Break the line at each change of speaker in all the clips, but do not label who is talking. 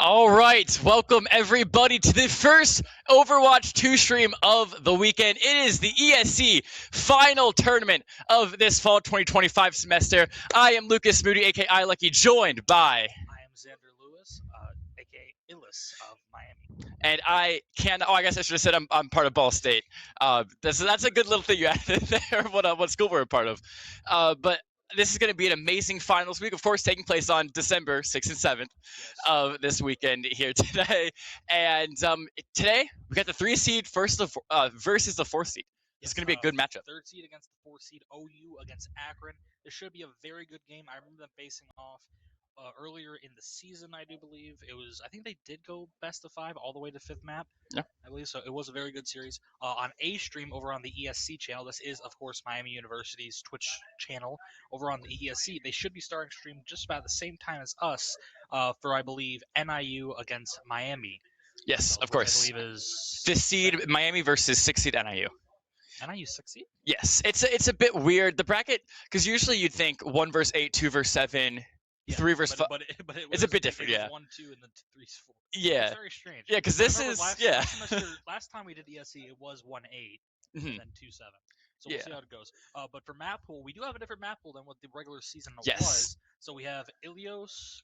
All right, welcome everybody to the first Overwatch 2 stream of the weekend. It is the ESC final tournament of this fall 2025 semester. I am Lucas Moody, aka Lucky, joined by.
I am Xander Lewis, aka Illis of Miami.
And I can. Oh, I guess I should have said I'm part of Ball State. That's a good little thing you added there. What school we're a part of. But this is going to be an amazing finals week, of course, taking place on December 6th and 7th
Yes.
of this weekend here today. And today we got the 3 seed versus the 4 seed. It's going to be a good matchup.
Third seed against the 4 seed OU against Akron. This should be a very good game. I remember them facing off earlier in the season, I do believe. I think they did go best of 5 all the way to 5th map.
Yeah.
I believe so. It was a very good series. On a stream over on the ESC channel, this is, of course, Miami University's Twitch channel over on the ESC. They should be starting stream just about the same time as us for, I believe, NIU against Miami.
Yes, of course.
I believe is
5th seed Miami versus 6th seed NIU.
NIU 6 seed?
Yes, it's a bit weird. The bracket, because usually you'd think 1 versus 8, 2 versus 7,
Yeah,
3 versus 5.
but
It's a bit different,
it was
yeah.
1, 2, and then 3, 4.
Yeah.
It's very strange.
Yeah, because this
I remember
is
last,
yeah.
Last, semester, last time we did ESC, it was 1, 8,
Mhm.
and then 2, 7. So we'll
Yeah.
see how it goes. But for map pool, we do have a different map pool than what the regular season
Yes.
was. So we have Ilios.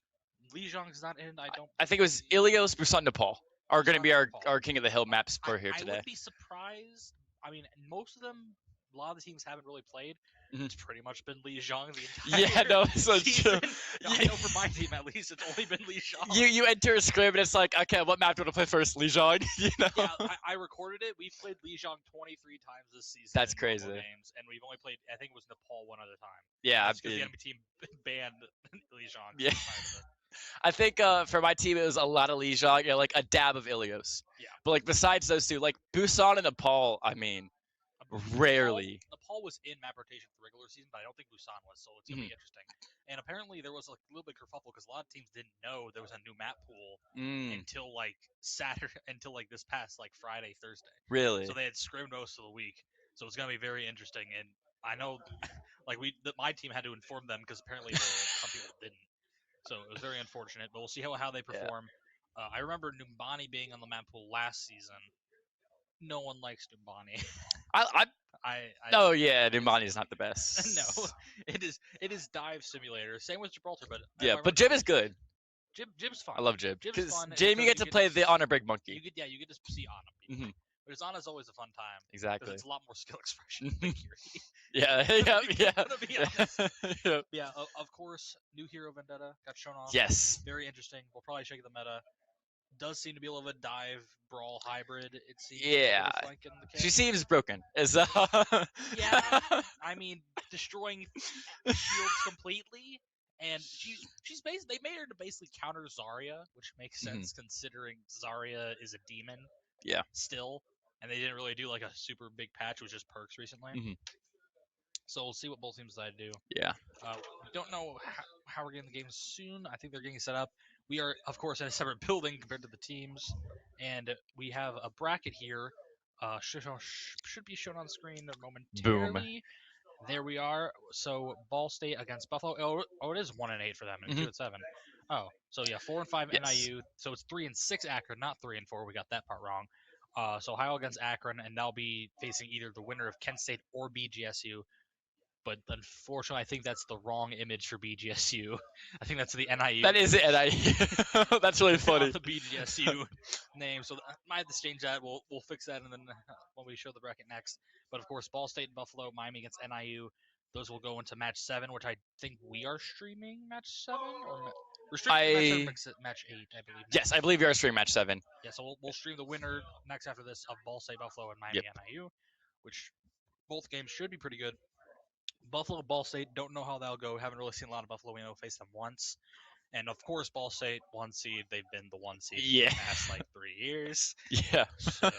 Lijiang's not in.
I think it was Ilios, Busan, Nepal are going to be our
Nepal.
King of the Hill maps for here
I
today.
would be surprised. I mean, most of them, a lot of the teams haven't really played.
Mhm.
It's pretty much been Lijiang the entire
Yeah, no, so
season.
true.
I know for my team at least, it's only been Lijiang.
You enter a script and it's like, okay, what map do you want to play first, Lijiang? You know?
Yeah, I recorded it. We've played Lijiang 23 times this season.
That's
in
crazy.
normal games, and we've only played, I think it was Nepal one other time.
Yeah,
That's because the enemy team banned Lijiang.
Yeah. I think for my team it was a lot of Lijiang, yeah, like a dab of Ilios.
Yeah.
But like besides those two, like Busan and Nepal, I mean, rarely.
Nepal was in map rotation for regular season, but I don't think Busan was, so it's gonna be interesting. And apparently there was a little bit kerfuffle because a lot of teams didn't know there was a new map pool until like Saturday, until like this past like Friday, Thursday.
Really?
So they had scrimmed most of the week, so it's gonna be very interesting. And I know, like my team had to inform them because apparently some people didn't. So it was very unfortunate, but we'll see how they perform. Yeah. I remember Numbani being on the map pool last season. No one likes Numbani.
Oh yeah, Numbani's not the best.
No, it is dive simulator. Same with Gibraltar, but
yeah, but Jib is good.
Jib's fun.
I love Jib.
Jib's fun.
Jib, you get to play the honor break monkey.
You get to see Ana.
Mm-hmm.
But his Ana's always a fun time.
Exactly.
It's a lot more skill expression than Kiri.
Yeah.
Yeah. Of course, new hero Vendetta got shown off.
Yes.
Very interesting. We'll probably check the meta. Does seem to be a little bit dive brawl hybrid. It seems.
Yeah. She seems broken. Yeah.
I mean, destroying shields completely, and she's basically they made her to basically counter Zarya, which makes sense considering Zarya is a demon.
Yeah.
Still, and they didn't really do like a super big patch. It was just perks recently. So we'll see what both teams decide to do.
Yeah.
We don't know how we're getting the game soon. I think they're getting set up. We are, of course, in a separate building compared to the teams, and we have a bracket here. Should be shown on screen momentarily.
Boom.
There we are. So Ball State against Buffalo. Oh, it is 1 and 8 for them, and 2 and 7. Oh, so yeah, 4 and 5 NIU. So it's 3 and 6 Akron, not 3 and 4. We got that part wrong. So Ohio against Akron, and they'll be facing either the winner of Kent State or BGSU. But unfortunately, I think that's the wrong image for BGSU. I think that's the NIU.
That is the NIU. That's really funny.
The BGSU name. So I might have to change that. We'll fix that, and then when we show the bracket next. But of course, Ball State and Buffalo, Miami against NIU. Those will go into match 7, which I think we are streaming match 7 or we're streaming match 8, I believe.
Yes, I believe you are streaming match 7.
Yeah, so we'll stream the winner next after this of Ball State, Buffalo, and Miami NIU, which both games should be pretty good. Buffalo, Ball State, don't know how that'll go. Haven't really seen a lot of Buffalo. We know face them once. And of course, Ball State, 1 seed. They've been the 1 seed for the past like 3 years.
Yeah.
So,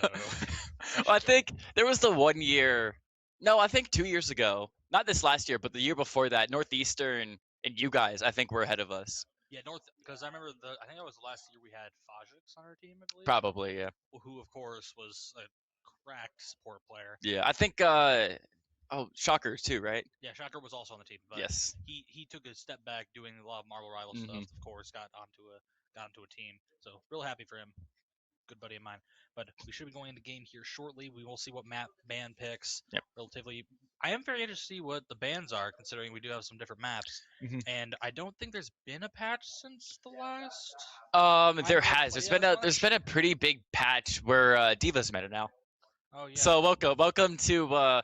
well, I think there was the 1 year. No, I think 2 years ago. Not this last year, but the year before that, Northeastern and you guys, I think, were ahead of us.
Yeah, because I remember I think that was the last year we had Fajix on our team, I believe.
Probably, yeah.
Who, of course, was a cracked support player.
Yeah, I think Shocker too, right?
Yeah, Shocker was also on the team. But
yes.
He took a step back doing a lot of Marvel Rival stuff. Of course, got onto got into a team. So real happy for him. Good buddy of mine. But we should be going into game here shortly. We will see what map band picks.
Yep.
Relatively, I am very interested to see what the bands are, considering we do have some different maps.
Mhm.
And I don't think there's been a patch since the last.
There
haven't
has.
played
There's
as
been a pretty big patch where Divas meta now.
Oh yeah.
So welcome to.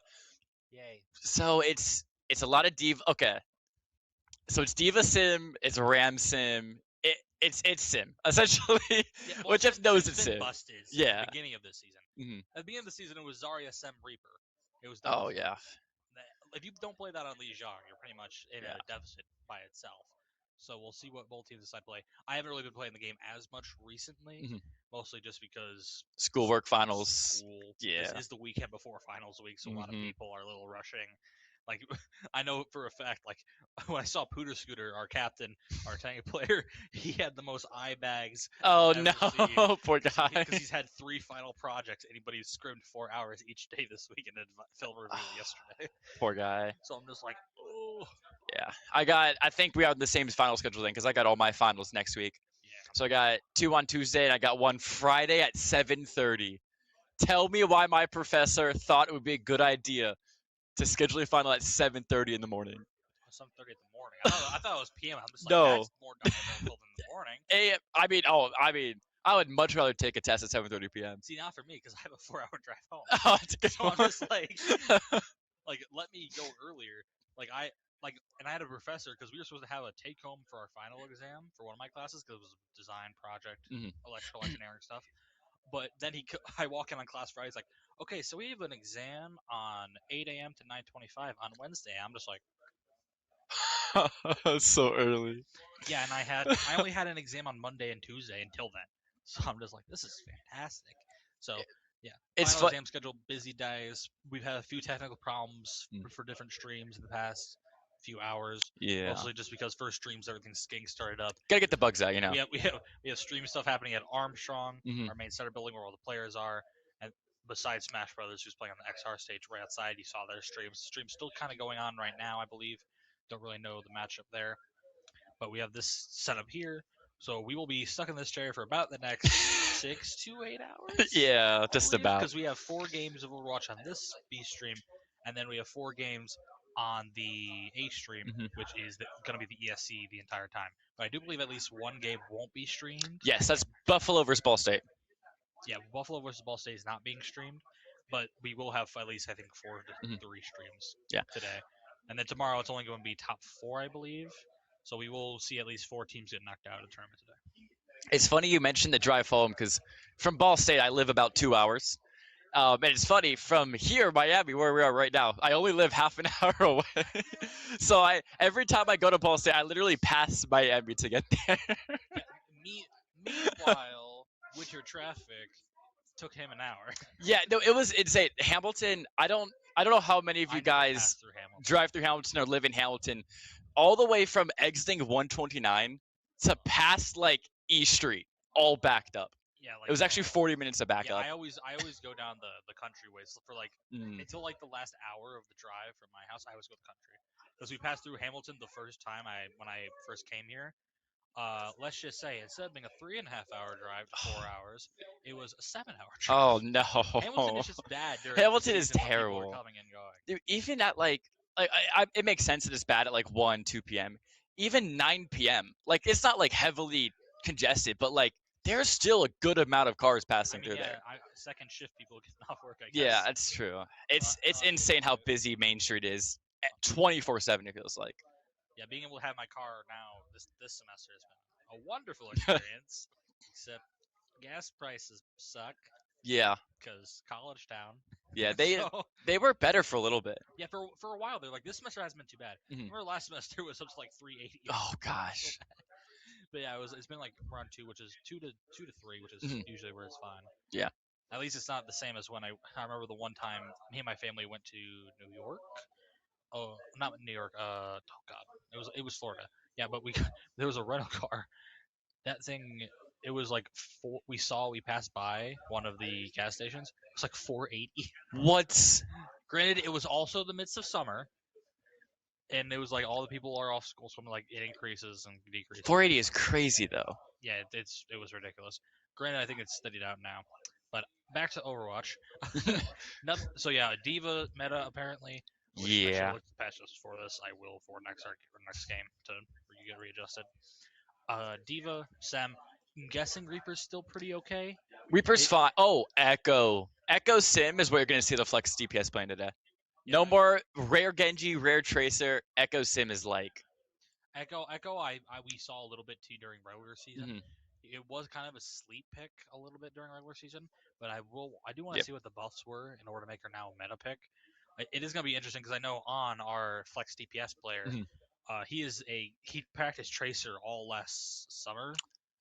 Yay.
So it's a lot of Diva. Okay. So it's Diva Sim. It's Ram Sim. It's Sim essentially,
Yeah, well,
which just knows
Sim's
it's
been
Sim.
busted since
Yeah.
the beginning of this season.
Mhm.
At the beginning of the season, it was Zarya Sem Reaper. It was done.
Oh yeah.
If you don't play that on Lijiang, you're pretty much in
Yeah.
a deficit by itself. So we'll see what both teams decide to play. I haven't really been playing the game as much recently,
Mhm.
mostly just because
Schoolwork finals.
School.
Yeah.
This is the weekend before finals week, so a lot of
Mhm.
people are a little rushing. Like I know for a fact, like when I saw Pooter Scooter, our captain, our tank player, he had the most eye bags.
Oh
I've
no,
ever seen.
poor guy.
Because he's had 3 final projects, and he scrimmed 4 hours each day this week and did film review yesterday.
Poor guy.
So I'm just like, oh.
Yeah, I think we have the same final schedule then because I got all my finals next week.
Yeah.
So I got 2 on Tuesday and I got 1 Friday at 7:30. Tell me why my professor thought it would be a good idea to schedule a final at 7:30 in the morning.
7:30 in the morning. I thought it was PM. I'm just like,
No.
that's more diabolical than the morning.
I would much rather take a test at 7:30 p.m.
See, not for me because I have a 4-hour drive home.
Oh, that's a good
So
one.
I'm just like, let me go earlier. And I had a professor because we were supposed to have a take home for our final exam for one of my classes because it was a design project,
Mhm.
electrical engineering stuff. But then I walk in on class Friday. He's like, okay, so we have an exam on 8 a.m. to 9:25 on Wednesday. I'm just like,
So early.
yeah, and I only had an exam on Monday and Tuesday until then. So I'm just like, this is fantastic. So yeah,
It's
final
fun.
exam schedule, busy days. We've had a few technical problems for different streams in the past few hours.
Yeah.
Mostly just because first streams everything's getting started up.
Gotta get the bugs out, you know.
We have stream stuff happening at Armstrong,
Mhm.
our main center building where all the players are, and besides Smash Brothers, who's playing on the XR stage right outside, you saw their streams. The stream's still kind of going on right now, I believe. Don't really know the matchup there, but we have this setup here, so we will be stuck in this chair for about the next 6 to 8 hours.
Yeah, just about.
Because we have 4 games of Overwatch on this B stream, and then we have 4 games on the A stream, which is going to be the ESC the entire time. But I do believe at least one game won't be streamed.
Yes, that's Buffalo versus Ball State.
Yeah, Buffalo versus Ball State is not being streamed, but we will have at least I think 4 to 3 streams today. And then tomorrow it's only going to be top 4, I believe. So we will see at least 4 teams get knocked out of the tournament today.
It's funny you mentioned the drive home because from Ball State I live about 2 hours. And it's funny from here, Miami, where we are right now, I only live half an hour away. So every time I go to Ball State, I literally pass Miami to get there.
Meanwhile, winter traffic took him an hour.
Yeah, no, it was insane. Hamilton, I don't know how many of you guys drive through Hamilton or live in Hamilton, all the way from exiting 129 to past like E Street, all backed up.
Yeah,
it was actually 40 minutes to back up.
I always go down the country ways for like until like the last hour of the drive from my house. I always go the country because we passed through Hamilton the first time when I first came here. Let's just say instead of being a 3.5 hour drive to 4 hours, it was a 7-hour drive.
Oh no!
Hamilton is just bad.
Hamilton is terrible.
Coming and going.
Dude, even at it makes sense that it's bad at like 1, 2 p.m. Even 9 p.m. Like it's not like heavily congested, but like there's still a good amount of cars passing through there.
Second shift people getting off work. I guess.
Yeah, that's true. It's insane how busy Main Street is. 24/7 it feels like.
Yeah, being able to have my car now this semester has been a wonderful experience. Except gas prices suck.
Yeah.
Because college town.
Yeah, they were better for a little bit.
Yeah, for a while they're like this semester hasn't been too bad. Remember last semester was up to like 380.
Oh gosh.
But yeah, it's been like around 2, which is 2 to 3, which is usually where it's fine.
Yeah.
At least it's not the same as when I remember the one time me and my family went to New York. Oh, not New York. Oh God, it was Florida. Yeah, but there was a rental car. That thing, it was like we passed by one of the gas stations. It was like 480.
What?
Granted, it was also the midst of summer, and it was like all the people are off school, so like it increases and decreases.
480 is crazy though.
Yeah, it was ridiculous. Granted, I think it's steadied out now. But back to Overwatch. So yeah, Diva meta apparently, which I should
Yeah.
have looked at the patch just for this. I will for next game to get readjusted. Diva, Sam. I'm guessing Reaper's still pretty okay.
Reaper's
It-
fine. Oh, Echo. Echo Sim is what you're going to see the Flex DPS playing today.
Yeah,
No more rare Genji, rare Tracer. Echo Sim is like.
Echo. We saw a little bit too during regular season.
Mhm.
It was kind of a sleep pick a little bit during regular season, but I do want to
Yep.
see what the buffs were in order to make her now a meta pick. It is going to be interesting because I know on our Flex DPS player,
Mhm.
he practiced Tracer all last summer.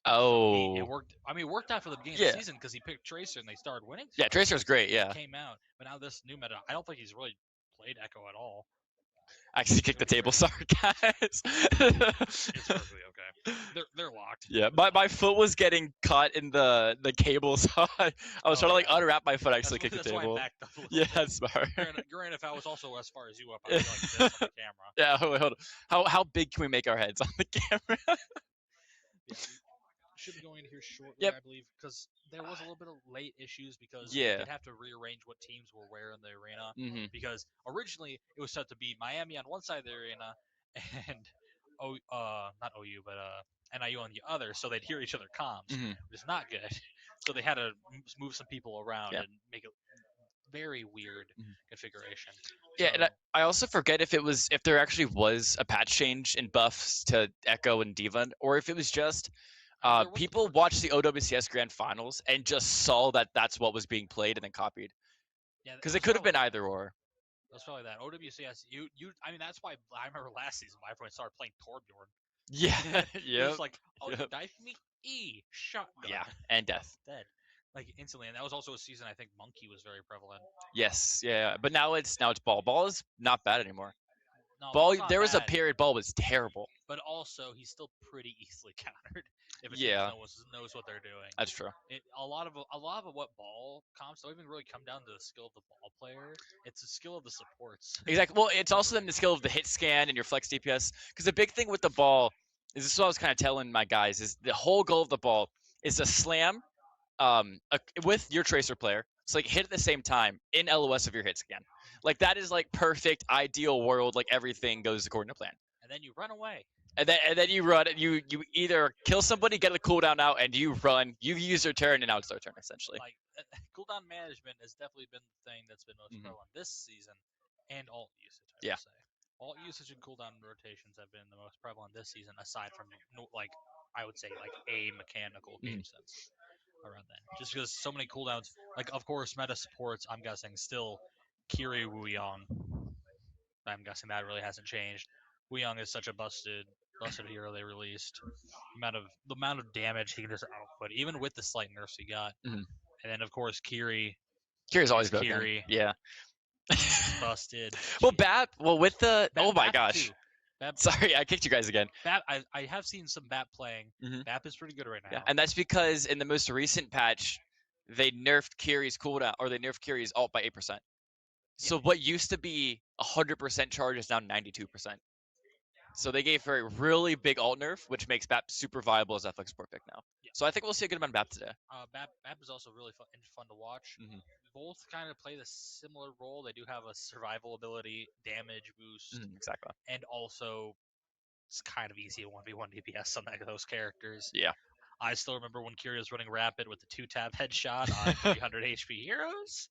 Oh.
It worked. I mean, it worked out for the beginning
Yeah.
of the season because he picked Tracer and they started winning.
Yeah, Tracer's great. Yeah.
Came out, but now this new meta, I don't think he's really played Echo at all.
I actually kicked the table. Sorry, guys.
It's perfectly okay. They're locked.
Yeah, my foot was getting caught in the cable, so I was trying to like unwrap my foot. I actually kicked the
That's why I
table.
backed up a little
Yeah,
bit.
that's smart.
Granted, if I was also as far as you up, I'd be like this on the camera.
Yeah, hold on. How big can we make our heads on the camera?
Yeah, we should be going in here shortly,
Yep.
I believe, because there was a little bit of late issues because
Yeah.
they'd have to rearrange what teams were where in the arena.
Mhm.
Because originally it was set to be Miami on one side of the arena and not OU, but NIU on the other, so they'd hear each other comms,
Mhm.
which is not good. So they had to move some people around
Yeah.
and make it very weird
Mhm.
configuration.
Yeah,
So,
and I also forget if there actually was a patch change in buffs to Echo and Diva, or if it was just
there was a
people
port-
watched the OWCS Grand Finals and just saw that that's what was being played and then copied.
Yeah,
Because it could have been either or.
That's probably that. OWCS, I mean, that's why I remember last season when everyone started playing Torbjorn.
Yeah.
It
Yep.
was like, oh,
Yep.
you knife me? Shotgun.
Yeah, and death.
Dead. Like instantly, and that was also a season I think Monkey was very prevalent.
Yes, yeah, but now it's Ball. Ball is not bad anymore.
No,
Ball,
Ball's not
there was a
bad,
period Ball was terrible.
but also he's still pretty easily countered if a
Yeah.
team knows what they're doing.
That's true.
A lot of what Ball comps don't even really come down to the skill of the Ball player. It's the skill of the supports.
Exactly. Well, it's also then the skill of the hit scan and your flex DPS. Because the big thing with the Ball is this is what I was kind of telling my guys is the whole goal of the Ball is to slam with your tracer player. It's like hit at the same time in LOS of your hit scan. Like that is like perfect ideal world. Like everything goes according to plan.
And then you run away.
And then you run. You either kill somebody, get a cooldown out, and you run. You use your turn, and now it's their turn essentially.
Like cooldown management has definitely been the thing that's been most
Mhm.
prevalent this season, and alt usage. I
Yeah.
would say alt usage and cooldown rotations have been the most prevalent this season, aside from like I would say like a mechanical game sense around then. Just because so many cooldowns, like of course meta supports. I'm guessing still Kiri Wu Yang. I'm guessing that really hasn't changed. Wu Yang is such a busted hero they released. The amount of damage he can just output, even with the slight nerfs he got.
Mhm.
And then of course Kiri's
always broken.
Kiri.
Yeah.
Busted.
Well, Bap. Well, with the oh my
Bap
gosh.
too. Bap,
Sorry, I kicked you guys again.
Bap, I have seen some Bap playing.
Mhm.
Bap is pretty good right now.
Yeah, and that's because in the most recent patch, they nerfed Kiri's cooldown or they nerfed Kiri's ult by 8%. So what used to be 100% charge is now 92%. So they gave her a really big alt nerf, which makes Bap super viable as a flex support pick now.
Yeah.
So I think we'll see a good amount of Bap today.
Bap is also really fun to watch.
Mhm.
Both kind of play the similar role. They do have a survival ability, damage boost,
Exactly.
and also it's kind of easy to 1v1 DPS on those characters.
Yeah.
I still remember when Kiri was running Rapid with the 2-tap headshot on 300 HP heroes.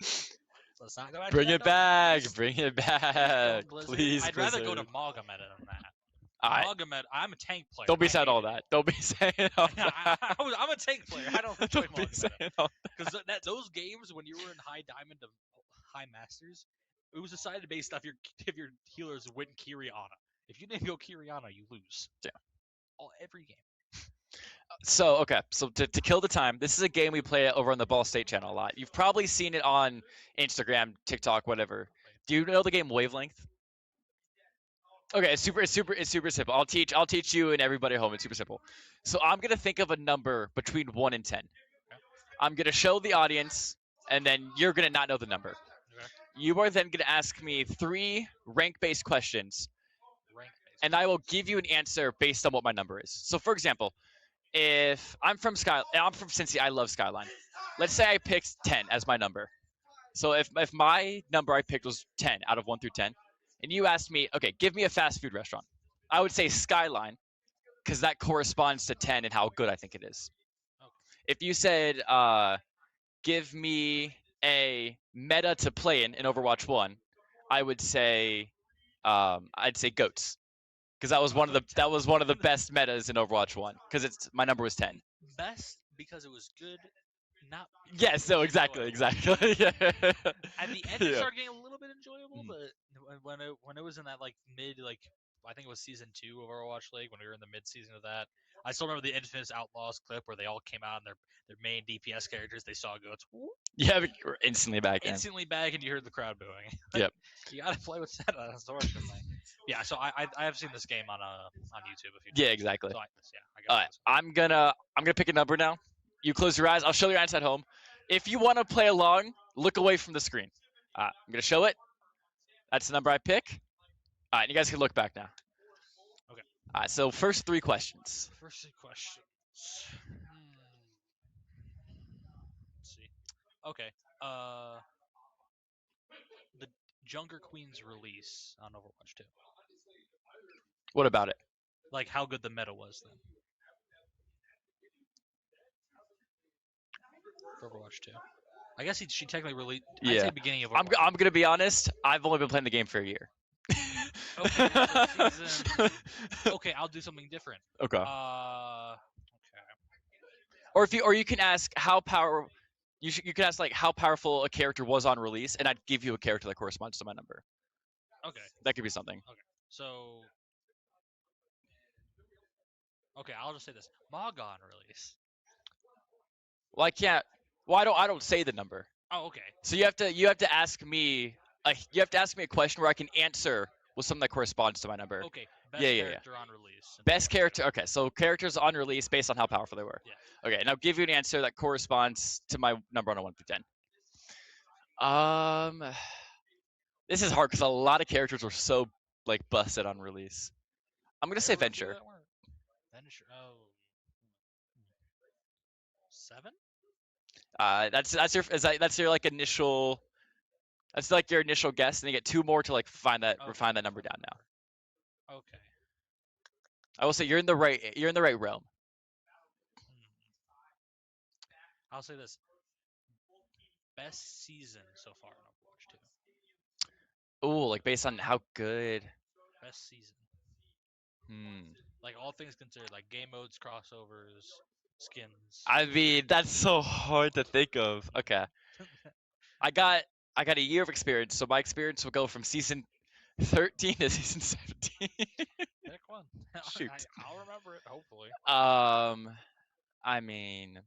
So let's not go back
Bring
to
it
that
back.
please.
Bring it
Please
back.
don't, Blizzard.
Please,
I'd rather go to
Blizzard.
Magomed than that.
I-
Magomed, I'm a tank player.
Don't be
I
saying
hate
all
it.
that. Don't be saying all that.
I'm a tank player. I don't enjoy
Don't be
Magomed.
saying all
Because those games when you were in high diamond to high masters, it was decided based off if your healers win Kiriana. If you didn't go Kiriana, you lose.
Yeah.
Every game.
So, okay. So to kill the time, this is a game we play over on the Ball State channel a lot. You've probably seen it on Instagram, TikTok, whatever. Do you know the game Wavelength? Okay, it's super simple. I'll teach you and everybody at home. It's super simple. So I'm gonna think of a number between 1 and 10.
Okay.
I'm gonna show the audience, and then you're gonna not know the number.
Okay.
You are then gonna ask me 3 rank-based questions,
Rank based.
and I will give you an answer based on what my number is. So, for example, if I'm from Cincy, I love Skyline. Let's say I picked 10 as my number. So if my number I picked was 10 out of 1 through 10, and you asked me, okay, give me a fast food restaurant, I would say Skyline because that corresponds to 10 and how good I think it is.
Okay.
If you said, give me a meta to play in Overwatch 1, I would say, I'd say Goats. Because that was one of the best metas in Overwatch 1. Because my number was 10.
Best because it was good, not. because
Yes,
it
so
was
exactly,
enjoyable.
yeah.
At the end, it
Yeah.
started getting a little bit enjoyable,
Mm.
but when it was in that like mid I think it was season 2 of Overwatch League when we were in the mid season of that. I still remember the Infamous Outlaws clip where they all came out and their main DPS characters they saw goats
Yeah, we're instantly back in.
instantly back and you heard the crowd booing.
Yep.
You gotta play with that, unfortunately. Yeah, so I have seen this game on YouTube a few times.
Yeah, exactly.
So I
All
got
right, I'm gonna pick a number now. You close your eyes. I'll show your answer at home. If you want to play along, look away from the screen. I'm gonna show it. That's the number I pick. All right, you guys can look back now.
Okay.
All right, so first 3 questions.
First 3 questions. Let's see. Okay. The Junker Queen's release on Overwatch 2.
What about it?
Like how good the meta was then. For Overwatch 2. I guess she technically released. I'd
Yeah.
say beginning of.
I'm gonna be honest. I've only been playing the game for a year.
Okay, so season. Okay, I'll do something different.
Okay.
Okay.
Or you can ask how power. You can ask like how powerful a character was on release, and I'd give you a character that corresponds to my number.
Okay.
That could be something.
So. Okay, I'll just say this: Mog on release.
Well, I can't. Well, I don't say the number.
Oh, okay.
So you have to ask me. You have to ask me a question where I can answer with something that corresponds to my number.
Okay. Best
Yeah.
character on release.
Best character. Okay, so characters on release based on how powerful they were.
Yeah.
Okay, now give you an answer that corresponds to my number on a 1 through 10. This is hard because a lot of characters were so like busted on release. I'm gonna say Venture.
Venture. Oh. 7?
That's your like initial. That's like your initial guess, and you get 2 more to like refine that number down now.
Okay.
I will say you're in the right realm.
I'll say this. Best season so far in Overwatch 2.
Ooh, like based on how good.
Best season.
Hmm.
Like all things considered, like game modes, crossovers, skins.
I mean, that's so hard to think of. Okay. I got a year of experience, so my experience will go from season 13 to season 17.
Pick one.
Shoot.
I'll remember it, hopefully.
I mean,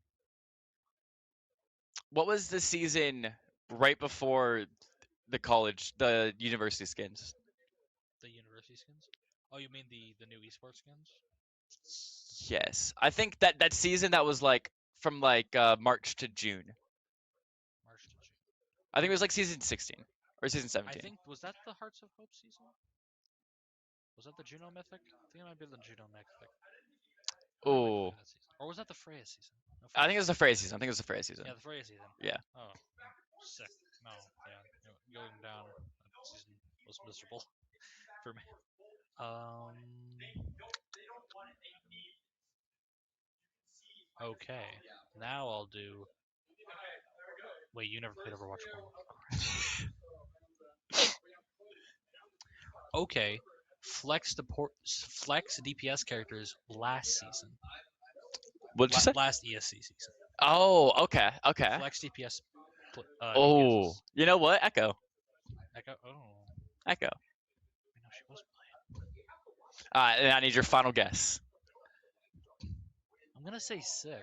what was the season right before the university skins?
The university skins? Oh, you mean the new esports skins?
Yes, I think that season that was like from like March to June.
March to June.
I think it was like season 16 or season 17.
I think was that the Hearts of Hope season? Was that the Juno Mythic? I think it might be the Juno Mythic.
Oh.
Or was that the Freya season? No,
I think it was the Freya season.
Yeah, the Freya season.
Yeah.
Oh, sick. No, yeah, going down that season was miserable for me. Okay, now I'll do. Wait, you never played Overwatch 1. Okay, flex DPS characters last season.
What'd you say?
Last ESC season.
Oh, okay.
Flex DPS.
Oh, you know what? Echo.
Echo.
I know
she was playing.
And I need your final guess.
I'm gonna say 6.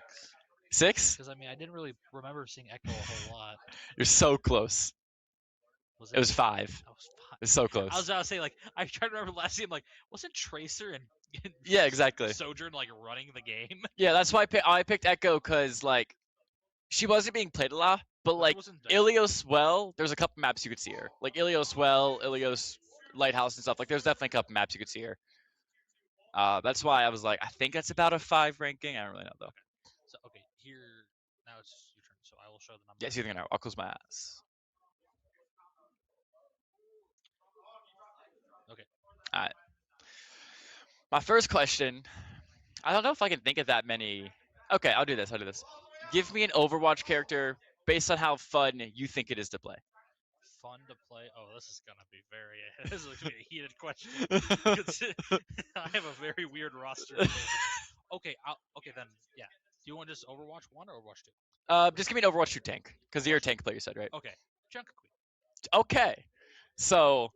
6?
Because I mean, I didn't really remember seeing Echo a whole lot.
You're so close. It was 5.
That was 5.
It's so close.
I was about to say like I tried to remember last game like wasn't Tracer and
yeah, exactly.
Sojourn like running the game.
Yeah, that's why I picked Echo because like she wasn't being played a lot, but like Ilios Well, there's a couple maps you could see her. Like Ilios Well, Ilios Lighthouse and stuff. Like there's definitely a couple maps you could see her. That's why I was like, I think that's about a 5 ranking. I don't really know though.
So okay, here now it's your turn. So I will show the numbers.
Yes, you think I'll close my eyes.
Okay.
All right. My first question. I don't know if I can think of that many. Okay, I'll do this. Give me an Overwatch character based on how fun you think it is to play.
Fun to play. Oh, this is gonna be very. This is gonna be a heated question. I have a very weird roster. Okay. Okay then. Yeah. Do you want just Overwatch 1 or Overwatch 2?
Just give me an Overwatch 2 tank, because you're a
Overwatch 2.
tank player, you said, right?
Okay. Junk Queen.
Okay. So,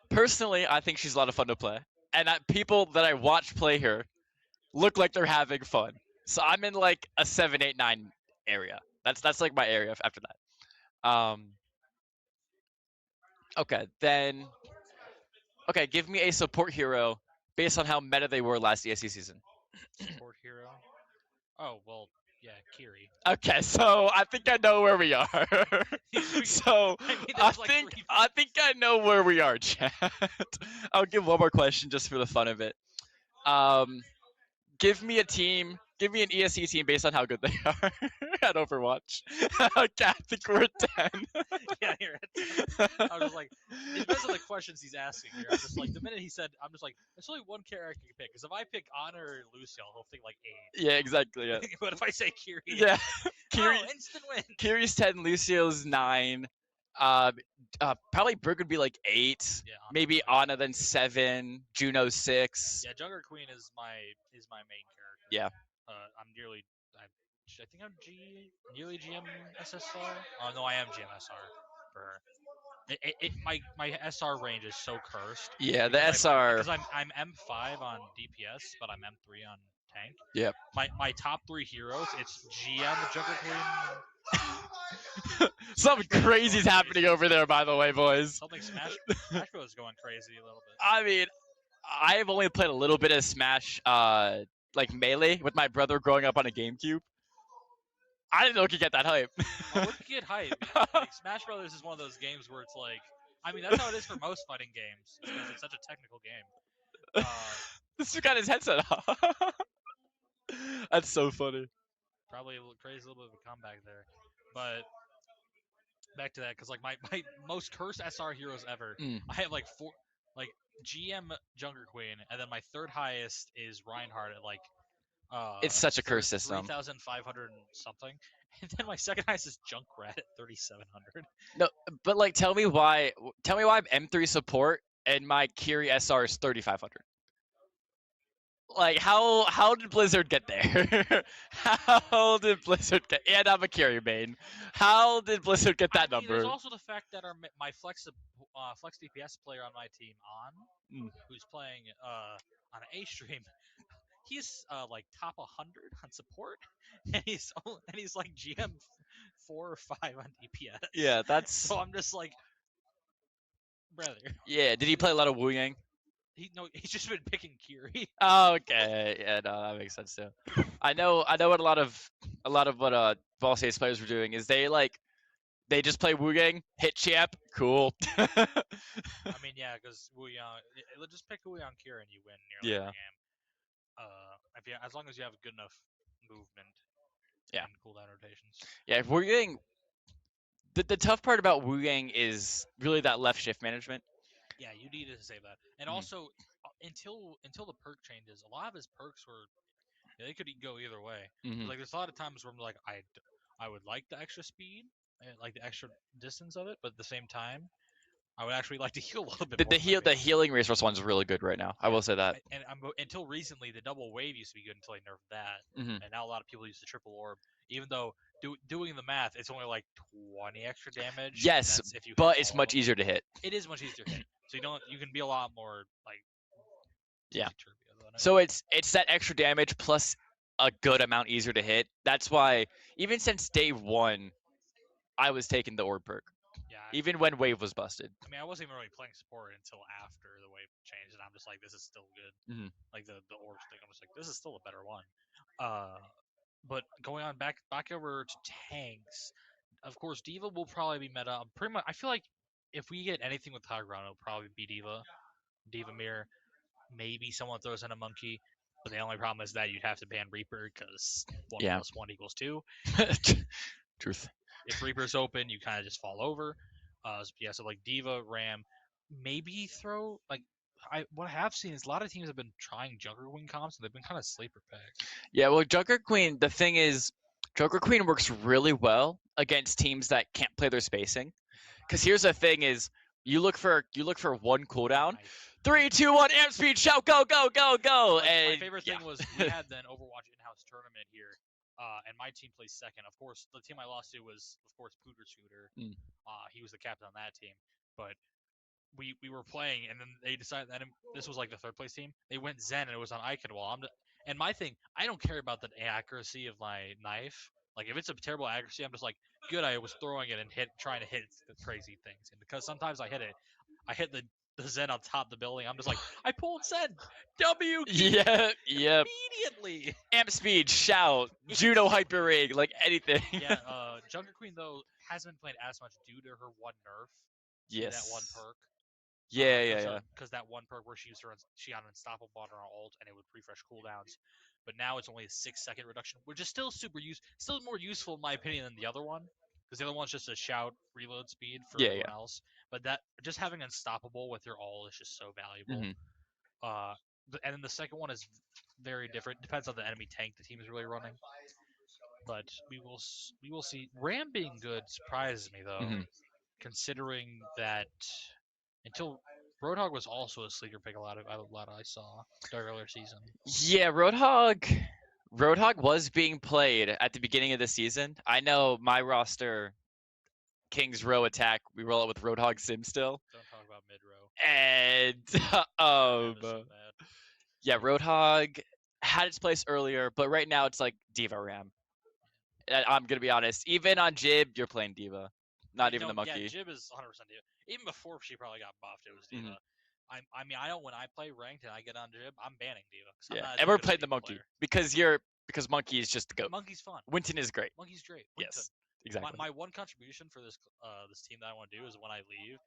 personally, I think she's a lot of fun to play. And people that I watch play her look like they're having fun. So I'm in like a 7, 8, 9 area. That's like my area after that. Okay, then okay, give me a support hero based on how meta they were last ESC season.
Support hero. Oh well, yeah, Kiri.
Okay, so I think I know where we are. So
I mean,
I
there's like
think
three.
I think I know where we are, chat. I'll give one more question just for the fun of it. Um, give me a team. Give me an ESC team based on how good they are at Overwatch. Okay, I think we're at 10.
Yeah, here. I was just like, it depends on the questions he's asking here. I'm just like, the minute he said, I'm just like, there's only one character I can pick. Because if I pick Honor or Lucio, he'll think like 8.
Yeah, exactly. Yeah.
But if I say Kiri,
Yeah. Kiri,
oh, instant win.
Kiri's 10, Lucio's 9. Uh, probably Brick would be like 8.
Yeah,
Maybe Anna then 7. Juno 6.
Yeah, Jungler Queen is my main character.
Yeah.
I'm nearly. I think I'm nearly GM SSR. Oh no, I am GM SR for her. My SR range is so cursed.
Yeah, the SR.
Because I'm M5 on DPS, but I'm M3 on tank.
Yep.
My top 3 heroes, it's GM Jungler Queen.
Something
Smash Bros.
crazy's happening over there, by the way, boys.
Something Smash Bros is going crazy a little bit.
I mean, I've only played a little bit of Smash, like Melee with my brother growing up on a GameCube. I didn't know it could get that hype.
Oh, it could get hype. Like, Smash Brothers is one of those games where it's like, I mean, that's how it is for most fighting games because it's such a technical game.
This dude got his headset off. That's so funny.
Probably a little crazy, little bit of a comeback there, but back to that because like my most cursed SR heroes ever, I have like 4, like GM Jungler Queen, and then my third highest is Reinhardt at like
It's such a curse system.
3,500 and something. And then my second highest is Junkrat at 3,700.
No, but like, tell me why I'm M3 support and my Kiri SR is 3,500. Like, how did Blizzard get there? How did Blizzard get? And I'm a Kiri main. How did Blizzard get that number?
There's also the fact that my flex DPS player on my team, who's playing on A stream, he's like top 100 on support, and he's like GM 4 or 5 on DPS.
Yeah, that's.
So I'm just like, brother.
Yeah, did he play a lot of Wu Yang?
He's just been picking Kiri.
Oh, okay. Yeah, no, that makes sense too. I know what a lot of what Ball State's players were doing is they just play Wu Gang, hit champ, cool.
I mean, yeah, because Wu Yang, just pick Wu Yang Kira and you win nearly every game. As long as you have good enough movement.
Yeah.
And cooldown rotations.
Yeah, Wu Gang. The tough part about Wu Gang is really that left shift management.
Yeah, you need to save that, and also until the perk changes, a lot of his perks were they could go either way. Like there's a lot of times where I'm like, I would like the extra speed and like the extra distance of it, but at the same time, I would actually like to heal a little bit.
The healing resource one's really good right now. I will say that.
And until recently, the double wave used to be good until I nerfed that, and now a lot of people use the triple orb. Even though doing the math, it's only like 20 extra damage.
Yes, but it's much easier to hit.
It is much easier to hit. So you can be a lot more like.
Yeah. So it's that extra damage plus a good amount easier to hit. That's why even since day 1, I was taking the orb perk.
Yeah.
Even when wave was busted.
I mean, I wasn't even really playing support until after the wave changed, and I'm just like, this is still good. Like the orbs thing, I'm just like, this is still a better one. But going on back over to tanks, of course, D.Va will probably be meta. I feel like if we get anything with high ground, it'll probably be D.Va Mir. maybe someone throws in a monkey. But the only problem is that you'd have to ban Reaper because 1
Yeah.
+ 1 = 2.
Truth.
If Reaper's open, you kind of just fall over. So like D.Va, Ram, maybe throw like what I have seen is a lot of teams have been trying Junker Queen comps and they've been kind of sleeper picks.
Yeah, well, Junker Queen. The thing is, Junker Queen works really well against teams that can't play their spacing. Because here's the thing: is you look for one cooldown. 3, 2, 1, amp speed, shout, go, go, go, go!
Like,
And
my favorite thing was we had an Overwatch in-house tournament here, and my team placed second. Of course, the team I lost to was, of course, Pooter Scooter. He was the captain on that team. But we were playing, and then they decided that this was like the third place team. They went Zen, and it was on Icon Wall. And my thing, I don't care about the accuracy of my knife. Like, if it's a terrible accuracy, I'm just like, good, I was throwing it and trying to hit the crazy things. And because sometimes I hit the Zen on top of the building. I'm just like, I pulled Zen. W key.
Yep.
Immediately.
Amp speed, shout, Judo hyper rig, like anything.
Yeah. Junker Queen though hasn't been played as much due to her one nerf.
Yes.
That one perk.
Yeah.
Because that one perk where she got an unstoppable on her ult and it would refresh cooldowns. But now it's only a 6-second reduction, which is still still more useful in my opinion than the other one. Because the other one's just a shout reload speed for everyone else. But that just having unstoppable with your ult is just so valuable. And then the second one is very different. Depends on the enemy tank the team is really running. But we will see. Ram being good surprises me though, considering that until Roadhog was also a sleeper pick a lot I saw the earlier season.
Yeah, Roadhog was being played at the beginning of the season. I know my roster, King's Row attack, we roll it with Roadhog Sim still.
Don't talk about mid row.
And yeah, Roadhog had its place earlier, but right now it's like D.Va Ram. I'm gonna be honest. Even on Jib, you're playing D.Va, not even the monkey.
Yeah, Jib is 100% D.Va. Even before she probably got buffed, it was D.Va. I mean, I know when I play ranked and I get on Jib, I'm banning D.Va.
Yeah, ever played the monkey because monkey is just the goat.
Monkey's fun.
Winton is great.
Monkey's great.
Yes, exactly.
My one contribution for this team that I want to do is when I leave,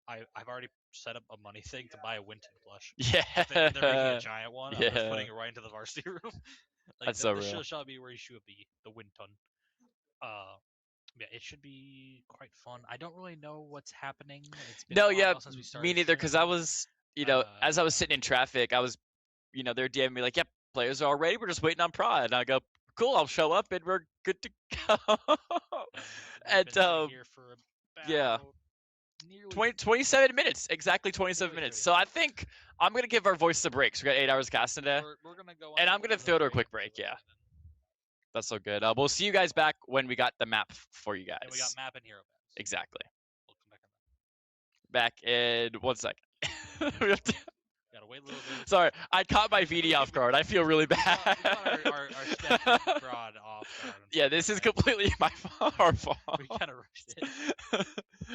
I've already set up a money thing to buy a Winton plush.
Yeah,
they're making a giant one.
Yeah.
I'm just putting it right into the varsity room.
That's so real.
This shall be where you should be, the Winton. Yeah, it should be quite fun. I don't really know what's happening. It's been a while since we started
me neither. Because I was, as I was sitting in traffic, I was, they're DMing me like, "Yep, players are all ready. We're just waiting on Prod." And I go, "Cool, I'll show up and we're good to go." And
here for
yeah, 27 minutes, exactly 27 minutes. So I think I'm gonna give our voice a break. So we got 8 hours casting today,
we're gonna go
and I'm gonna throw to a quick break. Yeah. That's so good. We'll see you guys back when we got the map for you guys.
And we got map and hero maps.
Exactly.
We'll come
back in 1 second. We have to...
Gotta wait a little bit.
Sorry, I caught my VD off guard. I feel really bad.
We got our step broad off guard.
Yeah, this is completely our fault.
We kind of rushed it.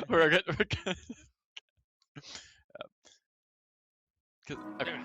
We're good. Okay.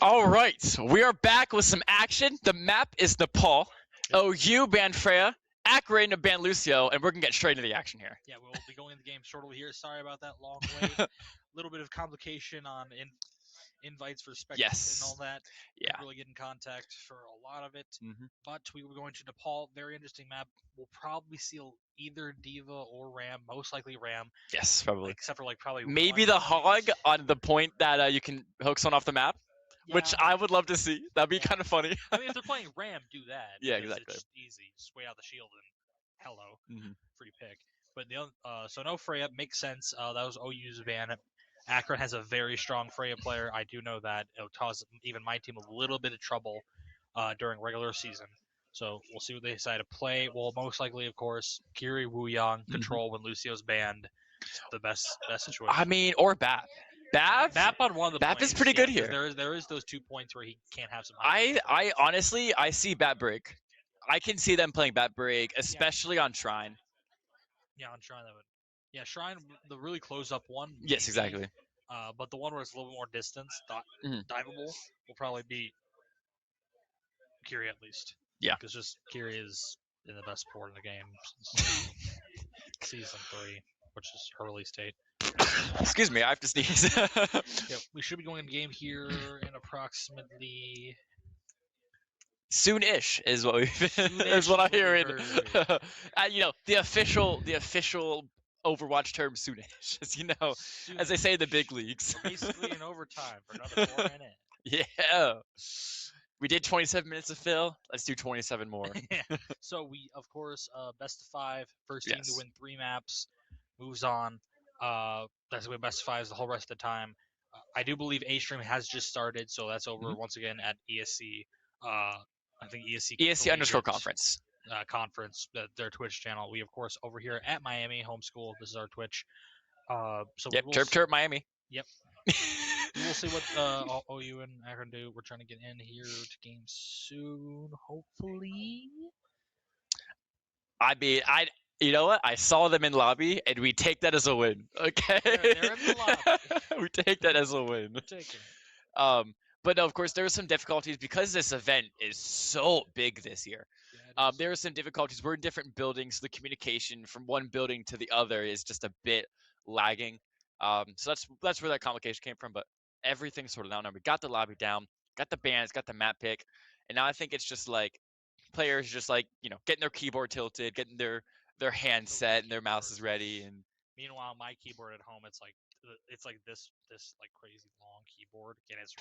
All right, we are back with some action. The map is Nepal. OU banned Freya, Akron banned Lucio, and we're gonna get straight into the action here.
Yeah, we'll be going into the game shortly here. Sorry about that long wait. A little bit of complication on invites for spectators and all that.
Yeah.
Couldn't really get in contact for a lot of it.
Mhm.
But we were going to Nepal. Very interesting map. We'll probably see either Diva or Ram. Most likely Ram,
Yes, probably.
except for like probably
Maybe
one
the
point.
hog on the point that you can hook someone off the map, which
Yeah.
I would love to see. That'd be
Yeah.
kind of funny.
I mean, if they're playing Ram, do that.
Yeah,
because
exactly.
It's just easy. Just wait out the shield and hello,
Mhm.
free pick. But the so no Freya makes sense. That was OU's ban. Akron has a very strong Freya player. I do know that it'll cause even my team a little bit of trouble during regular season. So we'll see what they decide to play. Well, most likely, of course, Kiri Wu Yang control when Lucio's banned. It's the best situation.
I mean, or Bap.
Bap on one of the
Bap
plays,
is pretty good
'cause
here.
There is those 2 points where he can't have some. high
I honestly I see Bat Break. I can see them playing Bat Break, especially on Shrine.
Yeah, on Shrine that would. Yeah, Shrine, the really close up one.
Yes,
maybe,
exactly.
But the one where it's a little bit more distance,
Mhm.
diveable, will probably be Kiri at least.
Yeah.
Because just Kiri is in the best port in the game since season 3, which is her release date.
Excuse me, I have to sneeze.
Yeah, we should be going in game here in approximately
Soon-ish is what we
Soon-ish
is what I'm
is what we
hearing.
heard.
You know, the official Overwatch term soon-ish, as you know, as they say in the big leagues.
We're basically in overtime for another 4 minutes.
Yeah. We did 27 minutes of fill. Let's do 27 more.
So we, of course, best of 5. First team to
Yes.
win 3 maps moves on. That's going to be best of 5s the whole rest of the time. I do believe A stream has just started, so that's over once again at ESC. I think ESC
ESC _conference.
Conference, their Twitch channel. We, of course, over here at Miami Homeschool. This is our Twitch. So
Yep,
we'll
chirp Miami.
Yep. We'll see what OU and Akron do. We're trying to get in here to game soon, hopefully.
I mean, you know what? I saw them in lobby, and we take that as a win. Okay.
They're in the lobby.
We take that as a win.
We're taking.
But no, of course, there were some difficulties because this event is so big this year.
Yeah,
there are some difficulties. We're in different buildings. So the communication from one building to the other is just a bit lagging. So that's where that complication came from. But everything's sorted out now. We got the lobby down, got the bands, got the map pick, and now I think it's just like players just like getting their keyboard tilted, getting their hands set and their mouses ready. And
meanwhile, my keyboard at home, it's like this like crazy long keyboard, and it's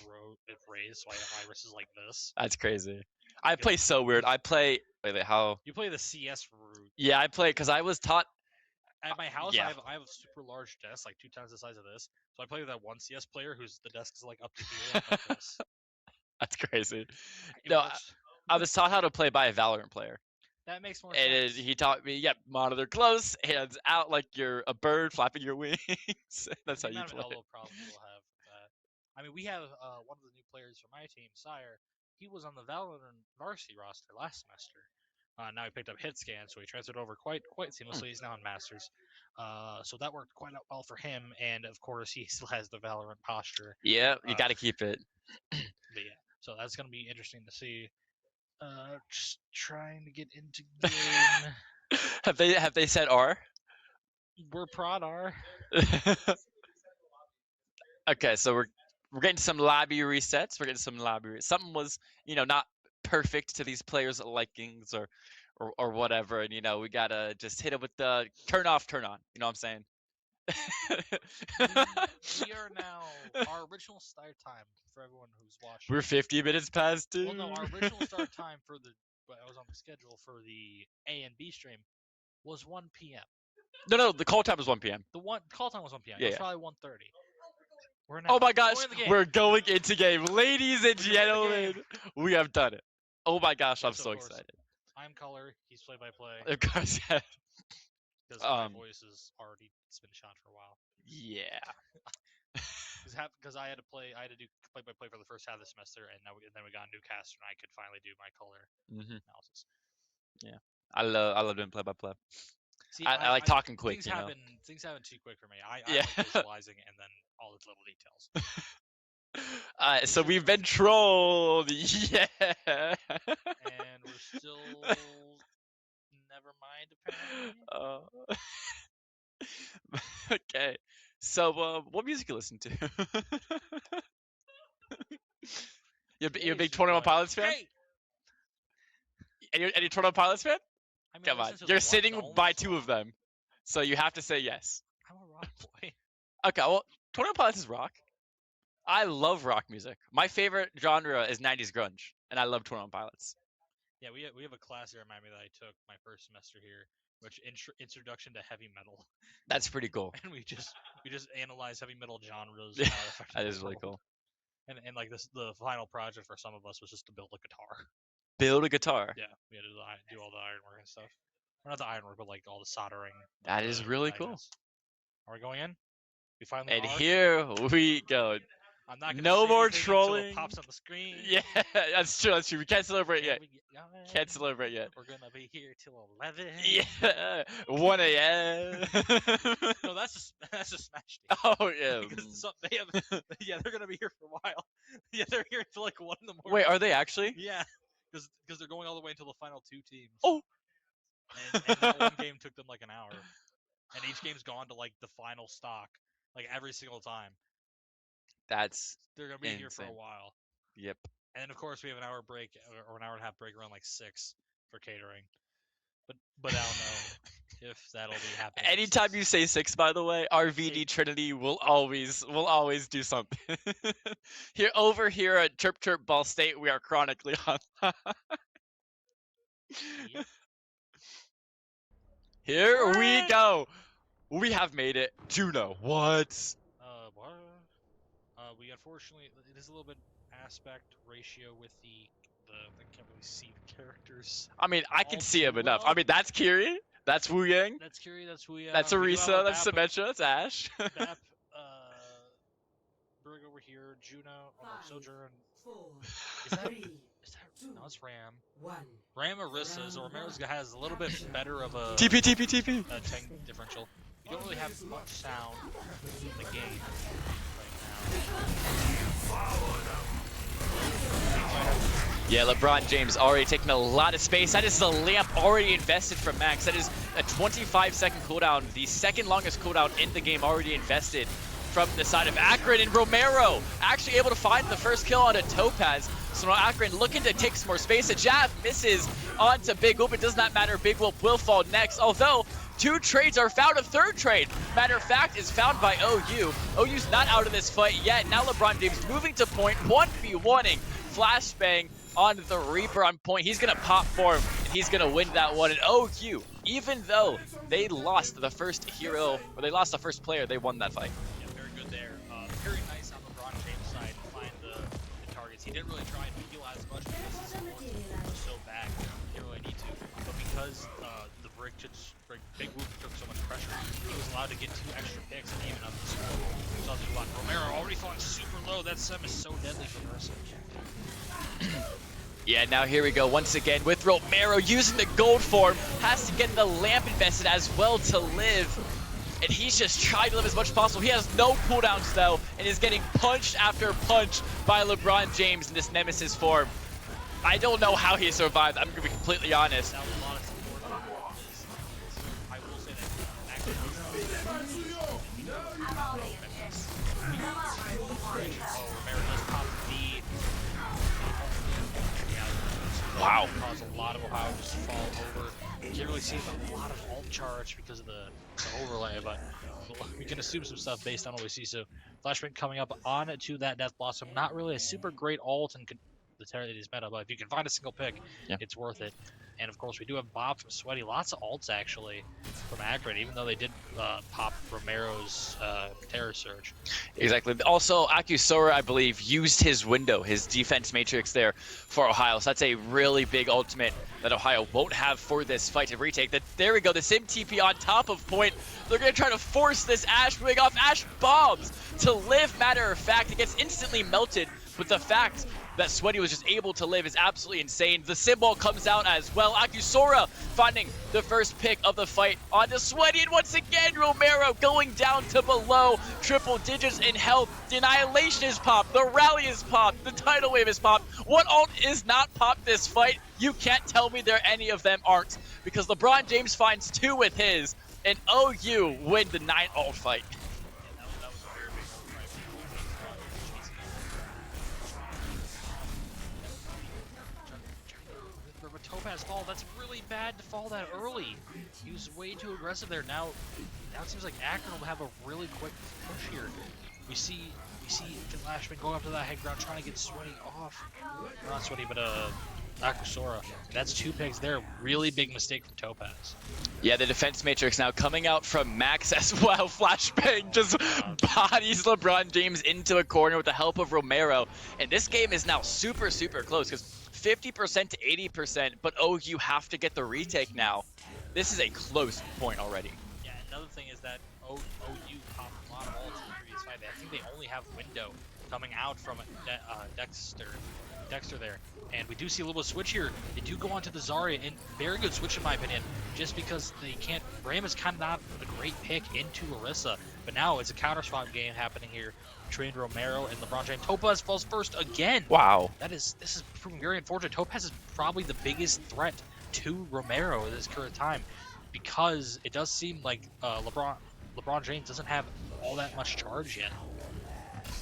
raised, so my wrist is like this.
That's crazy. I play so weird. I play how
you play the CS route.
Yeah, I play because I was taught.
At my house,
yeah.
I have a super large desk, like 2 times the size of this. So I play with that one CS player whose the desk is like up to here. Like this.
That's crazy. No, I was taught how to play by a Valorant player.
That makes more sense.
He taught me, monitor close, hands out like you're a bird flapping your wings. That's how you play.
Problem we'll have with that. I mean, we have one of the new players for my team, Sire. He was on the Valorant varsity roster last semester. Now he picked up hit scan, so he transferred over quite seamlessly. He's now in Masters, so that worked quite well for him. And of course, he still has the Valorant posture.
Yeah, you got to keep it.
But yeah, so that's gonna be interesting to see. Just trying to get into game.
have they said R?
We're prod R.
Okay, so we're getting some lobby resets. We're getting some lobby. Something was not perfect to these players' likings or whatever, and we gotta just hit it with the turn off, turn on. You know what I'm saying?
we are now our original start time for everyone who's watching.
We're 50 minutes past it.
Well, no, our original start time for I was on the schedule for the A and B stream was 1 p.m.
No, the call time was 1 p.m.
The call time was 1 p.m.
Yeah,
it was probably 1:30. We're now,
oh my gosh, we're going into game, ladies and gentlemen. We have done it. Oh my gosh, I'm so excited.
I'm Color. He's play-by-play.
Of course, yeah.
Because my voice is already been shot for a while.
Yeah.
Because I had to do play-by-play for the first half of the semester, and then we got a new caster, and I could finally do my color analysis.
Yeah, I love doing play-by-play.
See,
I like talking quick.
Things happen too quick for me. I like visualizing and then all the little details.
So we've been trolled. Yeah.
And we're still never mind apparently.
Okay. So what music you listen to? You're a big 21 Pilots fan?
Hey!
Any 21 Pilots fan?
I mean,
Come
I
on.
listen to
You're
the
sitting
only
by two
song.
of them. So you have to say yes.
I'm a rock boy.
Okay, well, 21 Pilots is rock. I love rock music. My favorite genre is 90s grunge, and I love 21 Pilots.
Yeah, we have a class here in Miami that I took my first semester here, which introduction to heavy metal,
That's pretty cool.
and we just analyze heavy metal genres.
Yeah,
and how it affected
that
the
is really
world.
cool.
And like the final project for some of us was just to build a guitar.
Build a guitar.
Yeah, we had to do all the ironwork and stuff. Or not the ironwork, but like all the soldering.
That is really cool.
Are we going in? We finally
And
are.
here we go.
I'm not gonna
No
say
more
anything until
trolling.
it pops on the screen.
Yeah, that's true. That's true. We can't celebrate
Here
yet.
we go.
Can't celebrate yet.
We're gonna be here till 11.
Yeah, 1 a.m.
No, that's a Smash Day.
Oh yeah.
Because they're gonna be here for a while. Yeah, they're here until like 1 in the morning.
Wait, are they actually?
Yeah, because they're going all the way until the final 2 teams.
Oh.
And that one game took them like an hour, and each game's gone to like the final stock, like every single time.
That's
They're gonna be here for a
insane.
while.
Yep.
And then of course we have an hour break or an hour and a half break around like 6 for catering. But I don't know if that'll be happening.
Anytime you say 6, by the way, our VD Trinity will always do something. Here at Chirp Chirp Ball State, we are chronically on.
Yep.
Here we go. We have made it. Juno, what?
What? We unfortunately, it is a little bit aspect ratio with I can't really see the characters.
I mean, I can
all
see him
too
enough.
well.
I mean, that's Kiri. That's Wu Yang.
That's Kiri, that's Huya.
That's Arisa. That's Symmetra. That's Ash.
Bap, Brig over here, Juno, oh no, Sojourn.
4,
Is that,
3,
is that, no, it's Ram.
1.
Ram Arisa, so Romero's has a little bit better of a
TP.
tank differential. You don't really have much sound in the game
Yeah, LeBron James already taking a lot of space. That is the lamp already invested from Max. That is a 25-second cooldown, the second longest cooldown in the game already invested from the side of Akron. And Romero actually able to find the first kill on a Topaz. So now Akron looking to take some more space. A jab misses onto Big Whoop. It does not matter. Big Whoop will fall next. Although 2 trades are found. A 3rd trade, matter of fact, is found by OU. OU's not out of this fight yet. Now LeBron James moving to point, 1v1ing. Flashbang on the Reaper on point. He's going to pop for him, and he's going to win that one. And OU, even though they lost the first hero, or they lost the first player, they won that fight.
Yeah, very good there. Very nice on LeBron James' side to find the targets. He didn't really try and heal as much because his support was so bad. He didn't really need to. But because the Big Whoop took so much pressure, he was allowed to get 2 extra picks and even up the score. So there's a lot. Romero already falling super low. That Sem is so deadly for Marissa.
Yeah, now here we go once again with Romero using the gold form. Has to get the lamp invested as well to live. And he's just trying to live as much as possible. He has no cooldowns though, and is getting punched after punch by LeBron James in this Nemesis form. I don't know how he survived, I'm gonna be completely honest.
That was a lot of support. I will say that Romero does pop the
Wow.
Caused a lot of Ohio just to fall over. You can't really see a lot of alt charge because of the overlay, but we can assume some stuff based on what we see. So Flashbang coming up on to that Death Blossom. Not really a super great alt and the Terra that is meta, but if you can find a single pick,
yeah,
it's worth it. And of course, we do have Bob from Sweaty. Lots of alts actually from Akron, even though they did pop Romero's Terror Surge.
Exactly. Also, Akusora, I believe, used his window, his defense matrix there for Ohio. So that's a really big ultimate that Ohio won't have for this fight to retake. There we go, the Sim TP on top of point. They're going to try to force this Ash moving off. Ash bombs to live, matter of fact. It gets instantly melted but the fact that Sweaty was just able to live is absolutely insane. The symbol comes out as well. Akusora finding the first pick of the fight onto Sweaty, and once again, Romero going down to below triple digits in health. The Annihilation is popped, the Rally is popped, the Tidal Wave is popped. What ult is not popped this fight? You can't tell me there any of them aren't, because LeBron James finds 2 with his, and OU win the 9 ult fight.
Topaz fall, that's really bad to fall that early. He was way too aggressive there. Now it seems like Akron will have a really quick push here. We see Flashman going up to that high ground trying to get Sweaty off. Not Sweaty, but Akusora. That's 2 picks there. Really big mistake from Topaz.
Yeah, the defense matrix now coming out from Max as well. Flashbang just bodies LeBron James into a corner with the help of Romero. And this game is now super, super close because 50% to 80%, but OU have to get the retake now. This is a close point already.
Yeah, another thing is that OU popped a lot of ults in the previous fight. I think they only have window coming out from Dexter there. And we do see a little switch here. They do go onto the Zarya, and very good switch in my opinion, just because they can't. Ram is kind of not a great pick into Orisa, but now it's a counter swap game happening here between Romero and LeBron James. Topaz falls first again.
Wow.
This is proving very unfortunate. Topaz is probably the biggest threat to Romero at this current time, because it does seem like LeBron James doesn't have all that much charge yet.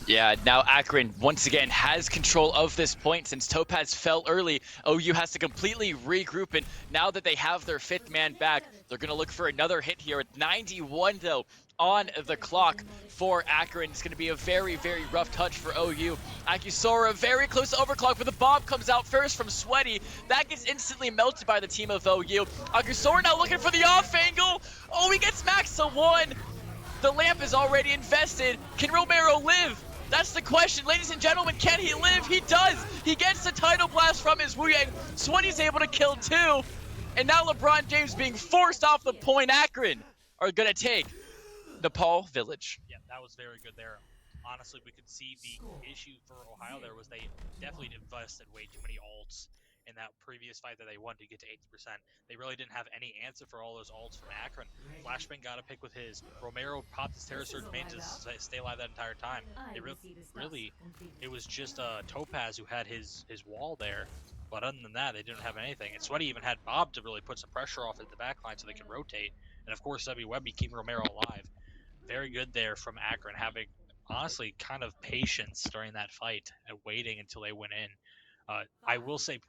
Yeah, now Akron once again has control of this point since Topaz fell early. OU has to completely regroup, and now that they have their 5th man back, they're going to look for another hit here at 91 though on the clock for Akron. It's going to be a very, very rough touch for OU. Akusora very close to overclock, but the bomb comes out first from Sweaty. That gets instantly melted by the team of OU. Akusora now looking for the off angle. Oh, he gets Max to 1. The lamp is already invested. Can Romero live? That's the question, ladies and gentlemen. Can he live? He does. He gets the Tidal Blast from his Wu Yang. Sweaty's able to kill 2. And now LeBron James being forced off the point. Akron are going to take Nepal Village.
Yeah, that was very good there. Honestly, we could see the issue for Ohio there was they definitely invested way too many ults in that previous fight that they won to get to 80%. They really didn't have any answer for all those ults from Akron. Flashbang got a pick with his. Romero popped his Terror Surge main to stay alive that entire time. It was just Topaz who had his wall there. But other than that, they didn't have anything. And Sweaty even had Bob to really put some pressure off at the back line so they can rotate. And of course, Webby keeping Romero alive. Very good there from Akron, having honestly kind of patience during that fight and waiting until they went in. I will say,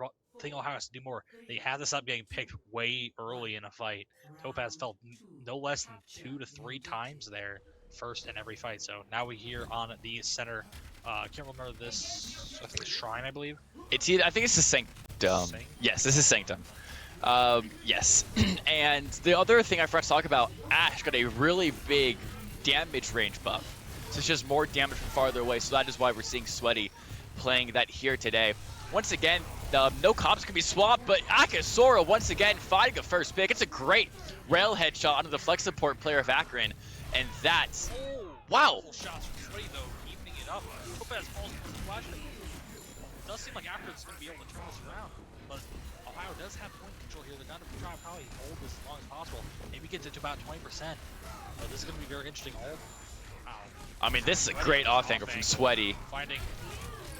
thing Ohio has to do more. They had to stop getting picked way early in a fight. Topaz fell no less than 2 to 3 times there, first in every fight. So now we hear on the center. I can't remember this. I think Shrine, I believe.
It's either, I think it's the Sanctum. Yes, this is Sanctum. Yes. And the other thing I forgot to talk about, Ash got a really big damage range buff. So it's just more damage from farther away. So that is why we're seeing Sweaty playing that here today. Once again, no comps can be swapped, but Akusora once again finding a first pick. It's a great rail headshot onto the flex support player of Akron, and that's wow.
Shots from Sweaty though, evening it up. Topaz falls into the flashbang. It does seem like Akron's going to be able to turn this around, but Ohio does have point control here. They're going to try to probably hold this as long as possible. Maybe get to about 20%. But this is going to be very interesting. Wow.
I mean, this is a great off angle from Sweaty.
Finding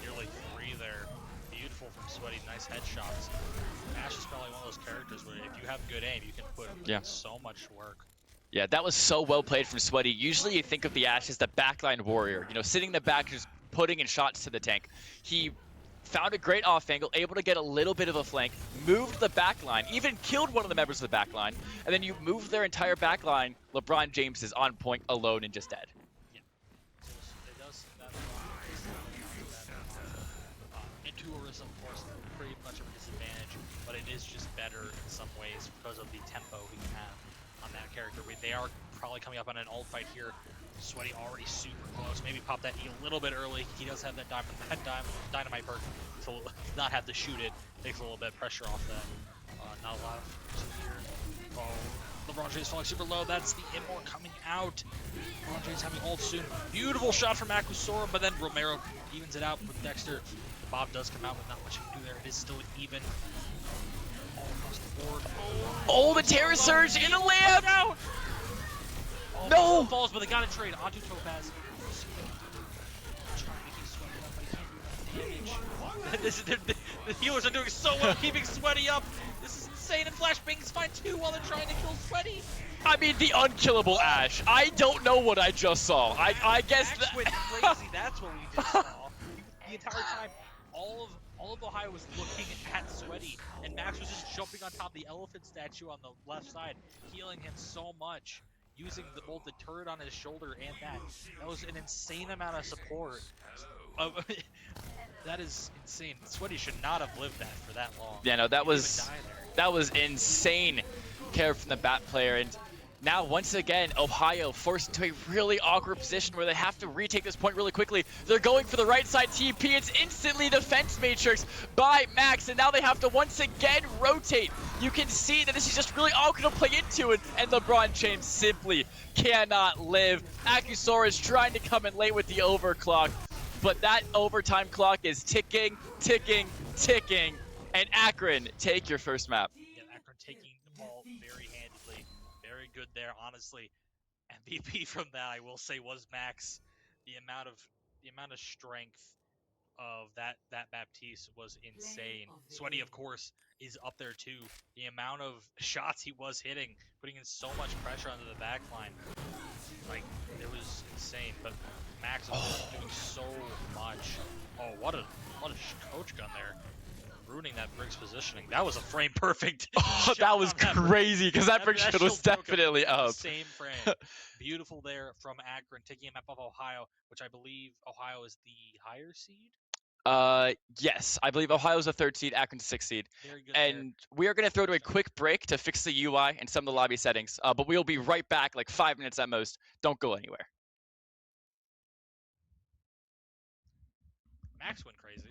nearly 3 there. Beautiful from Sweaty. Nice headshots. Ash is probably one of those characters where if you have good aim, you can put in so much work.
Yeah, that was so well played from Sweaty. Usually you think of the Ash as the backline warrior, you know, sitting in the back, just putting in shots to the tank. He found a great off angle, able to get a little bit of a flank, moved the back line, even killed one of the members of the back line, and then you move their entire back line. LeBron James is on point alone and just dead.
Yeah. So it does seem that into Orisa, of course, pretty much of a disadvantage, but it is just better in some ways because of the tempo he can have on that character. They are probably coming up on an ult fight here. Sweaty already super close. Maybe pop that E a little bit early. He does have that dynamite perk, so not have to shoot it. Takes a little bit of pressure off that. Not a lot of here. Oh, LeBron James falling super low. That's the Immort coming out. LeBron James having ult soon. Beautiful shot from Akusora, but then Romero evens it out with Dexter. The Bob does come out with not much you can do there. It is still even all across the board.
Oh, the Terror Surge in the layup!
Out. Oh,
No!
falls, but they got to trade onto Topaz. Trying to keep Sweaty up, but he can't do enough damage. The healers are doing so well keeping Sweaty up. This is insane, and Flashbang's fine too while they're trying to kill Sweaty.
I mean, the unkillable Ash. I don't know what I just saw. I guess
Max went crazy. That's what we just saw. The entire time, all of Ohio was looking at Sweaty, and Max was just jumping on top of the elephant statue on the left side, healing him so much, using both the turret on his shoulder and that. That was an insane amount of support. That is insane. Sweaty should not have lived that for that long.
Yeah, no, that was insane care from the bat player. And now, once again, Ohio forced into a really awkward position where they have to retake this point really quickly. They're going for the right side TP. It's instantly defense matrix by Max, and now they have to once again rotate. You can see that this is just really awkward to play into it, and LeBron James simply cannot live. Akusora is trying to come in late with the overclock, but that overtime clock is ticking, ticking, ticking. And Akron, take your first map.
Yeah, Akron taking the ball very handedly. Very good there, honestly. MVP from that, I will say, was Max. The amount of strength of that Baptiste was insane. Sweaty, of course, is up there too. The amount of shots he was hitting, putting in so much pressure onto the back line. Like, it was insane. But Max was doing so much. Oh, what a coach gun there. Ruining that Briggs positioning. That was a frame perfect.
Oh, that was crazy because that Briggs shot was definitely up.
Same frame. Beautiful there from Akron, taking a map of Ohio, which I believe Ohio is the higher seed.
Yes, I believe Ohio's a 3rd seed, Akron's a 6th seed.
Very good
and we are going to throw to a quick break to fix the UI and some of the lobby settings. But we'll be right back, like 5 minutes at most. Don't go anywhere.
Max went crazy.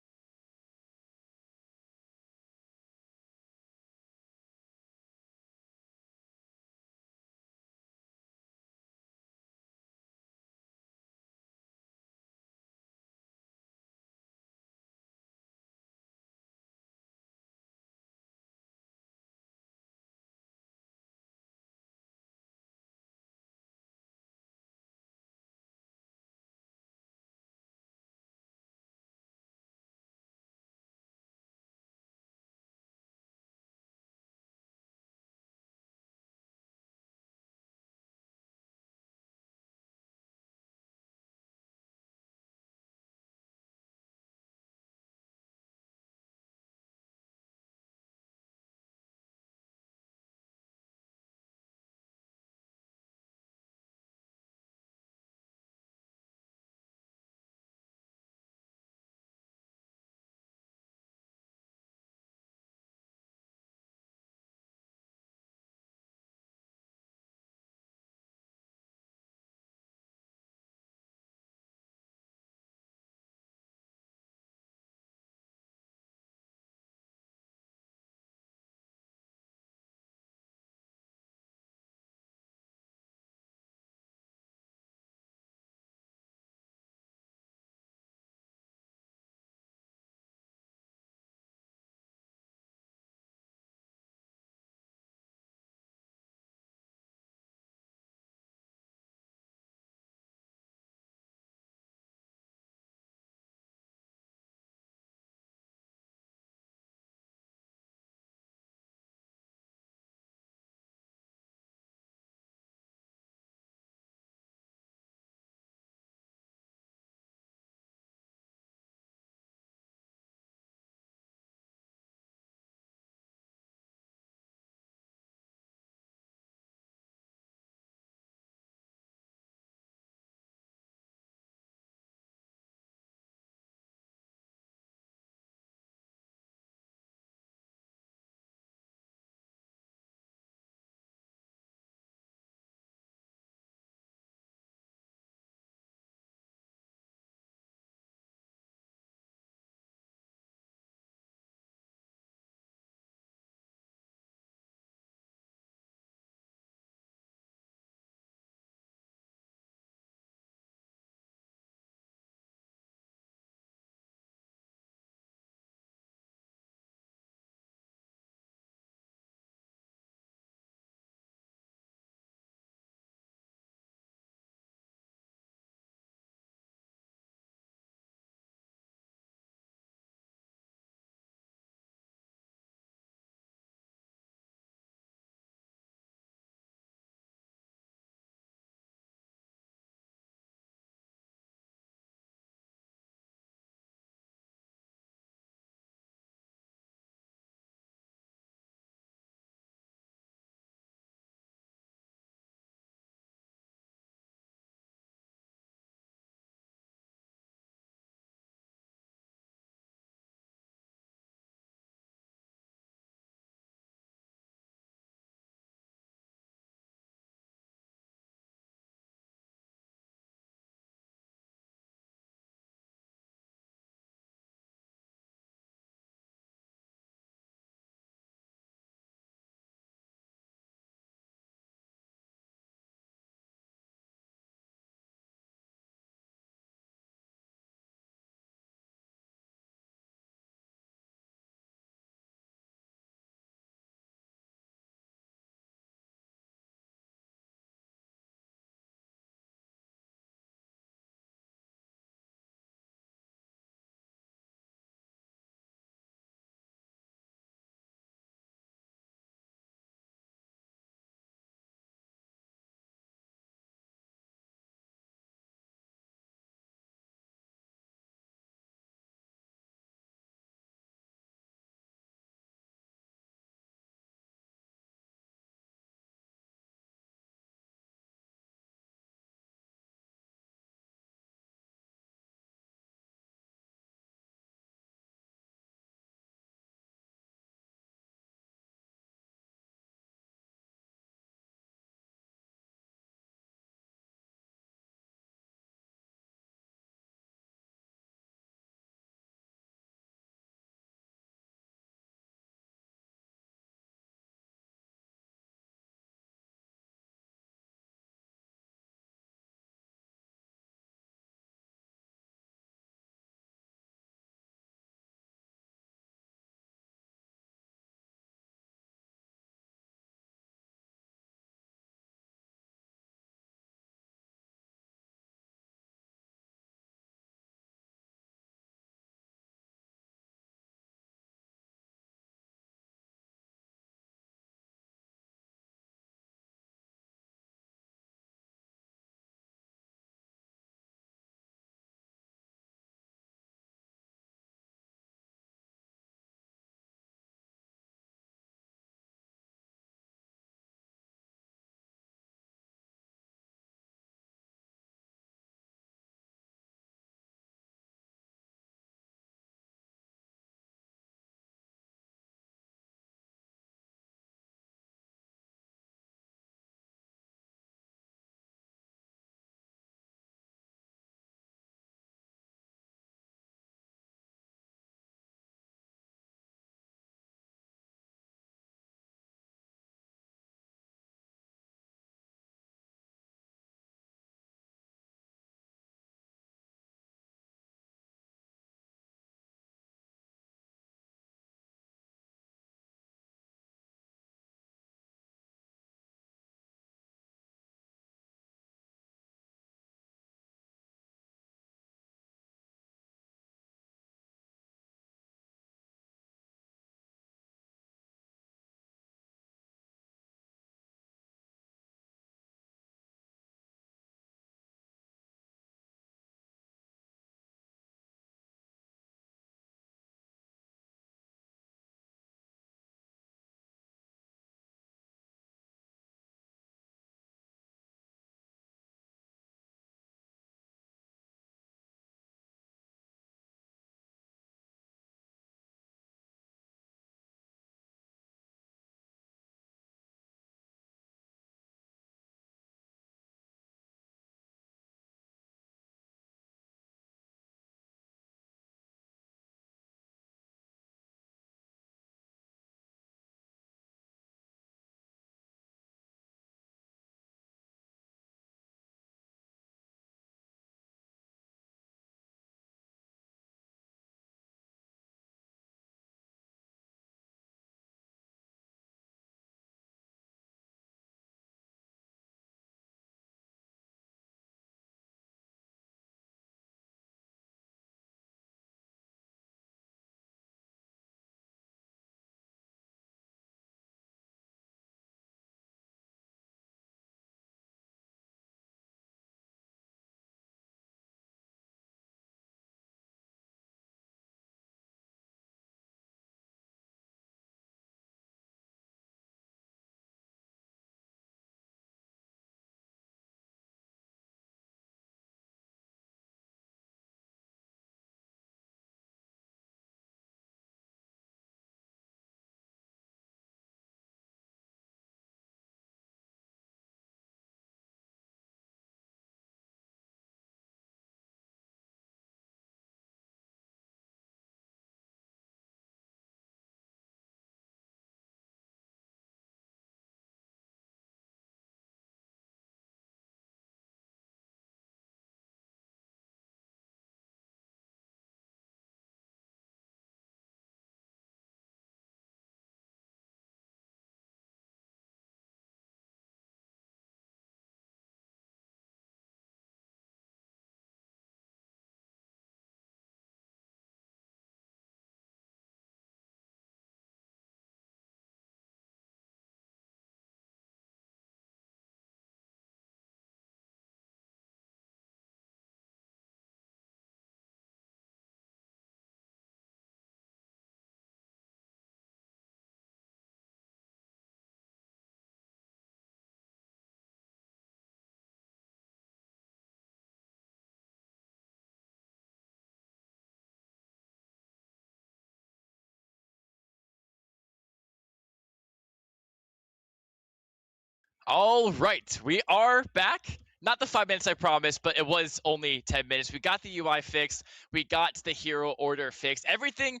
All right, we are back. Not the 5 minutes I promised, but it was only 10 minutes. We got the UI fixed. We got the hero order fixed. Everything,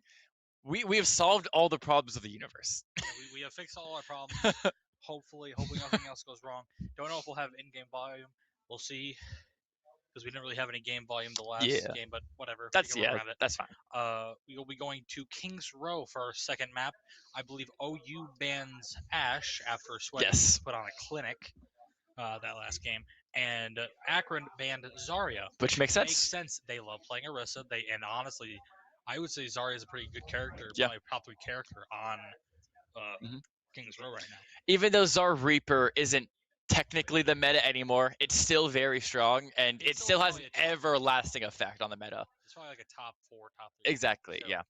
we have solved all the problems of the universe.
Yeah, we have fixed all our problems. Hopefully nothing else goes wrong. Don't know if we'll have in-game volume. We'll see. Because we didn't really have any game volume the last game, but whatever.
That's
we can work around it.
that's fine.
We will be going to Kings Row for our second map. I believe OU bans Ash after Sweaty put on a clinic that last game, and Akron banned Zarya,
which makes sense.
Makes sense. They love playing Orisa. And honestly, I would say Zarya is a pretty good character,
Yeah.
probably a top 3 character on Kings Row right now.
Even though Zar Reaper isn't technically the meta anymore, it's still very strong, and it still has an everlasting effect on the meta.
It's probably like a top 4, top 3.
Exactly, yeah.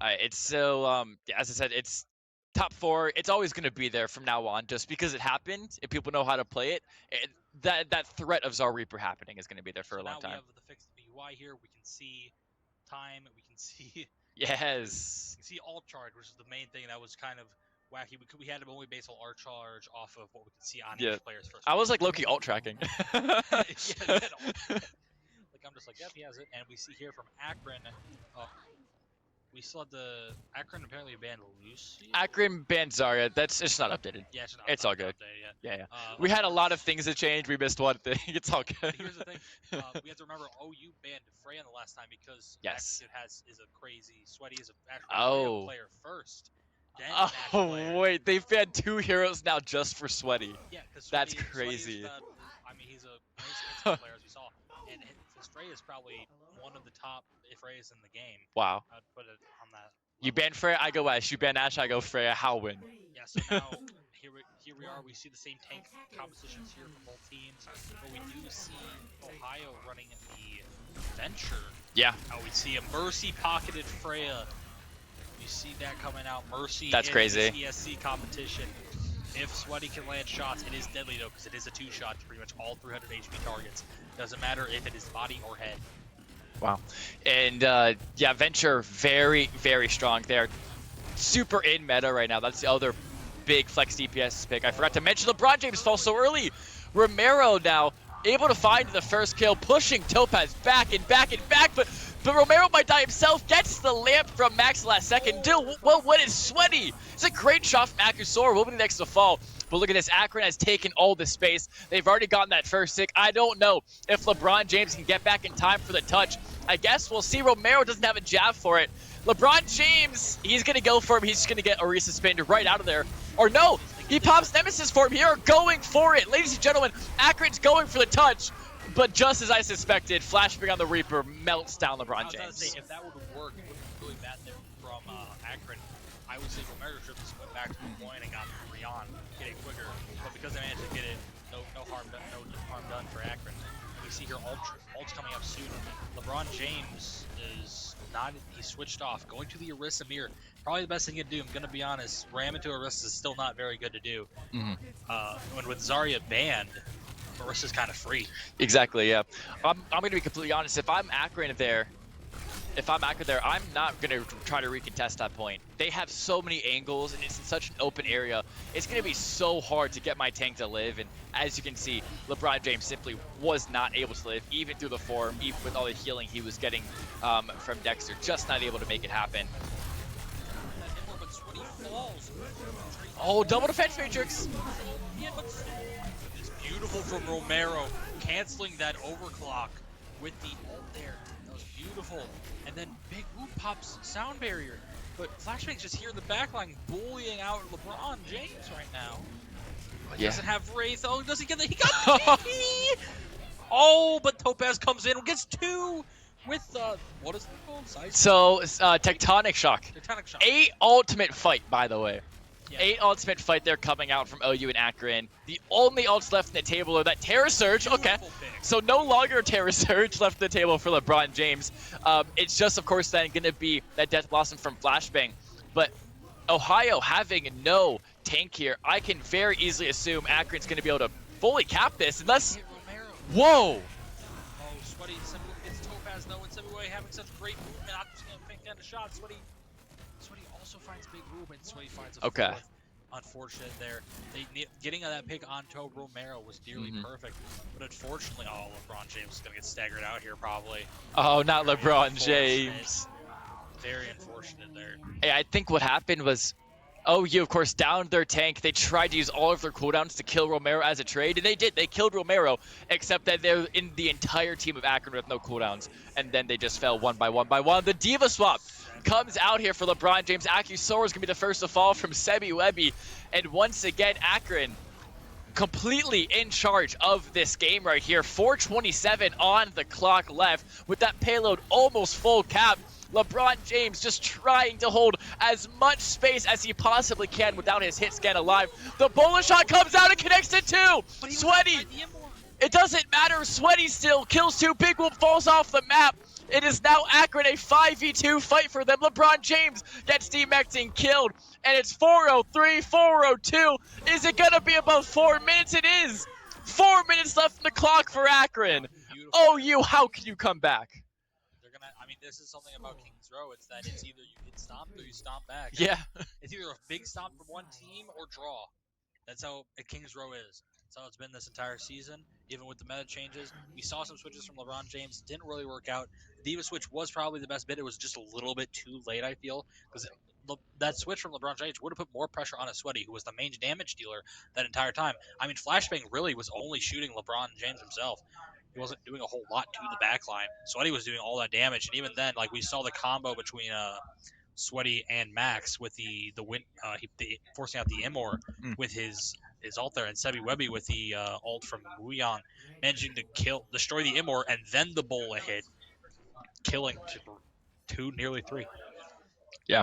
It's so, as I said, it's top 4. It's always going to be there from now on, just because it happened, and people know how to play it. That threat of Zar Reaper happening is going to be there for a long time.
Now we have the fixed UI here. We can see time. We can see...
Yes.
You can see alt charge, which is the main thing that was kind of wacky. We had to only base alt charge off of what we could see on each player's first.
I was like low-key alt tracking.
Like I'm just like, yep, he has it. And we see here from Akron. We still had the Akron apparently banned Lucy.
Akron banned Zarya. It's not updated.
Yeah,
it's all good.
Yeah.
We had a lot of things to change. We missed one thing. It's all good.
Here's the thing. We have to remember OU banned Freya the last time because Akron is a crazy Sweaty is a player first.
Wait, they've banned 2 heroes now just for Sweaty.
Yeah, because
that's crazy.
He's a nice player as we saw, and Freya is probably one of the top Freyas in the game.
Wow.
I'd put it on that.
You ban Freya, I go Ash. You ban Ash, I go Freya. How win?
Yeah. So now here we are. We see the same tank compositions here from both teams, but we do see Ohio running the Venture.
Yeah.
We see a Mercy pocketed Freya. You see that coming out. Mercy.
That's crazy.
ESC competition. If Sweaty can land shots, it is deadly though, because it is a 2-shot to pretty much all 300 HP targets. Doesn't matter if it is body or head.
Wow. And yeah, Venture very, very strong there. Super in meta right now. That's the other big flex DPS pick. I forgot to mention LeBron James falls so early. Romero now able to find the first kill, pushing Topaz back and back and back, but Romero might die himself, gets the lamp from Max last second. Well, what is Sweaty? It's a great shot from Akusor, will be the next to fall. But look at this, Akron has taken all the space. They've already gotten that first stick. I don't know if LeBron James can get back in time for the touch. I guess we'll see. Romero doesn't have a jab for it. LeBron James, he's going to go for him. He's just going to get Orisa spinned right out of there. Or no, he pops Nemesis for him here, going for it. Ladies and gentlemen, Akron's going for the touch. But just as I suspected, Flashbang on the Reaper melts down LeBron James.
I was say, if that would work, it would be really bad there from Akron. I would say Romero should have just went back to the point and got Rion, get it quicker. But because they managed to get it, no harm done for Akron. We see here ult's coming up soon. LeBron James is not, he switched off, going to the Orisa mirror. Probably the best thing he can do, I'm gonna be honest. Ram into Orisa is still not very good to do. When with Zarya banned, Orisa's kind of free.
Exactly, yeah. I'm going to be completely honest. If I'm Akron there, I'm not going to try to recontest that point. They have so many angles, and it's in such an open area. It's going to be so hard to get my tank to live, and as you can see, LeBron James simply was not able to live, even through the form, even with all the healing he was getting from Dexter. Just not able to make it happen. Oh, double defense matrix!
Beautiful from Romero, canceling that overclock with the ult there. That was beautiful. And then Big Whoop pops sound barrier. But Flashbang's just here in the backline, bullying out LeBron James right now. He doesn't have Wraith. Oh, does he get the? He got the Oh, but Topaz comes in and gets 2 with what is it called?
So Tectonic Shock.
Tectonic Shock.
8 ultimate fight, by the way.
Yeah.
8 ultimate fight there coming out from OU and Akron. The only ults left in the table are that Terra Surge. Okay, so no longer Terra Surge left in the table for LeBron James. It's just, of course, then going to be that Death Blossom from Flashbang. But Ohio having no tank here, I can very easily assume Akron's going to be able to fully cap this unless... Whoa!
Oh, Sweaty simply gets Topaz though, and Semi having such great movement. I'm just going to pick down the shot. Sweaty also finds Big Whoop, and Sweaty finds a fourth. unfortunate there. Getting that pick onto Romero was nearly perfect, but unfortunately, LeBron James is gonna get staggered out here probably.
Oh, not
Very
LeBron
unfortunate.
James.
Very unfortunate there.
Hey, I think what happened was OU, of course, downed their tank. They tried to use all of their cooldowns to kill Romero as a trade, and they did. They killed Romero, except that they're in the entire team of Akron with no cooldowns, and then they just fell one by one by one. The Diva swap comes out here for LeBron James. Akusora is going to be the first to fall from Sebi Webby, and once again, Akron completely in charge of this game right here. 4:27 on the clock left with that payload almost full cap. LeBron James just trying to hold as much space as he possibly can without his hit scan alive. The bullet shot comes out and connects it too. Sweaty. It doesn't matter. Sweaty still kills two. Big Whoop falls off the map. It is now Akron, a 5v2 fight for them. LeBron James gets D-Mexing killed, and it's 4:03, 4:02. Is it going to be above 4 minutes? It is. 4 minutes left on the clock for Akron. OU, how can you come back?
This is something about Kings Row. It's that it's either you get stomped or you stomp back.
Yeah.
It's either a big stomp from one team or draw. That's how Kings Row is. That's how it's been this entire season. Even with the meta changes, we saw some switches from LeBron James. Didn't really work out. The Diva switch was probably the best bit. It was just a little bit too late, I feel, because that switch from LeBron James would have put more pressure on a Sweaty, who was the main damage dealer that entire time. Flashbang really was only shooting LeBron James himself. He wasn't doing a whole lot to the backline. Sweaty was doing all that damage, and even then, like we saw the combo between Sweaty and Max with the win, forcing out the Immor with his ult there, and Sebi Webby with the ult from Wuyang, managing to destroy the Immor, and then the Bola hit, killing two, nearly three.
Yeah,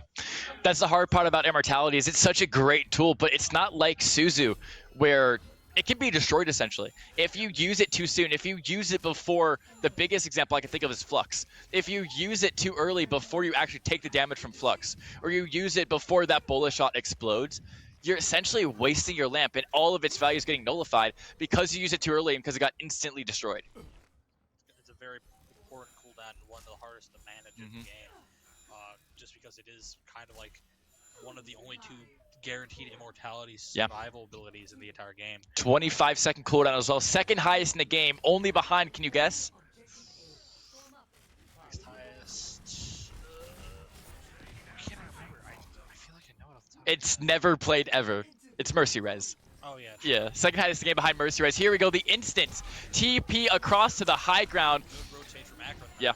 that's the hard part about Immortality is it's such a great tool, but it's not like Suzu where it can be destroyed essentially. If you use it too soon, if you use it before, the biggest example I can think of is Flux. If you use it too early before you actually take the damage from Flux, or you use it before that bullet shot explodes, you're essentially wasting your lamp and all of its value is getting nullified because you use it too early and because it got instantly destroyed.
It's a very important cooldown and one of the hardest to manage in the game. Just because it is kind of like one of the only two guaranteed immortality survival abilities in the entire game.
25-second cooldown as well. Second highest in the game. Only behind, can you guess?
Next highest. I can't remember. I feel like I know it off the top.
It's never played ever. It's Mercy Res.
Oh, yeah.
True. Yeah, second highest in the game behind Mercy Res. Here we go. The instant TP across to the high ground.
Good rotate from Akron.
Yeah.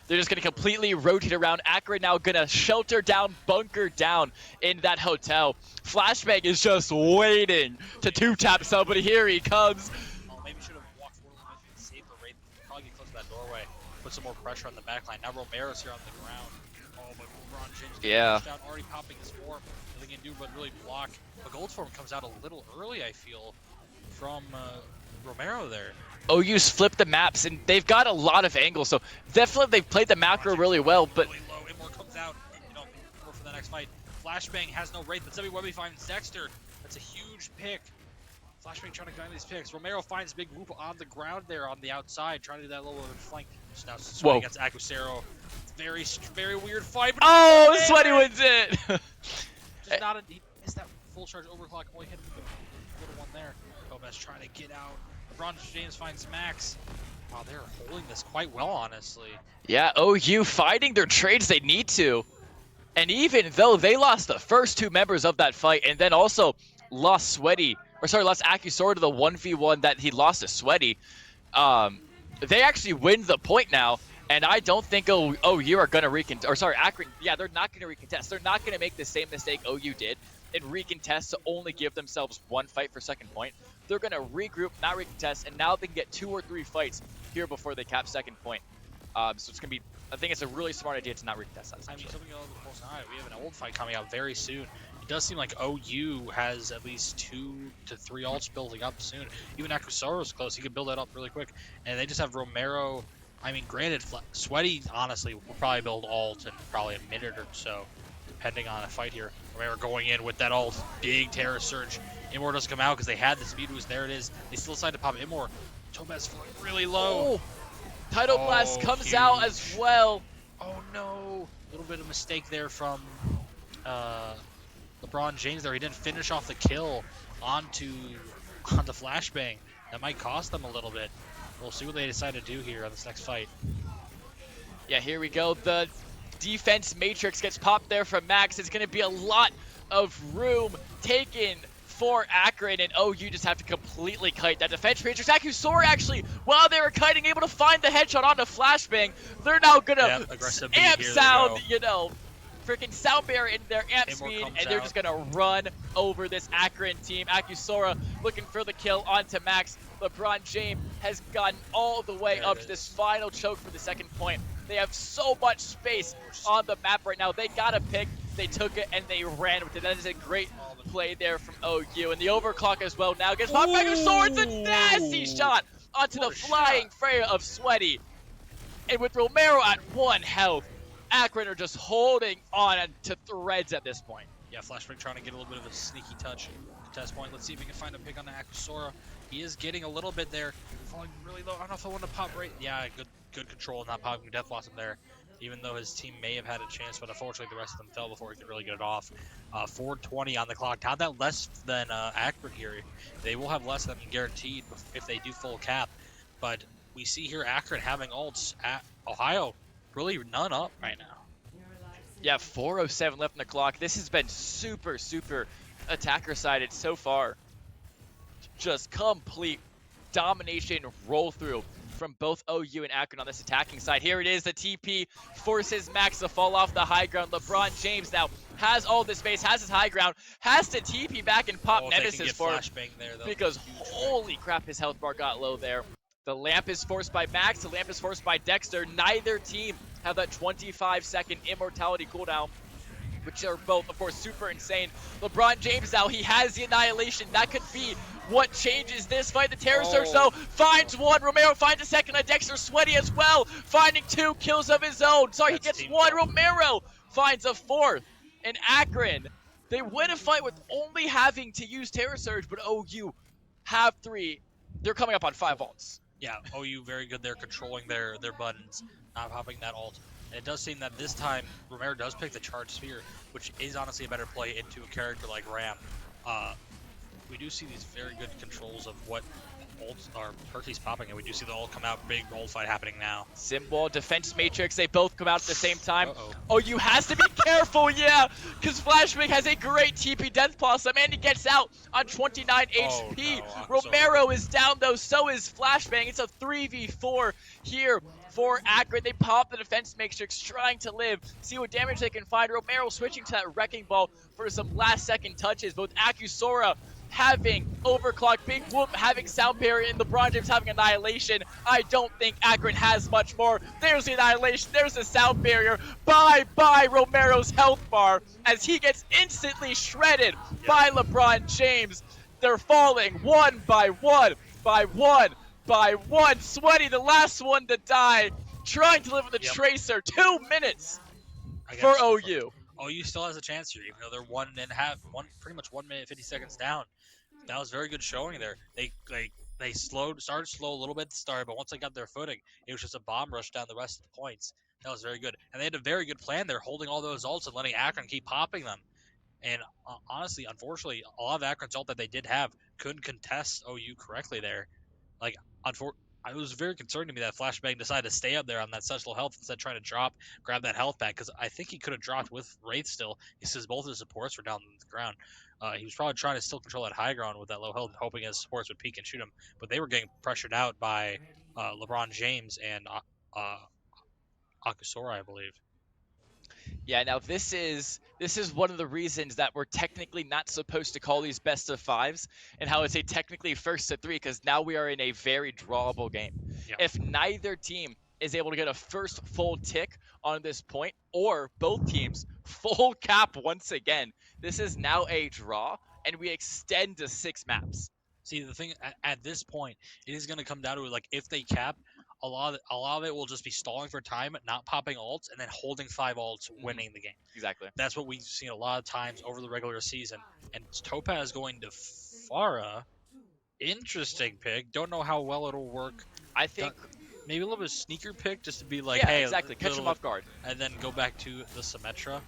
They're just going to completely rotate around. Akron now going to shelter down, bunker down in that hotel. Flashbang is just waiting to two-tap somebody. Here he comes.
Oh, maybe should have walked forward a little bit safer, right? Probably get close to that doorway. Put some more pressure on the backline. Now Romero's here on the ground. Oh, but LeBron James out, already popping his form. Nothing he can do but really block. The gold form comes out a little early, I feel, from Romero there.
OU's flipped the maps, and they've got a lot of angles, so definitely they've played the macro really well, but...
Really low. Immor comes out, Immor for the next fight. Flashbang has no Wraith, but Sebi Webby finds Dexter. That's a huge pick. Flashbang trying to find these picks. Romero finds Big Whoop on the ground there on the outside, trying to do that little flank. So now Sweaty against Acusero. Very, very weird fight.
Oh, Sweaty wins it!
Just not he missed that full charge overclock, only hit him with the little one there. Gomez trying to get out. LeBron James finds Max. Wow, they're holding this quite well, honestly.
Yeah, OU fighting their trades they need to. And even though they lost the first two members of that fight and then also lost Acusora to the 1v1 that he lost to Sweaty, they actually win the point now. And I don't think OU are going to Akron, yeah, they're not going to recontest. They're not going to make the same mistake OU did and recontest to only give themselves one fight for second point. They're going to regroup, not recontest, and now they can get 2 or 3 fights here before they cap second point. So it's going to be, I think it's a really smart idea to not recontest that.
Something else to close an eye. We have an old fight coming out very soon. It does seem like OU has at least 2 to 3 ults building up soon. Even Acusoro's close. He could build that up really quick. And they just have Romero. Granted, Sweaty, honestly, will probably build ult in probably a minute or so, depending on a fight here. Romero going in with that ult. Big Terror Surge. Immor doesn't come out because they had the speed boost. There it is. They still decide to pop Immor. Tobez falling really low.
Oh, Tidal Blast comes out as well.
Oh no. A little bit of mistake there from LeBron James there. He didn't finish off the kill onto Flashbang. That might cost them a little bit. We'll see what they decide to do here on this next fight.
Yeah, here we go. The defense matrix gets popped there from Max. It's going to be a lot of room taken for Akron, and OU just have to completely kite that defense matrix. Akusora actually, while they were kiting, able to find the headshot onto Flashbang. They're now going to amp sound, you know, freaking sound barrier in their amp speed, and they're just gonna run over this Akron team. Akusora looking for the kill onto Max. LeBron James has gotten all the way up to this final choke for the second point. They have so much space on the map right now. They got a pick, they took it, and they ran with it. That is a great play there from OU. And the overclock as well now gets popped back. Akusora, it's a nasty shot onto the flying Freya of Sweaty. And with Romero at 1 health, Akron are just holding on to threads at this point.
Yeah, Flashbang trying to get a little bit of a sneaky touch contest point. Let's see if we can find a pick on the Akusora. He is getting a little bit there, falling really low. I don't know if I want to pop right. Yeah, good control, not popping Death Blossom there. Even though his team may have had a chance, but unfortunately the rest of them fell before he could really get it off. 4:20 on the clock. Not that less than Akron here. They will have less than guaranteed if they do full cap. But we see here Akron having ults at Ohio. Really none up right now.
Yeah, 4:07 left on the clock. This has been super attacker-sided so far. Just complete domination roll through from both OU and Akron on this attacking side. Here it is, the TP forces Max to fall off the high ground. LeBron James now has all this space, has his high ground, has to TP back and pop Nemesis for him.
There,
because holy crap, his health bar got low there. The lamp is forced by Max, the lamp is forced by Dexter. Neither team have that 25-second immortality cooldown, which are both, of course, super insane. LeBron James now, he has the annihilation. That could be what changes this fight. The Terror Surge, though, finds one. Romero finds a second. Dexter Sweaty as well, finding 2 kills of his own. Sorry, he gets 1. Romero finds a 4th. And Akron, they win a fight with only having to use Terror Surge, but OU have 3. They're coming up on 5 ults.
Yeah, OU very good there, controlling their buttons, not popping that ult. And it does seem that this time Romero does pick the Charged Sphere, which is honestly a better play into a character like Ram. We do see these very good controls of what ults are Perky's popping, and we do see the ult come out. Big ult fight happening now.
Symbol, Defense Matrix, they both come out at the same time. OU has to be careful, yeah, because Flashbang has a great TP Death Blossom, and he gets out on 29 HP.
No,
Romero is down, though, so is Flashbang. It's a 3v4 here for Akron. They pop the Defense Matrix, trying to live, see what damage they can find. Romero switching to that Wrecking Ball for some last-second touches. Both Akusora having overclock, Big Whoop having sound barrier, and LeBron James having annihilation. I don't think Akron has much more. There's the annihilation, there's the sound barrier. Bye Romero's health bar as he gets instantly shredded by LeBron James. They're falling one by one. Sweaty, the last one to die, trying to live with the Tracer. 2 minutes for OU.
OU still has a chance here, even though they're pretty much 1 minute 50 seconds down. That was very good showing there. They started slow a little bit at the start, but once they got their footing, it was just a bomb rush down the rest of the points. That was very good, and they had a very good plan there, holding all those ults and letting Akron keep popping them. And honestly, unfortunately, a lot of Akron's ult that they did have couldn't contest OU correctly there. Like, it was very concerning to me that Flashbang decided to stay up there on that such low health instead of trying to grab that health back, because I think he could have dropped with Wraith still. He says both his supports were down on the ground. He was probably trying to still control that high ground with that low health, hoping his supports would peek and shoot him. But they were getting pressured out by LeBron James and Akusora, I believe.
Yeah, now this is one of the reasons that we're technically not supposed to call these best of 5s, and how it's a technically first to 3, because now we are in a very drawable game.
Yeah.
If neither team is able to get a first full tick on this point, or both teams full cap once again, this is now a draw, and we extend to 6 maps.
See, the thing at this point, it is going to come down to, like, if they cap, a lot of it will just be stalling for time, not popping ults, and then holding 5 ults, winning the game.
Exactly.
That's what we've seen a lot of times over the regular season. And Topaz going to Pharah. Interesting pick. Don't know how well it'll work.
I think
maybe a little bit of sneaker pick just to be like,
yeah,
hey,
exactly. Catch them off guard.
And then go back to the Symmetra.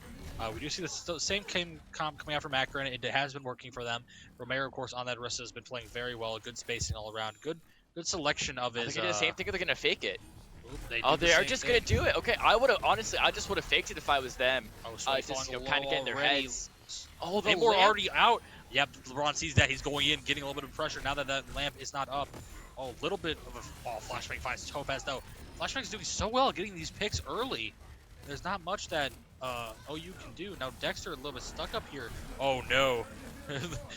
We do see the same comp coming out from Akron. It has been working for them. Romero, of course, on that Rissa has been playing very well. Good spacing all around. Good selection of
Are they
his.
gonna do the same thing or they're gonna fake it?
They
Oh,
do the
they are
same
just
thing.
gonna do it. Okay, I would have honestly, I just would have faked it if I was them.
Oh, Sweaty
Just
falling
kind of
low
get in their
already.
heads. Oh, the
They were
lamp.
already out. Yep, LeBron sees that. He's going in, getting a little bit of pressure now that that lamp is not up. Oh, a little bit of a Flashbang finds Topaz though. Flashbang's doing so well getting these picks early. There's not much that OU can do. Now Dexter a little bit stuck up here. Oh no.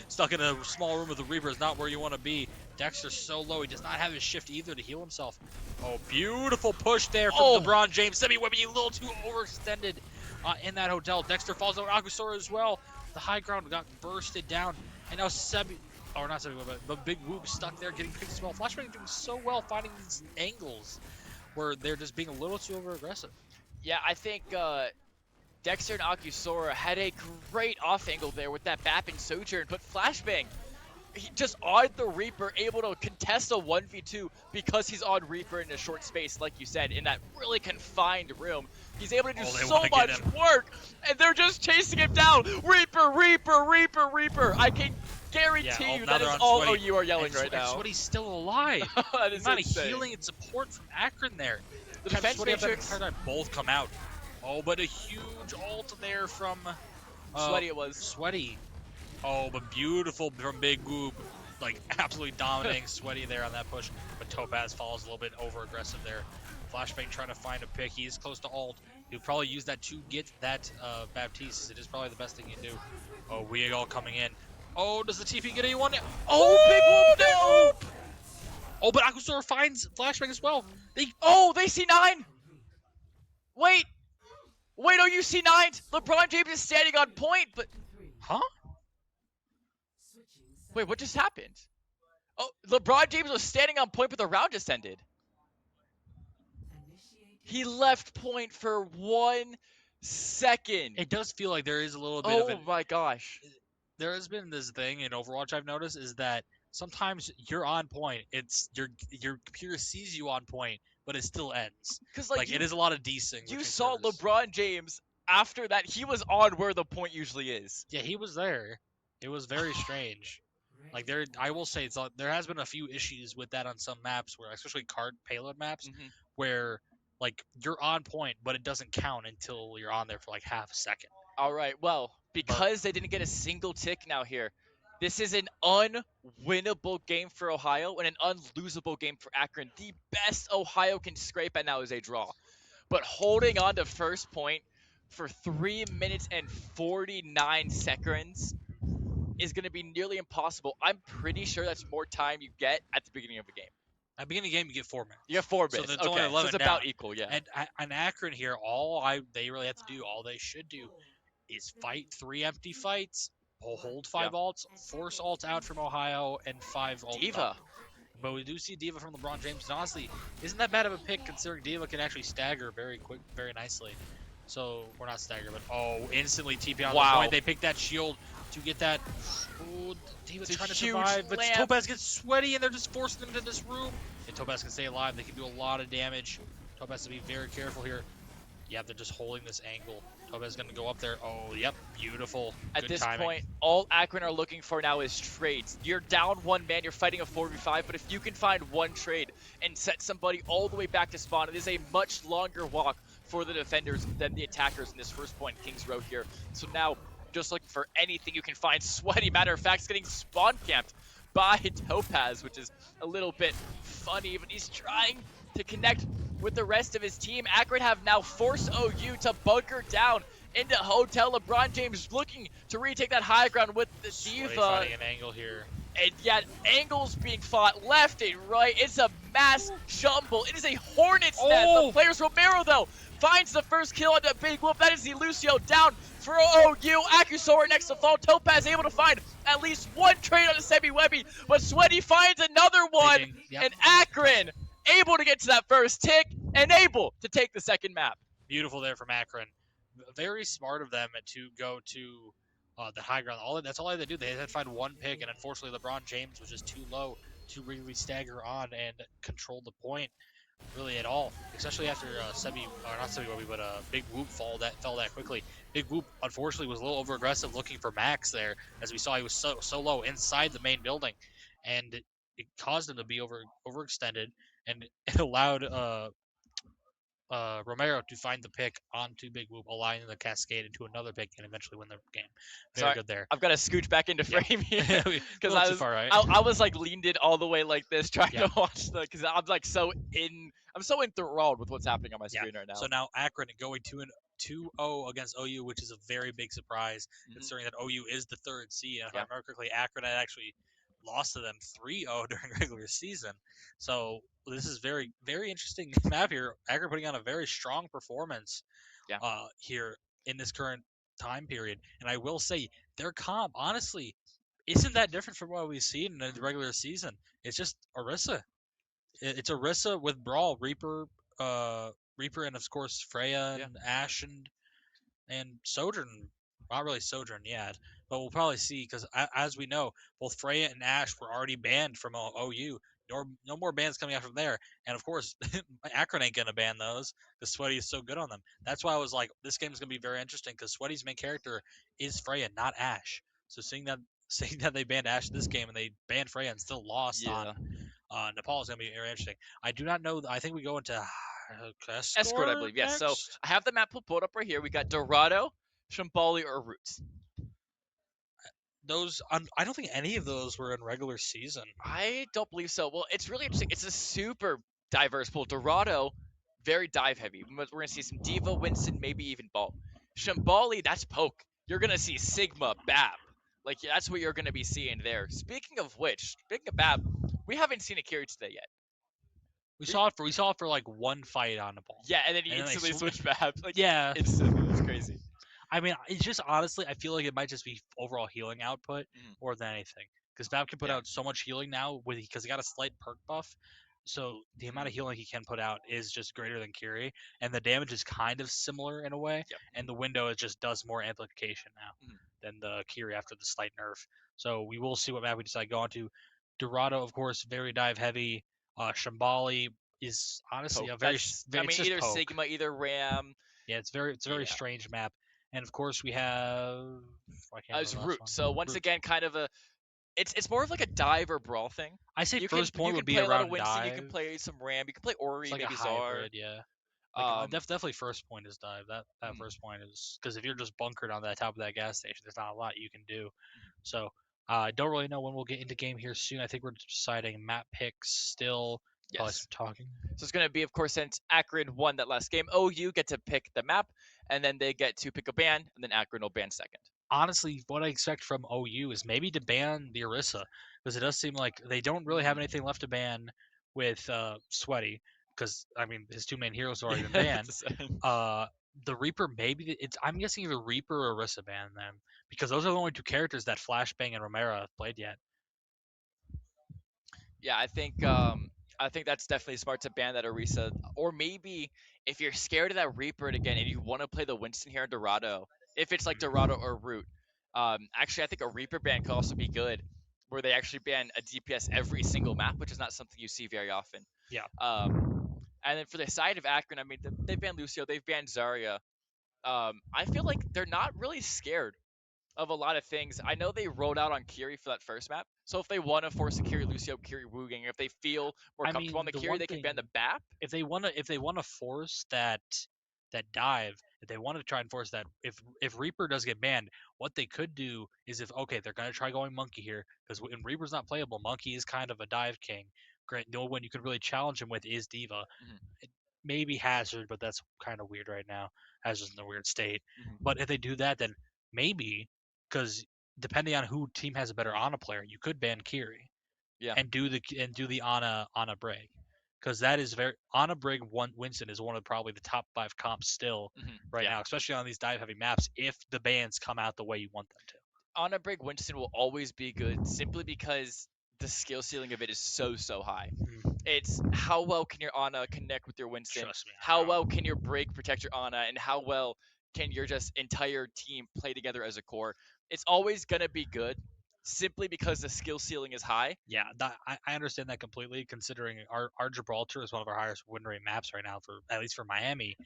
Stuck in a small room with the Reaper is not where you want to be. Dexter's so low, he does not have his shift either to heal himself. Oh, beautiful push there from LeBron James. Semi-Webby a little too overextended in that hotel. Dexter falls over Agusora as well. The high ground got bursted down. And now not Sebi, but Big Whoop stuck there getting picked as well. Flashbang doing so well finding these angles where they're just being a little too over-aggressive.
Yeah, I think Dexter and Akusora had a great off angle there with that Bap and Sojourn, but Flashbang, he just on the Reaper, able to contest a 1v2 because he's on Reaper in a short space, like you said, in that really confined room. He's able to do so much work, and they're just chasing him down. Reaper, Reaper, Reaper, Reaper. I can guarantee you that is all OU are yelling right now.
Sweaty's still alive.
That is
the amount
insane.
of healing and support from Akron there.
The defense matrix.
Both come out. Oh, but a huge ult there from
Sweaty it was.
Sweaty. Oh, but beautiful from Big Whoop. Like, absolutely dominating Sweaty there on that push. But Topaz falls a little bit over-aggressive there. Flashbang trying to find a pick. He's close to ult. He'll probably use that to get that Baptiste. It is probably the best thing you can do. Oh, we all coming in. Oh, does the TP get anyone?
Oh, Big Whoop, no!
Oh, but Akusora finds Flashbang as well.
They see 9! Wait, OU C9! LeBron James is standing on point, but...
Huh?
Wait, what just happened? Oh, LeBron James was standing on point, but the round just ended. He left point for 1 second.
It does feel like there is a little bit of
Oh my gosh.
There has been this thing in Overwatch I've noticed is that sometimes you're on point. It's your computer sees you on point, but it still ends.
Because
like it is a lot of desync.
You saw LeBron James after that. He was on where the point usually is.
Yeah, he was there. It was very strange. Like I will say there has been a few issues with that on some maps where, especially card payload maps, where like you're on point, but it doesn't count until you're on there for like half a second.
All right, well, because they didn't get a single tick now here, this is an unwinnable game for Ohio and an unlosable game for Akron. The best Ohio can scrape at now is a draw. But holding on to first point for 3 minutes and 49 seconds is going to be nearly impossible. I'm pretty sure that's more time you get at the beginning of a game.
At the beginning of the game, you get 4 minutes.
You get 4 minutes.
So it's only 11
so it's about equal, yeah.
And Akron here, they really have to do, all they should do, is fight 3 empty fights, hold 5 ults, force ults out from Ohio, and 5 ults.
Diva.
But we do see Diva from LeBron James, and honestly, isn't that bad of a pick considering Diva can actually stagger very nicely. So, we're not stagger, but instantly TP on the point. They pick that shield to get that. Oh, Diva's trying to survive, but Topaz gets sweaty, and they're just forcing them into this room. And Topaz can stay alive. They can do a lot of damage. Topaz has to be very careful here. Yeah, they're just holding this angle. Topaz is going to go up there. Oh, yep, beautiful.
At this point, all Akron are looking for now is trades. You're down 1 man, you're fighting a 4v5, but if you can find 1 trade and set somebody all the way back to spawn, it is a much longer walk for the defenders than the attackers in this first point, Kings Road here. So now, just looking for anything you can find. Sweaty, matter of fact, is getting spawn camped by Topaz, which is a little bit funny, but he's trying to connect with the rest of his team. Akron have now forced OU to bunker down into Hotel. LeBron James looking to retake that high ground with the Diva.
Finding an angle here.
And yet, angles being fought left and right. It's a mass jumble. It is a hornet's nest. The players Romero, though, finds the first kill on the Big Whoop. That is the Lucio down for OU. Akusora next to fall. Topaz able to find at least 1 trade on the Semi-Webby, but Sweaty finds another one. And Akron able to get to that first tick and able to take the second map.
Beautiful there from Akron. Very smart of them to go to the high ground. That's all they had to do. They had to find 1 pick, and unfortunately LeBron James was just too low to really stagger on and control the point. really at all, especially after semi or not semi but Big Whoop fell that quickly. Big Whoop unfortunately was a little over aggressive looking for Max there, as we saw he was so low inside the main building, and it caused him to be overextended, and it allowed Romero to find the pick onto Big Whoop, allowing the cascade into another pick and eventually win the game. Very
Sorry,
good there.
I've got to scooch back into
Yeah.
frame here
A
because
little too far, right?
I was like leaned in all the way like this trying
Yeah.
to watch the because I'm so enthralled with what's happening on my
Yeah.
screen right now.
So now Akron going 2-0 against OU, which is a very big surprise considering that OU is the third seed. And if I
Yeah.
remember correctly, Akron had actually lost to them 3-0 during regular season. So this is very, very interesting map here. Akron putting on a very strong performance
Yeah.
here in this current time period. And I will say their comp, honestly, isn't that different from what we've seen in the regular season. It's just Orisa. It's Orisa with Brawl, Reaper, and of course Freya and Ash and Sojourn. Not really Sojourn yet, but we'll probably see because as we know, both Freya and Ash were already banned from OU. No more bans coming out from there, and of course, Akron ain't gonna ban those because Sweaty is so good on them. That's why I was like, this game is gonna be very interesting because Sweaty's main character is Freya, not Ash. So seeing that they banned Ash this game and they banned Freya and still lost on Nepal is gonna be very interesting. I do not know. I think we go into
Escort, I
Escort
believe. Yes. So
next.
I have the map pulled up right here. We got Dorado, Shambali, or Roots.
Those I don't think any of those were in regular season.
I don't believe so. Well, it's really interesting. It's a super diverse pool. Dorado, very dive heavy. We're going to see some Diva, Winston, maybe even Ball. Shambali, that's poke. You're going to see Sigma, Bab. Like, that's what you're going to be seeing there. Speaking of which, speaking of Bab, we haven't seen Akiri today yet.
We saw it for like one fight on the ball.
Yeah, and then he
And then
instantly switched Bab. Like,
yeah.
instantly. It was crazy.
I mean, it's just honestly, I feel like it might just be overall healing output more than anything. Because Bab can put out so much healing now because he got a slight perk buff. So the amount of healing he can put out is just greater than Kiri, and the damage is kind of similar in a way.
Yep.
And the window it just does more amplification now than the Kiri after the slight nerf. So we will see what map we decide to go on to. Dorado, of course, very dive heavy. Shambali is honestly
Poke.
a very,
That's,
very
I mean,
it's just
either
poke.
Sigma, either Ram.
Yeah, it's a very strange map. And of course we have
It's Root. So once
Root.
again, kind of a it's more of like a dive or brawl thing.
I say
You
first
can,
point
you
would
can
be
play a lot
around
of Winston,
dive.
you can play some Ram, you can play Ori,
It's like
maybe
a
Czar.
hybrid, yeah. Like definitely first point is dive. That first point is because if you're just bunkered on that top of that gas station, there's not a lot you can do. So I don't really know when we'll get into game here soon. I think we're deciding map picks still. Probably some talking.
So it's going to be, of course, since Akron won that last game, OU get to pick the map, and then they get to pick a ban, and then Akron will ban second.
Honestly, what I expect from OU is maybe to ban the Orisa, because it does seem like they don't really have anything left to ban with Sweaty, because I mean his two main heroes have already been banned. The Reaper, maybe it's I'm guessing either Reaper or Orisa ban them, because those are the only two characters that Flashbang and Romero have played yet.
Yeah, I think that's definitely smart to ban that Orisa, or maybe if you're scared of that Reaper again and you want to play the Winston here in Dorado, if it's like Dorado or Root, actually I think a Reaper ban could also be good, where they actually ban a DPS every single map, which is not something you see very often.
Yeah.
And then for the side of Akron, I mean, they've banned Lucio, they've banned Zarya. I feel like they're not really scared of a lot of things. I know they rolled out on Kiri for that first map, so if they want to force a Kiri Lucio, Kiri Woogang, if they feel more comfortable on the Kiri, they can ban the BAP.
If they want to force that dive, if they want to try and force that, if Reaper does get banned, what they could do is if they're gonna try going Monkey here because when Reaper's not playable, Monkey is kind of a dive king. Great, no one you could really challenge him with is Diva. Maybe Hazard, but that's kind of weird right now. Hazard's in a weird state. But if they do that, then maybe because depending on who team has a better Ana player, you could ban Kiri.
Yeah.
And do the Ana Brig. Because that is very Ana Brig Winston is one of probably the top 5 comps still right now, especially on these dive heavy maps. If the bans come out the way you want them to,
Ana Brig Winston will always be good simply because the skill ceiling of it is so high. It's how well can your Ana connect with your Winston?
Trust me,
how well can your Brig protect your Ana, and how well can your just entire team play together as a core? It's always gonna be good. simply because the skill ceiling is high.
Yeah, I understand that completely. Considering our Gibraltar is one of our highest win rate maps right now, for at least for Miami,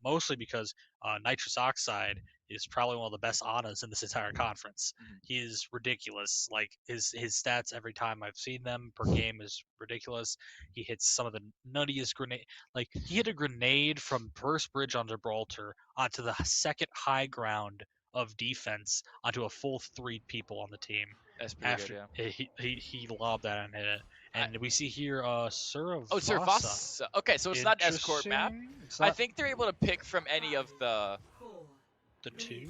mostly because nitrous oxide is probably one of the best Anas in this entire conference.
Mhm.
He is ridiculous. Like his stats every time I've seen them per game is ridiculous. He hits some of the nuttiest grenade. Like he hit a grenade from first bridge on Gibraltar onto the second high ground of defense onto a full 3 people on the team.
That's pretty good,
After
yeah.
he lobbed that and hit it,
I,
and we see here
oh,
Suravasa.
Servas. Okay, so it's not an escort map.
Interesting. It's
I
not
think they're able to pick from any of the.
the 2.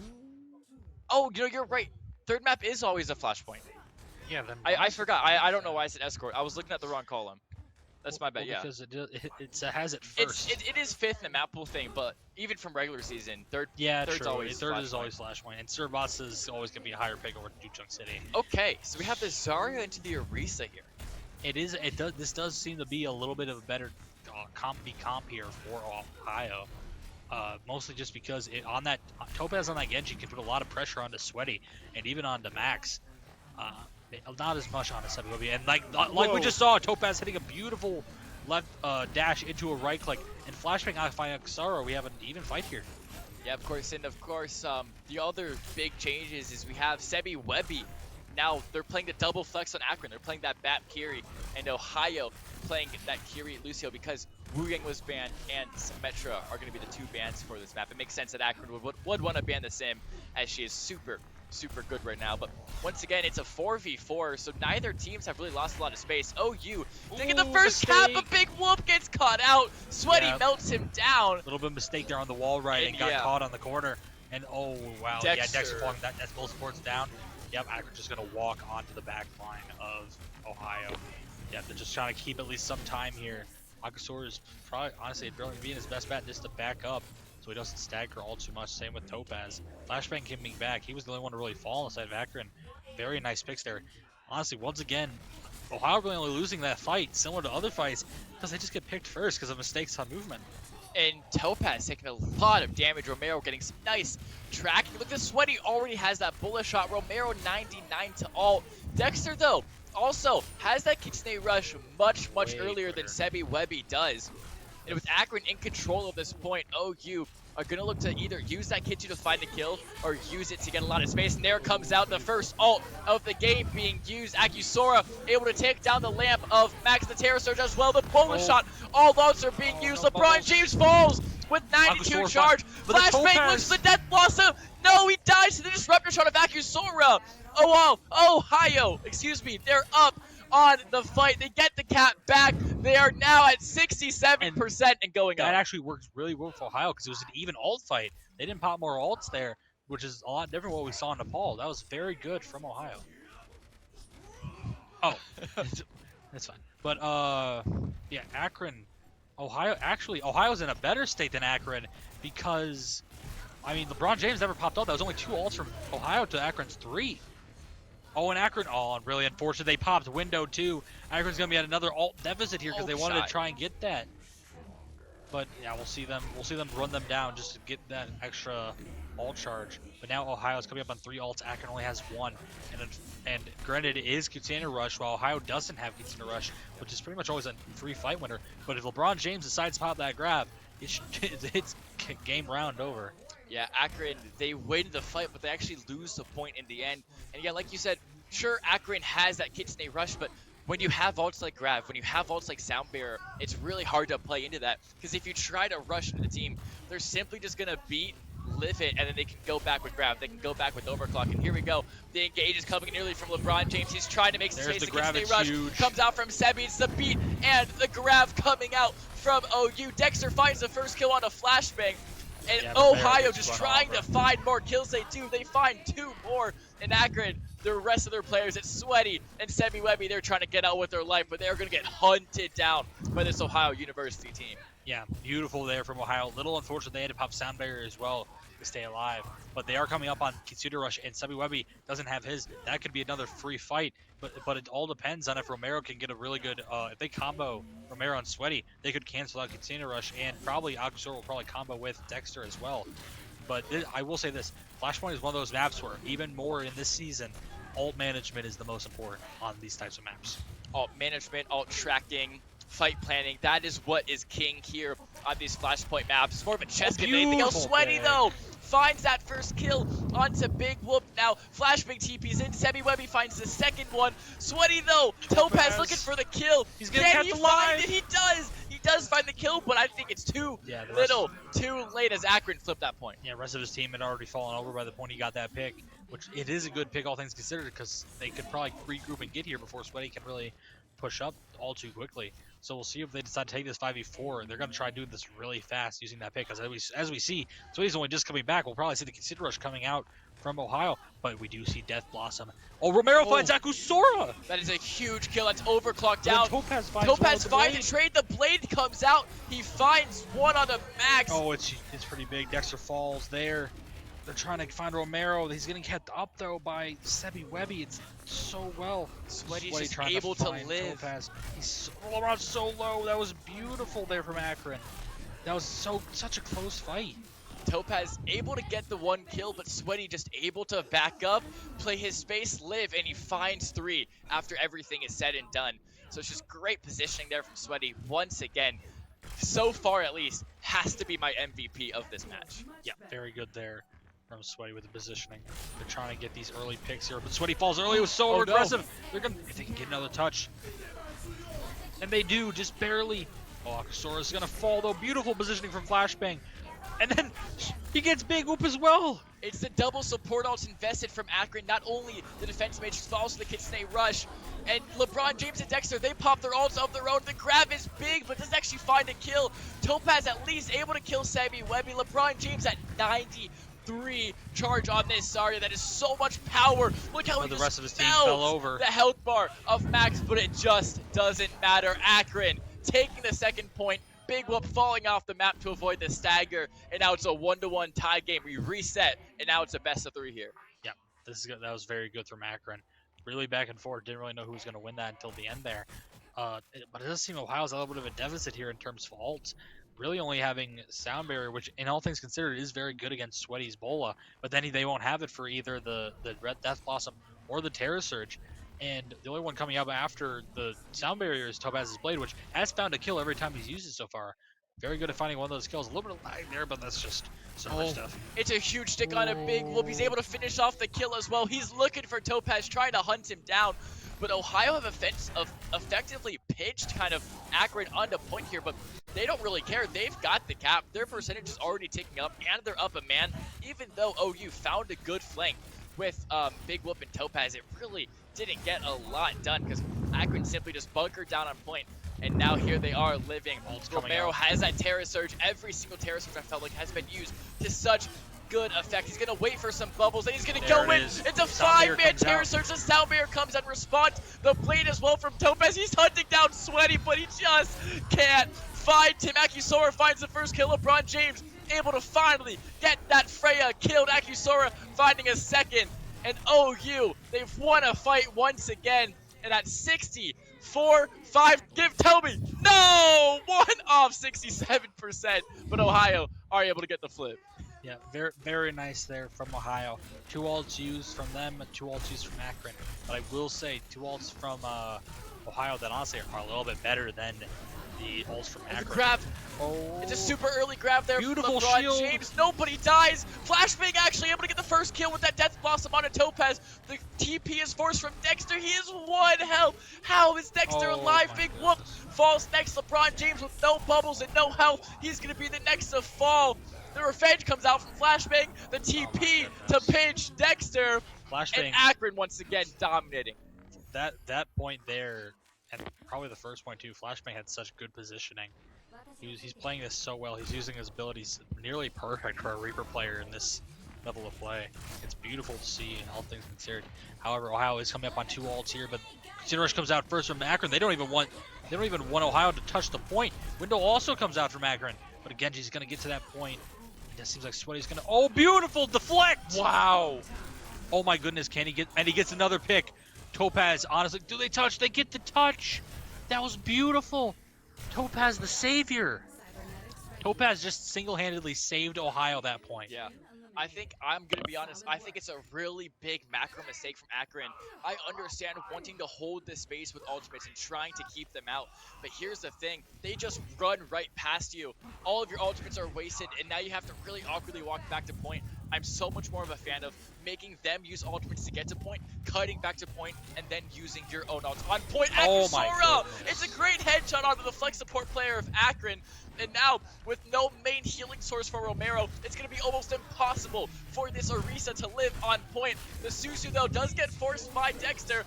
Oh, you're right. Third map is always a flashpoint.
Yeah, then
I forgot. I don't know why it's an escort. I was looking at the wrong column. That's my bad. Yeah.
Because it has it first.
It is fifth in the map pool thing, but even from regular season, third's
true.
always
Third
flashpoint.
is always flashpoint, and Suravasa is always gonna be a higher pick over Duchung City.
Okay, so we have the Zarya into the Orisa here.
This does seem to be a little bit of a better comp here for Ohio. Mostly just because on that Topaz on that Genji can put a lot of pressure onto Sweaty and even onto Max. Not as much on a Sebi, and like we just saw, Topaz hitting a beautiful left dash into a right click, and flashbang out by Xara. We have an even fight here.
Yeah, of course, and of course, the other big changes is we have Sebi Webby. Now they're playing the double flex on Akron. They're playing that Bat Kiri, and Ohio playing that Kiri Lucio because Wu Yang was banned and Symmetra are going to be the 2 bans for this map. It makes sense that Akron would want to ban the Sim, as she is super good right now. But once again, it's a 4v4, so neither teams have really lost a lot of space. OU, they get the first cap, a big whoop gets caught out. Sweaty melts him down.
A little bit of mistake there on the wall right, and got caught on the corner. And oh wow, Dexter falling, that's both supports down. Yep, Akron just gonna walk onto the back line of Ohio. Yeah, they're just trying to keep at least some time here. Akasor is probably, honestly, being his best bet just to back up so he doesn't stagger all too much. Same with Topaz. Flashbang coming back. He was the only one to really fall on the side of Akron. Very nice picks there. Honestly, once again, Ohio really only losing that fight, similar to other fights, because they just get picked first because of mistakes on movement.
And Topaz taking a lot of damage. Romero getting some nice tracking. Look, the Sweaty already has that bullet shot. Romero 99 to ult. Dexter, though, also has that Kitsune rush much earlier than Sebi Webby does. And with Akron in control at this point, OU are going to look to either use that Kitsu to find a kill or use it to get a lot of space. And there comes out the first ult of the game being used. Acusora able to take down the lamp of Max the Terror Surge as well. The bullet shot, all ults are being used. LeBron James falls with 92 charge. Flashbang looks for the death blossom. No, he dies to the disruptor shot of Acusora. Oh wow, Ohio, excuse me, they're up on the fight. They get the cap back. They are now at 67% and going up.
That actually works really well for Ohio because it was an even ult fight. They didn't pop more ults there, which is a lot different from what we saw in Nepal. That was very good from Ohio. Oh, that's fine. But yeah, Akron, Ohio's in a better state than Akron because, I mean, LeBron James never popped ult. That was only 2 ults from Ohio to Akron's 3. Oh, and Akron, really unfortunate. They popped window too. Akron's gonna be at another ult deficit here because they wanted to try and get that. But yeah, we'll see them run them down just to get that extra ult charge. But now Ohio's coming up on 3 ults. Akron only has 1, and granted it is Kitsune Rush, while Ohio doesn't have Kitsune Rush, which is pretty much always a free fight winner. But if LeBron James decides to pop that grab, it's game round over.
Yeah, Akron, they win the fight, but they actually lose the point in the end. And yeah, like you said, sure, Akron has that Kitsune Rush, but when you have ults like Grav, when you have ults like Sound Bearer, it's really hard to play into that. Because if you try to rush into the team, they're simply just going to beat, live it, and then they can go back with Grav. They can go back with Overclock. And here we go. The engage is coming nearly from LeBron James. He's trying to make some space. The Kitsune Rush comes out from Sebi. It's the beat, and the Grav coming out from OU. Dexter finds the first kill on a flashbang. And Ohio just trying to find more kills. They do. They find 2 more. And Akron, the rest of their players, it's Sweaty and Sebi Webby. They're trying to get out with their life, but they're going to get hunted down by this Ohio University team.
Yeah, beautiful there from Ohio. Little unfortunate they had to pop Sound Barrier as well to stay alive. But they are coming up on Kitsune Rush, and Sebi Webby doesn't have his. That could be another free fight. But it all depends on if Romero can get a really good, if they combo Romero and Sweaty, they could cancel out Kitsune Rush, and probably Agusor will probably combo with Dexter as well. But I will say this, Flashpoint is one of those maps where even more in this season, ult management is the most important on these types of maps.
Alt management, alt tracking, fight planning. That is what is king here on these Flashpoint maps. It's more of a chess game than anything else.
Beautiful
Sweaty,
pick.
though, finds that first kill onto Big Whoop. Now, Flashbang TP's in. Webby finds the second one. Sweaty, though, Topaz looking for the kill.
He's gonna
Can
catch
he
the
find
line.
it? He does. He does find the kill, but I think it's too little, too late as Akron flipped that point.
Yeah, the rest of his team had already fallen over by the point he got that pick, which it is a good pick, all things considered, because they could probably regroup and get here before Sweaty can really push up all too quickly. So we'll see if they decide to take this 5v4. They're going to try to do this really fast using that pick, because as we see, Sweaty's only just coming back. We'll probably see the Consider Rush coming out from Ohio, but we do see Death Blossom. Oh, Romero finds Akusora!
That is a huge kill. That's overclocked out.
Topaz
finds the trade. The blade comes out. He finds one on the max.
Oh, it's pretty big. Dexter falls there. They're trying to find Romero. He's getting kept up, though, by Webby. It's so well.
Sweaty's just able to live.
Topaz. He's around so low. That was beautiful there from Akron. That was such a close fight.
Topaz able to get the one kill, but Sweaty just able to back up, play his space, live, and he finds 3 after everything is said and done. So it's just great positioning there from Sweaty once again. So far, at least, has to be my MVP of this match.
Yeah, very good there from Sweaty with the positioning. They're trying to get these early picks here, but Sweaty falls early. It was so aggressive. No. If they can get another touch. And they do, just barely. Oh, Akusora's gonna fall, though. Beautiful positioning from Flashbang. And then he gets Big Whoop as well.
It's the double support ults invested from Akron. Not only the defense matrix, but also the Kitsune Rush. And LeBron James and Dexter, they pop their ults of their own. The grab is big, but doesn't actually find a kill. Topaz at least able to kill Webby. LeBron James at 93 charge on this Zarya. That is so much power. Look how
the rest of his team fell over.
The health bar of Max, but it just doesn't matter. Akron taking the second point. Big Whoop falling off the map to avoid the stagger, and now it's a 1-1 tie game. We reset, and now it's a best of 3 here.
Yeah, this is good. That was very good from Akron. Really back and forth. Didn't really know who was going to win that until the end there. But it does seem Ohio's a little bit of a deficit here in terms of ults. Really only having Sound Barrier, which in all things considered is very good against Sweaty's Bola, but then they won't have it for either the Red Death Blossom or the Terra Surge. And the only one coming up after the Sound Barrier is Topaz's Blade, which has found a kill every time he's used it so far. Very good at finding one of those kills. A little bit of lag there, but that's just so much stuff.
It's a huge stick on a Big Whoop. He's able to finish off the kill as well. He's looking for Topaz, trying to hunt him down. But Ohio have effectively pitched kind of Akron onto point here, but they don't really care. They've got the cap. Their percentage is already ticking up, and they're up a man. Even though OU found a good flank with Big Whoop and Topaz, it really didn't get a lot done because Akron simply just bunkered down on point. And now here they are living. Romero has that Terra Surge. Every single Terra Surge I felt like has been used to such good effect. He's going to wait for some bubbles, and he's going to go in. It's a 5-man Terra Surge. The Sound Barrier comes in response. The Blade as well from Topaz. He's hunting down Sweaty, but he just can't find him. Akusora finds the first kill. LeBron James able to finally get that Freya killed. Akusora finding a second. And OU, they've won a fight once again. And at 64-5, tell me, no! 1 off 67%. But Ohio are able to get the flip.
Yeah, very, very nice there from Ohio. 2 ults used from them, 2 ults used from Akron. But I will say, 2 ults from Ohio that honestly are a little bit better than the ults from Akron.
The grab.
Oh,
it's a super early grab there
beautiful
from LeBron
shield.
James. Nobody dies. Flashbang actually able to get the first kill with that Death Blossom on a Topaz. The TP is forced from Dexter. He is 1 health. How is Dexter alive? Big Whoop falls next. LeBron James with no bubbles and no health. He's going to be the next to fall. The revenge comes out from Flashbang. The TP to pinch Dexter.
Flashbang.
And Akron once again dominating.
That point there, and probably the first point too, Flashbang had such good positioning. He's playing this so well. He's using his abilities nearly perfect for a Reaper player in this level of play. It's beautiful to see in all things considered. However, Ohio is coming up on 2 ults here, but Consider Rush comes out first from Akron. They don't even want Ohio to touch the point. Window also comes out from Akron, but Genji's gonna get to that point. It seems like Sweaty's gonna. Oh, beautiful deflect!
Wow.
Oh my goodness, can he get? And he gets another pick. Topaz, honestly, do they touch? They get the touch. That was beautiful. Topaz, the savior. Topaz just single-handedly saved Ohio that point.
Yeah. I think I'm gonna be honest. I think it's a really big macro mistake from Akron. I understand wanting to hold this space with ultimates and trying to keep them out, but here's the thing: they just run right past you. All of your ultimates are wasted, and now you have to really awkwardly walk back to point. I'm so much more of a fan of making them use ultimates to get to point, cutting back to point, and then using your own ultimate on point.
Oh my
Sora! It's
goodness.
a great headshot onto the flex support player of Akron. And now, with no main healing source for Romero, it's going to be almost impossible for this Orisa to live on point. The Susu, though, does get forced by Dexter.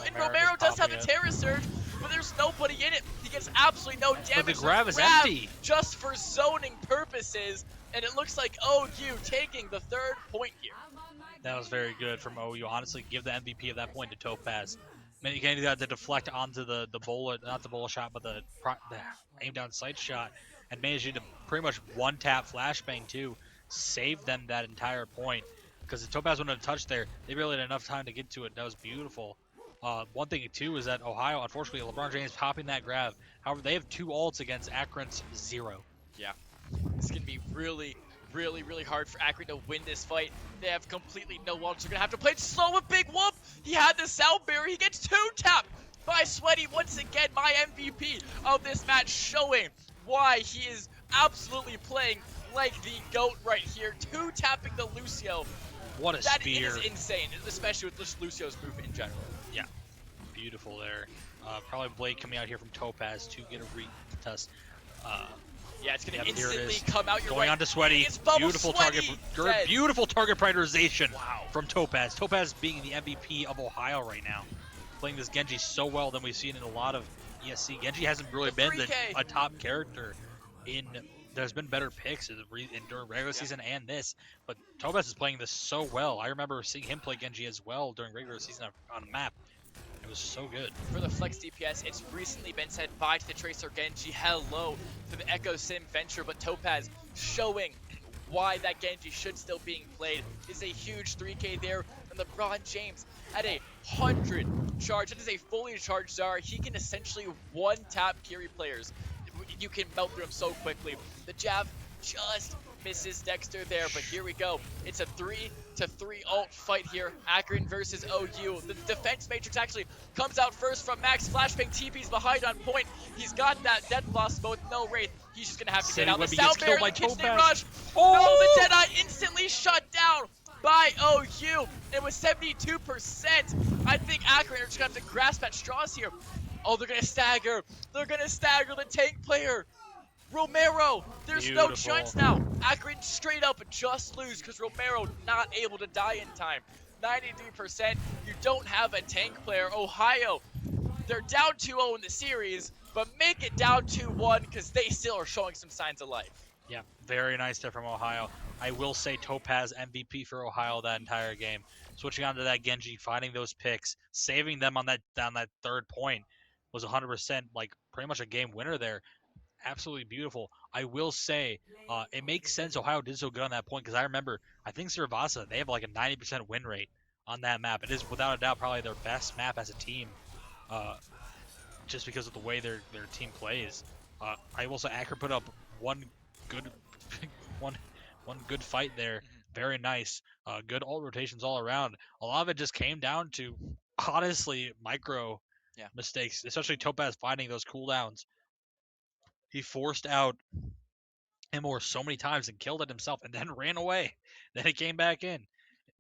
And Romero does have a Terra Surge, but there's nobody in it. He gets absolutely no damage.
But the grab is empty.
Just for zoning purposes. And it looks like OU taking the third point here.
That was very good from OU. Honestly, give the MVP of that point to Topaz. Man, you can't do that to deflect onto the bola, not the bola shot, but the aim down sight shot, and managing to pretty much one tap flashbang too, save them that entire point. Because if Topaz wouldn't have touched there, they really had enough time to get to it. That was beautiful. One thing too is that Ohio, unfortunately, LeBron James popping that grab. However, they have 2 ults against Akron's 0.
Yeah, it's gonna be really hard for Akron to win this fight. They have completely no ults. They're gonna have to play it slow with Big Whoop. He had the sound barrier. He gets 2 tapped by Sweaty. Once again, my MVP of this match, showing why he is absolutely playing like the GOAT right here. 2 tapping the Lucio.
What a spear.
That is insane, especially with just Lucio's movement in general.
Yeah, beautiful there. Probably Blade coming out here from Topaz to get a retest.
Yeah, it's gonna instantly come out. You're
going
right.
on to Sweaty. Beautiful
Sweaty.
beautiful target prioritization
wow.
from Topaz. Topaz being the MVP of Ohio right now, playing this Genji so well than we've seen in a lot of ESC. Genji hasn't really been a top character in. There's been better picks during regular season and this, but Topaz is playing this so well. I remember seeing him play Genji as well during regular season on a map. It was so good.
For the Flex DPS, it's recently been said bye to the Tracer Genji, hello to the Echo Sim Venture, but Topaz showing why that Genji should still being played is a huge 3K there, and LeBron James at 100 charge. That is a fully charged Zara. He can essentially one-tap carry players. You can melt through him so quickly. The jab just misses Dexter there, but here we go. It's a 3-3 ult fight here. Akron versus OU. The defense matrix actually comes out first from Max. Flashbang TP's behind on point. He's got that death loss, but with no Wraith, he's just gonna have to get out. The sound barrier, the kitchen rush. Oh! No, the Deadeye instantly shut down by OU. It was 72%. I think Akron are just gonna have to grasp at straws here. Oh, they're gonna stagger. They're gonna stagger the tank player. Romero, there's no chance now. Akron straight up just lose because Romero not able to die in time. 93%, you don't have a tank player. Ohio, they're down 2-0 in the series, but make it down 2-1 because they still are showing some signs of life.
Yeah, very nice there from Ohio. I will say Topaz MVP for Ohio that entire game. Switching on to that Genji, finding those picks, saving them on that third point was 100% like pretty much a game winner there. Absolutely beautiful. I will say it makes sense Ohio did so good on that point because I remember, I think Cervasa, they have like a 90% win rate on that map. It is without a doubt probably their best map as a team just because of the way their team plays. I will say Akron put up one good fight there. Very nice. Good ult rotations all around. A lot of it just came down to honestly micro mistakes, especially Topaz finding those cooldowns. He forced out Immor so many times and killed it himself and then ran away. Then he came back in.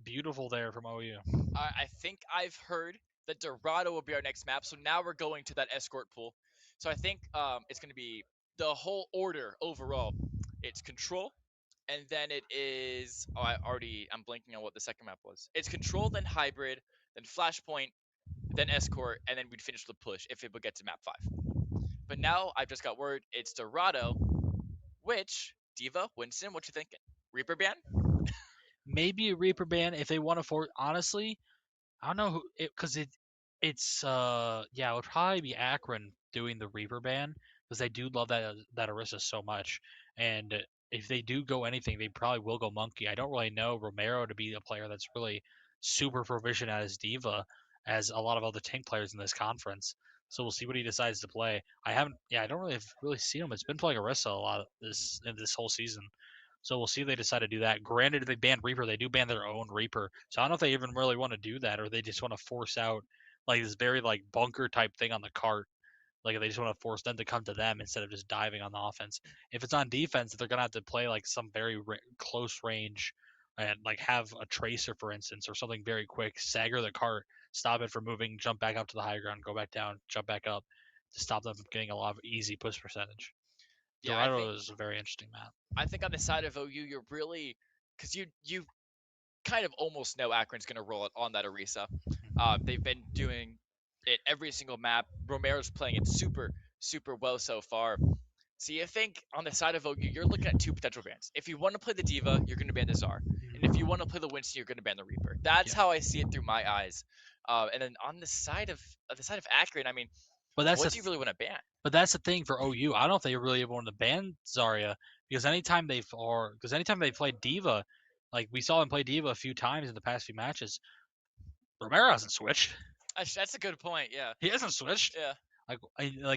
Beautiful there from OU.
I think I've heard that Dorado will be our next map, so now we're going to that escort pool. So I think it's going to be the whole order overall. It's Control, and then it is... Oh, I'm blanking on what the second map was. It's Control, then Hybrid, then Flashpoint, then Escort, and then we'd finish the push if it would get to map 5. But now I've just got word it's Dorado, which, Diva, Winston, what you thinking? Reaper ban?
Maybe a Reaper ban if they want to force. Honestly, I don't know who, because it's it would probably be Akron doing the Reaper ban because they do love that Orisa so much, and if they do go anything, they probably will go Monkey. I don't really know Romero to be a player that's really super proficient at his Diva as a lot of other tank players in this conference. So we'll see what he decides to play. I don't really seen him. It's been playing Orisa a lot in this whole season. So we'll see if they decide to do that. Granted, if they ban Reaper, they do ban their own Reaper. So I don't know if they even really want to do that, or they just want to force out like this very like bunker type thing on the cart. Like they just want to force them to come to them instead of just diving on the offense. If it's on defense, they're gonna have to play like some very close range and like have a tracer, for instance, or something very quick, stagger the cart, stop it from moving, jump back up to the high ground, go back down, jump back up, to stop them from getting a lot of easy push percentage.
Yeah, I
Dorado
think
is a very interesting map.
I think on the side of OU, you're really because you kind of almost know Akron's going to roll it on that Orisa. They've been doing it every single map. Romero's playing it super well so far. See, I think on the side of OU, you're looking at two potential bans. If you want to play the Diva, you're going to ban the Czar, and if you want to play the Winston, you're going to ban the Reaper. That's how I see it through my eyes. And then on the side of Akron, I mean,
But that's
what do you really want to ban?
But that's the thing for OU. I don't know if they really want to ban Zarya because anytime they play Diva, like we saw them play Diva a few times in the past few matches, Romero hasn't switched.
That's a good point. Yeah.
He hasn't switched.
Yeah.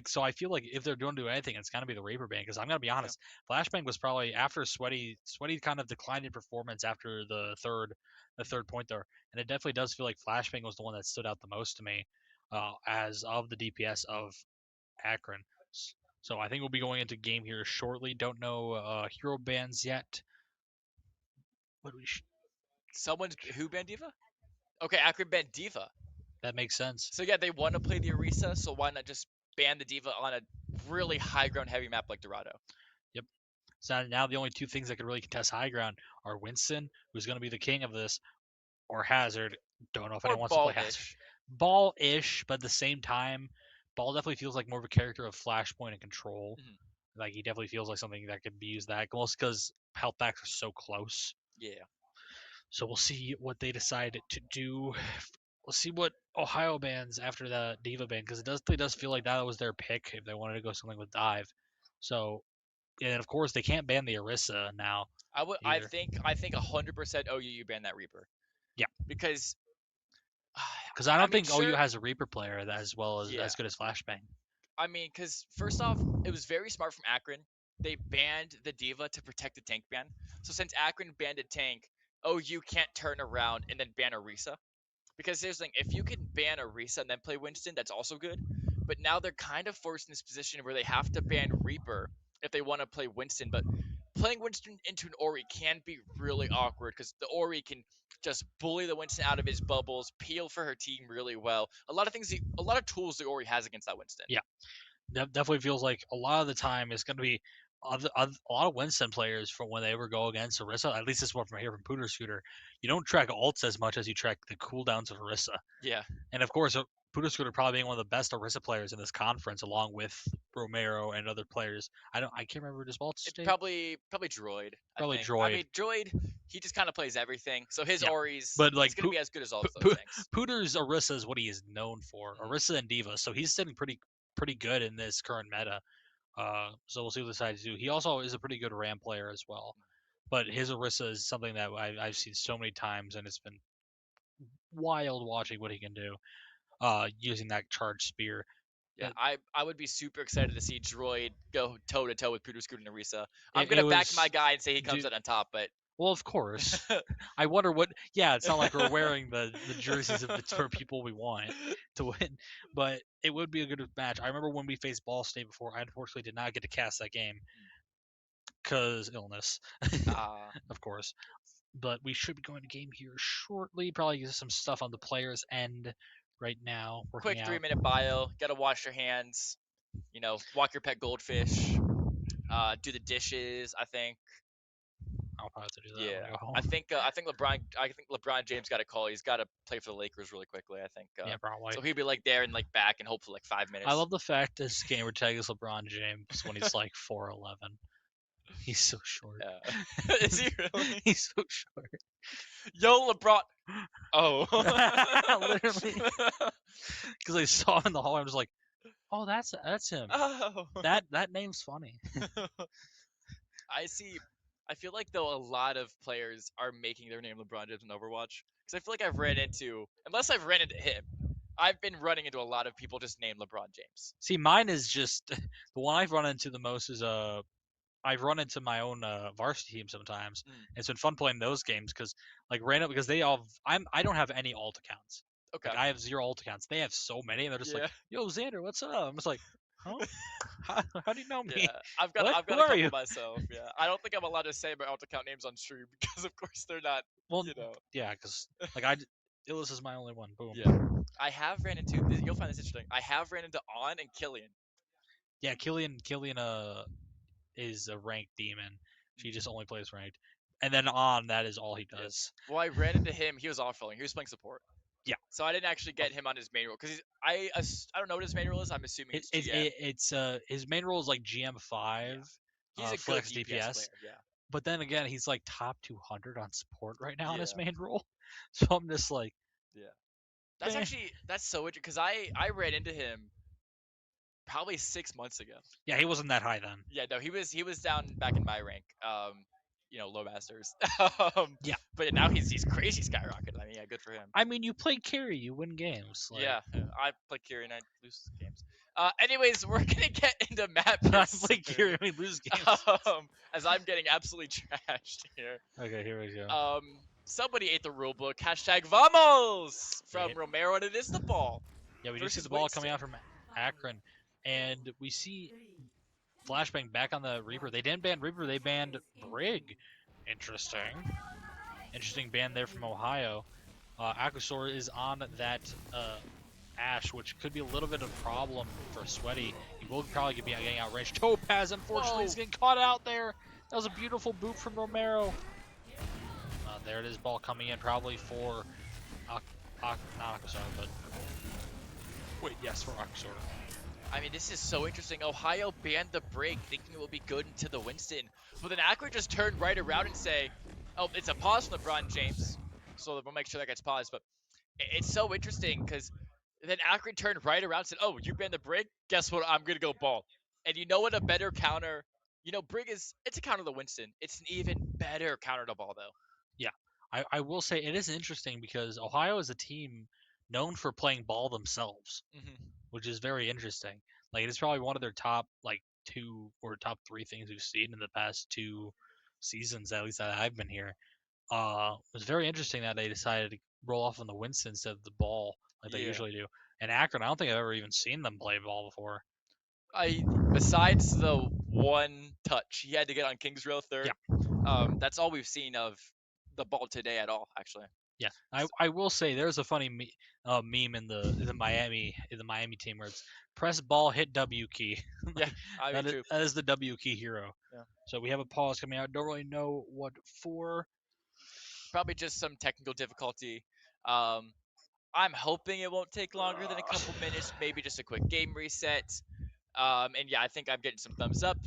So I feel like if they're going to do anything, it's gonna be the Reaper ban because I'm gonna be honest, Flashbang was probably after Sweaty kind of declined in performance after the third point there, and it definitely does feel like Flashbang was the one that stood out the most to me, as of the DPS of Akron. So I think we'll be going into game here shortly. Don't know hero bans yet. But
Someone's who banned Diva? Okay, Akron banned Diva.
that makes sense.
So yeah, they want to play the Orisa, so why not just ban the Diva on a really high ground heavy map like Dorado?
Yep. So now the only two things that could really contest high ground are Winston, who's going to be the king of this, or Hazard. Don't know if anyone wants to play Hazard. Ball-ish, but at the same time, Ball definitely feels like more of a character of Flashpoint and Control. Like he definitely feels like something that could be used that most because health packs are so close.
Yeah.
So we'll see what they decide to do. We'll see what Ohio bans after the Diva ban because it does feel like that was their pick if they wanted to go something with Dive. So, and of course they can't ban the Orisa now.
I think 100% OU ban that Reaper.
Yeah.
Because
I don't think OU has a Reaper player that as well as as good as Flashbang.
I mean, because first off, it was very smart from Akron. They banned the Diva to protect the tank ban. So since Akron banned a tank, OU can't turn around and then ban Orisa. Because here's the thing, if you can ban Orisa and then play Winston, that's also good. But now they're kind of forced in this position where they have to ban Reaper if they want to play Winston. But playing Winston into an Ori can be really awkward because the Ori can just bully the Winston out of his bubbles, peel for her team really well. A lot of tools the Ori has against that Winston.
Yeah, that definitely feels like a lot of the time it's going to be a lot of Winston players from when they ever go against Orisa. At least this one from here from Pooter Scooter. You don't track ults as much as you track the cooldowns of Orisa.
Yeah,
and of course, Pooter Scooter probably being one of the best Orisa players in this conference, along with Romero and other players. I can't remember his vault state.
Probably Droid.
Probably Droid.
I mean, Droid, he just kind of plays everything. So his Ori's,
but like,
it's gonna be as good as all of those things.
Pooter's Orisa is what he is known for. Orisa and Diva, so he's sitting pretty good in this current meta. So we'll see what they decide to do. He also is a pretty good Ram player as well. But his Orisa is something that I've seen so many times, and it's been wild watching what he can do using that charged spear.
Yeah, I would be super excited to see Droid go toe to toe with Pooter Scooter and Orisa. I'm gonna back my guy and say he comes out on top, but
well, of course. I wonder what. Yeah, it's not like we're wearing the jerseys of the people we want to win, but it would be a good match. I remember when we faced Ball State before. I unfortunately did not get to cast that game because illness, of course. But we should be going to game here shortly. Probably get some stuff on the players' end right now.
Quick 3-minute bio. Gotta wash your hands. You know, walk your pet goldfish. Do the dishes. I think.
I'll have to do that.
Yeah, I think LeBron James got a call. He's got to play for the Lakers really quickly. I think.
Yeah, probably.
So he'll be like there and like back and hopefully like 5 minutes.
I love the fact this gamer tag is LeBron James when he's like 4'11". He's so short.
Yeah. Is he really?
He's so short.
Yo, LeBron. Oh.
Literally. Because I saw him in the hall, I was like, "Oh, that's him."
Oh.
That name's funny.
I feel like though a lot of players are making their name LeBron James in Overwatch because I feel like unless I've ran into him, I've been running into a lot of people just named LeBron James.
See, mine is just the one I've run into the most is I've run into my own varsity team sometimes.
Mm.
It's been fun playing those games because like random because they all I don't have any alt accounts.
Okay.
Like I have 0 alt accounts. They have so many, and they're just
Yeah.
like, "Yo, Xander, what's up?" I'm just like, "Huh? How do you know me?
Yeah, I've got
What?
I've
Who
got a
are
couple
you?"
myself. Yeah, I don't think I'm allowed to say my alt account names on stream because of course they're not.
Well,
You know.
yeah, because like Illis is my only one. Boom.
Yeah, I have ran into. You'll find this interesting. I have ran into On and Killian.
Yeah, Killian is a ranked demon. She just only plays ranked, and then on that is all he
Yeah.
does.
Well, I ran into him. He was off rolling. He was playing support.
Yeah.
So I didn't actually get him on his main role because I don't know what his main role is. I'm assuming it's GM.
It's his main role is like GM5,
He's a good
flex
DPS
DPS.
player. Yeah.
But then again, he's like top 200 on support right now on his
Yeah.
main role. So I'm just like,
Yeah. That's
eh.
actually so interesting because I ran into him probably 6 months ago.
Yeah, he wasn't that high then.
Yeah, no, he was down back in my rank. Low masters.
Yeah.
But now he's crazy skyrocketed. I mean, yeah, good for him.
I mean, you play carry, you win games. Like,
Yeah, I play Kiri and I lose games. Anyways, we're gonna get into map
I
here
play
soon,
carry, we lose games.
as I'm getting absolutely trashed here.
Okay, here we go.
Somebody ate the rule book. Hashtag Vamos from
Yeah.
Romero, and it is the ball.
Yeah, we do see
versus
the ball coming
Winston.
out from Akron, and we see Flashbang back on the Reaper. They didn't ban Reaper, they banned Brig. Interesting ban there from Ohio. Akusaur is on that Ash, which could be a little bit of a problem for Sweaty. He will probably be getting outraged. Topaz, unfortunately, is getting caught out there. That was a beautiful boot from Romero. There it is, ball coming in probably for not Akusaur, but wait, yes, for Akusaur.
I mean, this is so interesting. Ohio banned the break, thinking it will be good into the Winston. But then Akron just turned right around and say, oh, it's a pause from LeBron James. So we'll make sure that gets paused. But it's so interesting because then Akron turned right around and said, oh, you banned the break? Guess what? I'm going to go ball. And you know what? A better counter. Brig it's a counter to Winston. It's an even better counter to ball, though.
Yeah, I will say it is interesting because Ohio is a team known for playing ball themselves, which is very interesting. Like it is probably one of their top like 2 or top 3 things we've seen in the past 2 seasons, at least that I've been here. It was very interesting that they decided to roll off on the Winston instead of the ball like they usually do. And Akron, I don't think I've ever even seen them play ball before.
Besides the one touch he had to get on Kings Row third, that's all we've seen of the ball today at all, actually.
Yeah, I will say there's a funny meme in the Miami team where it's press ball, hit W key.
Yeah,
that is the W key hero.
Yeah.
So we have a pause coming out. Don't really know what for.
Probably just some technical difficulty. I'm hoping it won't take longer than a couple minutes. Maybe just a quick game reset. And yeah, I think I'm getting some thumbs up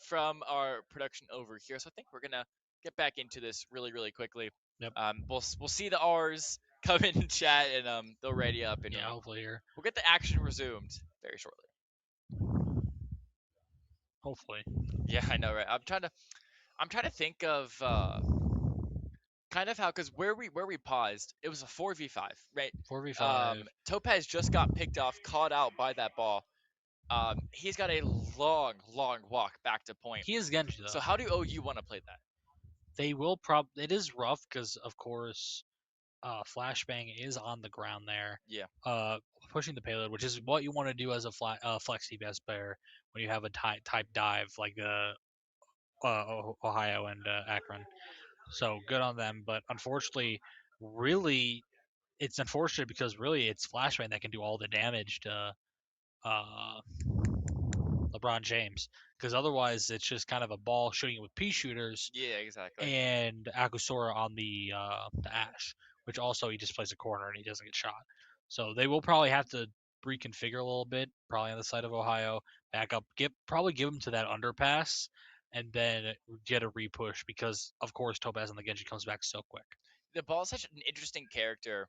from our production over here. So I think we're gonna get back into this really, really quickly.
Yep.
We'll see the R's come in chat and they'll ready up and
hopefully here.
We'll get the action resumed very shortly.
Hopefully.
Yeah, I know, right? I'm trying to think of kind of how, because where we paused, it was a 4v5, right?
4v5.
Topaz just got picked off, caught out by that ball. He's got a long walk back to point.
He is Genji though.
So how do OU want to play that?
They will it is rough because of course Flashbang is on the ground there.
Yeah.
Pushing the payload, which is what you want to do as a flex DPS player when you have a type dive like Ohio and Akron. So good on them, but unfortunately, really, it's unfortunate because really it's Flashbang that can do all the damage to LeBron James, because otherwise it's just kind of a ball shooting with pea shooters.
Yeah, exactly.
And Akusora on the Ash, which also he just plays a corner and he doesn't get shot. So they will probably have to reconfigure a little bit, probably on the side of Ohio, back up, probably give him to that underpass, and then get a repush because of course Topaz on the Genji comes back so quick.
The ball is such an interesting character.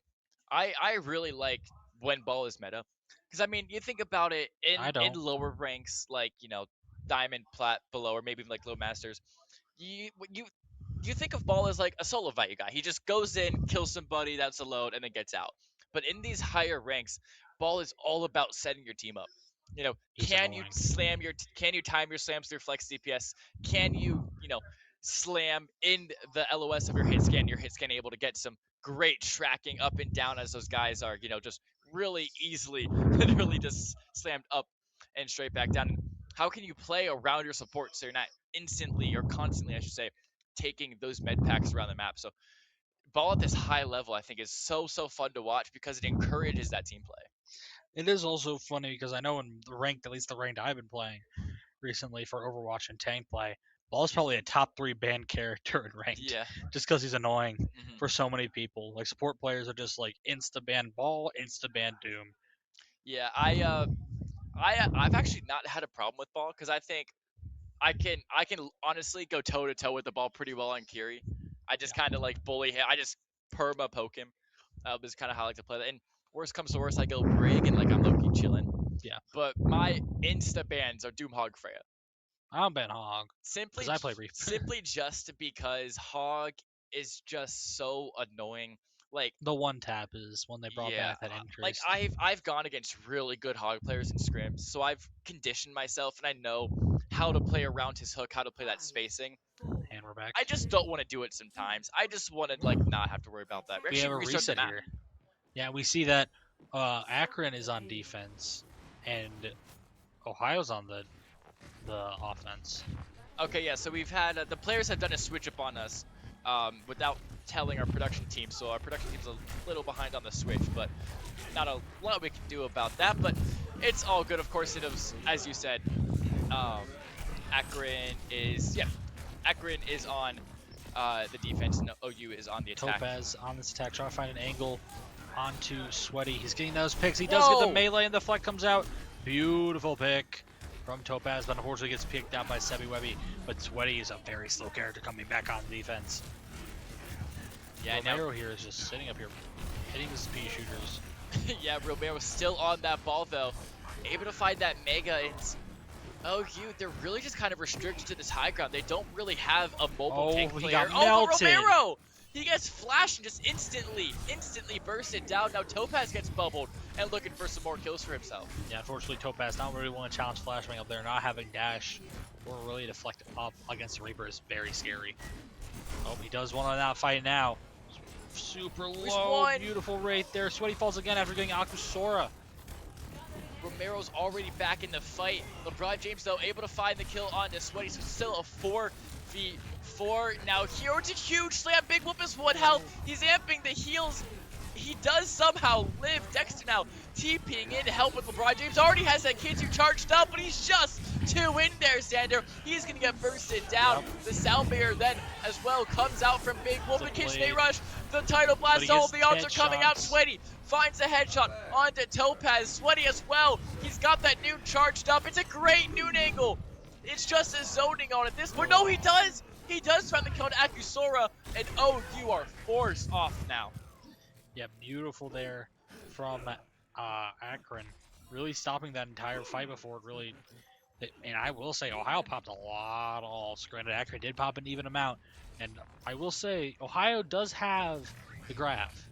I really like when ball is meta, because I mean you think about it in lower ranks like diamond, plat, below, or maybe even like low masters. You think of ball as like a solo value guy. He just goes in, kills somebody, that's a load, and then gets out. But in these higher ranks, ball is all about setting your team up. You know,
He's
can you
annoying.
can you time your slams through flex DPS? Can you slam in the LOS of your hit scan? Your hit scan able to get some great tracking up and down as those guys are, just really easily, literally just slammed up and straight back down. And how can you play around your support so you're not instantly or constantly, I should say, taking those med packs around the map? So ball at this high level, I think, is so fun to watch because it encourages that team play.
It is also funny because I know in the ranked, at least the ranked I've been playing recently for Overwatch and tank play, Ball's probably a top 3 banned character in ranked,
Yeah.
just because he's annoying
hmm
for so many people. Like support players are just like insta ban Ball, insta ban Doom.
Yeah, I've actually not had a problem with ball because I think I can honestly go toe to toe with the ball pretty well on Kiri. I just
Yeah,
kind of like bully him. I just perma poke him. Is kind of how I like to play that. And worst comes to worst, I go Brig and like I'm low key chilling.
yeah.
But my insta bans are Doom Hog Freya.
I don't ban Hog because
Simply
I play Reap.
simply just because Hog is just so annoying. Like
The one tap is when they brought
yeah,
back that
like
increase.
I've gone against really good hog players in scrims, so I've conditioned myself and I know how to play around his hook, how to play that spacing.
And we're back.
I just don't want to do it sometimes. I just want to like not have to worry about that. We
We have
actually
a
restarted the
reset
map.
here. Yeah, we see that Akron is on defense and Ohio's on the offense.
Okay, yeah. So we've had the players have done a switch up on us without telling our production team. So our production team's a little behind on the switch, but not a lot we can do about that. But it's all good. Of course, it was as you said. Um, Akron is on the defense, and OU is on the attack.
Topaz on this attack, trying to find an angle onto Sweaty. He's getting those picks. He does
Whoa!
get the melee, and the fleck comes out. Beautiful pick from Topaz, but unfortunately gets picked out by Sebi Webby. But Sweaty is a very slow character coming back on defense.
Yeah,
Romero here is just sitting up here, hitting his pea shooters.
yeah, Romero's still on that ball though, able to find that mega. And OU, they're really just kind of restricted to this high ground. They don't really have a mobile tank
he
player.
got
Oh, but
melted.
Romero! He gets flashed and just instantly bursted down. Now Topaz gets bubbled and looking for some more kills for himself.
Yeah, unfortunately Topaz not really want to challenge Flashbang up there. Not having dash or really deflect up against the Reaper is very scary. Oh, he does one on that fight now. Super low, beautiful right there. Sweaty falls again after getting Akusora.
Romero's already back in the fight. LeBron James, though, able to find the kill onto Sweaty, so still a 4v4. Now, here it's a huge slam. Big Whoop is 1 health. He's amping the heals. He does somehow live. Dexter now TPing in to help with LeBron James. Already has that K2 charged up, but he's just 2 in there, Xander. He's going to get bursted down.
Yep.
The sound barrier then as well comes out from Big Whoop. And Kitchen Rush, the title blast, all the odds are coming out. Sweaty finds a headshot onto Topaz. Sweaty as well. He's got that noon charged up. It's a great noon angle. It's just a zoning on it. This point, no, he does. He does find the kill to Akusora, and oh, you are forced off now.
Yeah, beautiful there from Akron. Really stopping that entire fight before it really... And I will say, Ohio popped a lot of ults. Granted, Akron did pop an even amount. And I will say, Ohio does have the graph.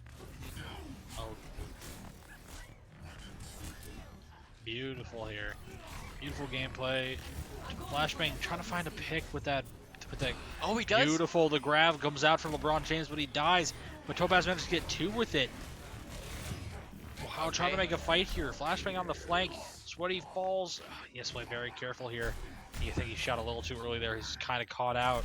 Oh. Beautiful here. Beautiful gameplay. Flashbang trying to find a pick with that...
Oh, he does?
Beautiful. The grab comes out from LeBron James, but he dies. But Topaz manages to get 2 with it. Wow, trying to make a fight here. Flashbang on the flank. Sweaty falls. He has to play very careful here. You think he shot a little too early there. He's kind of caught out.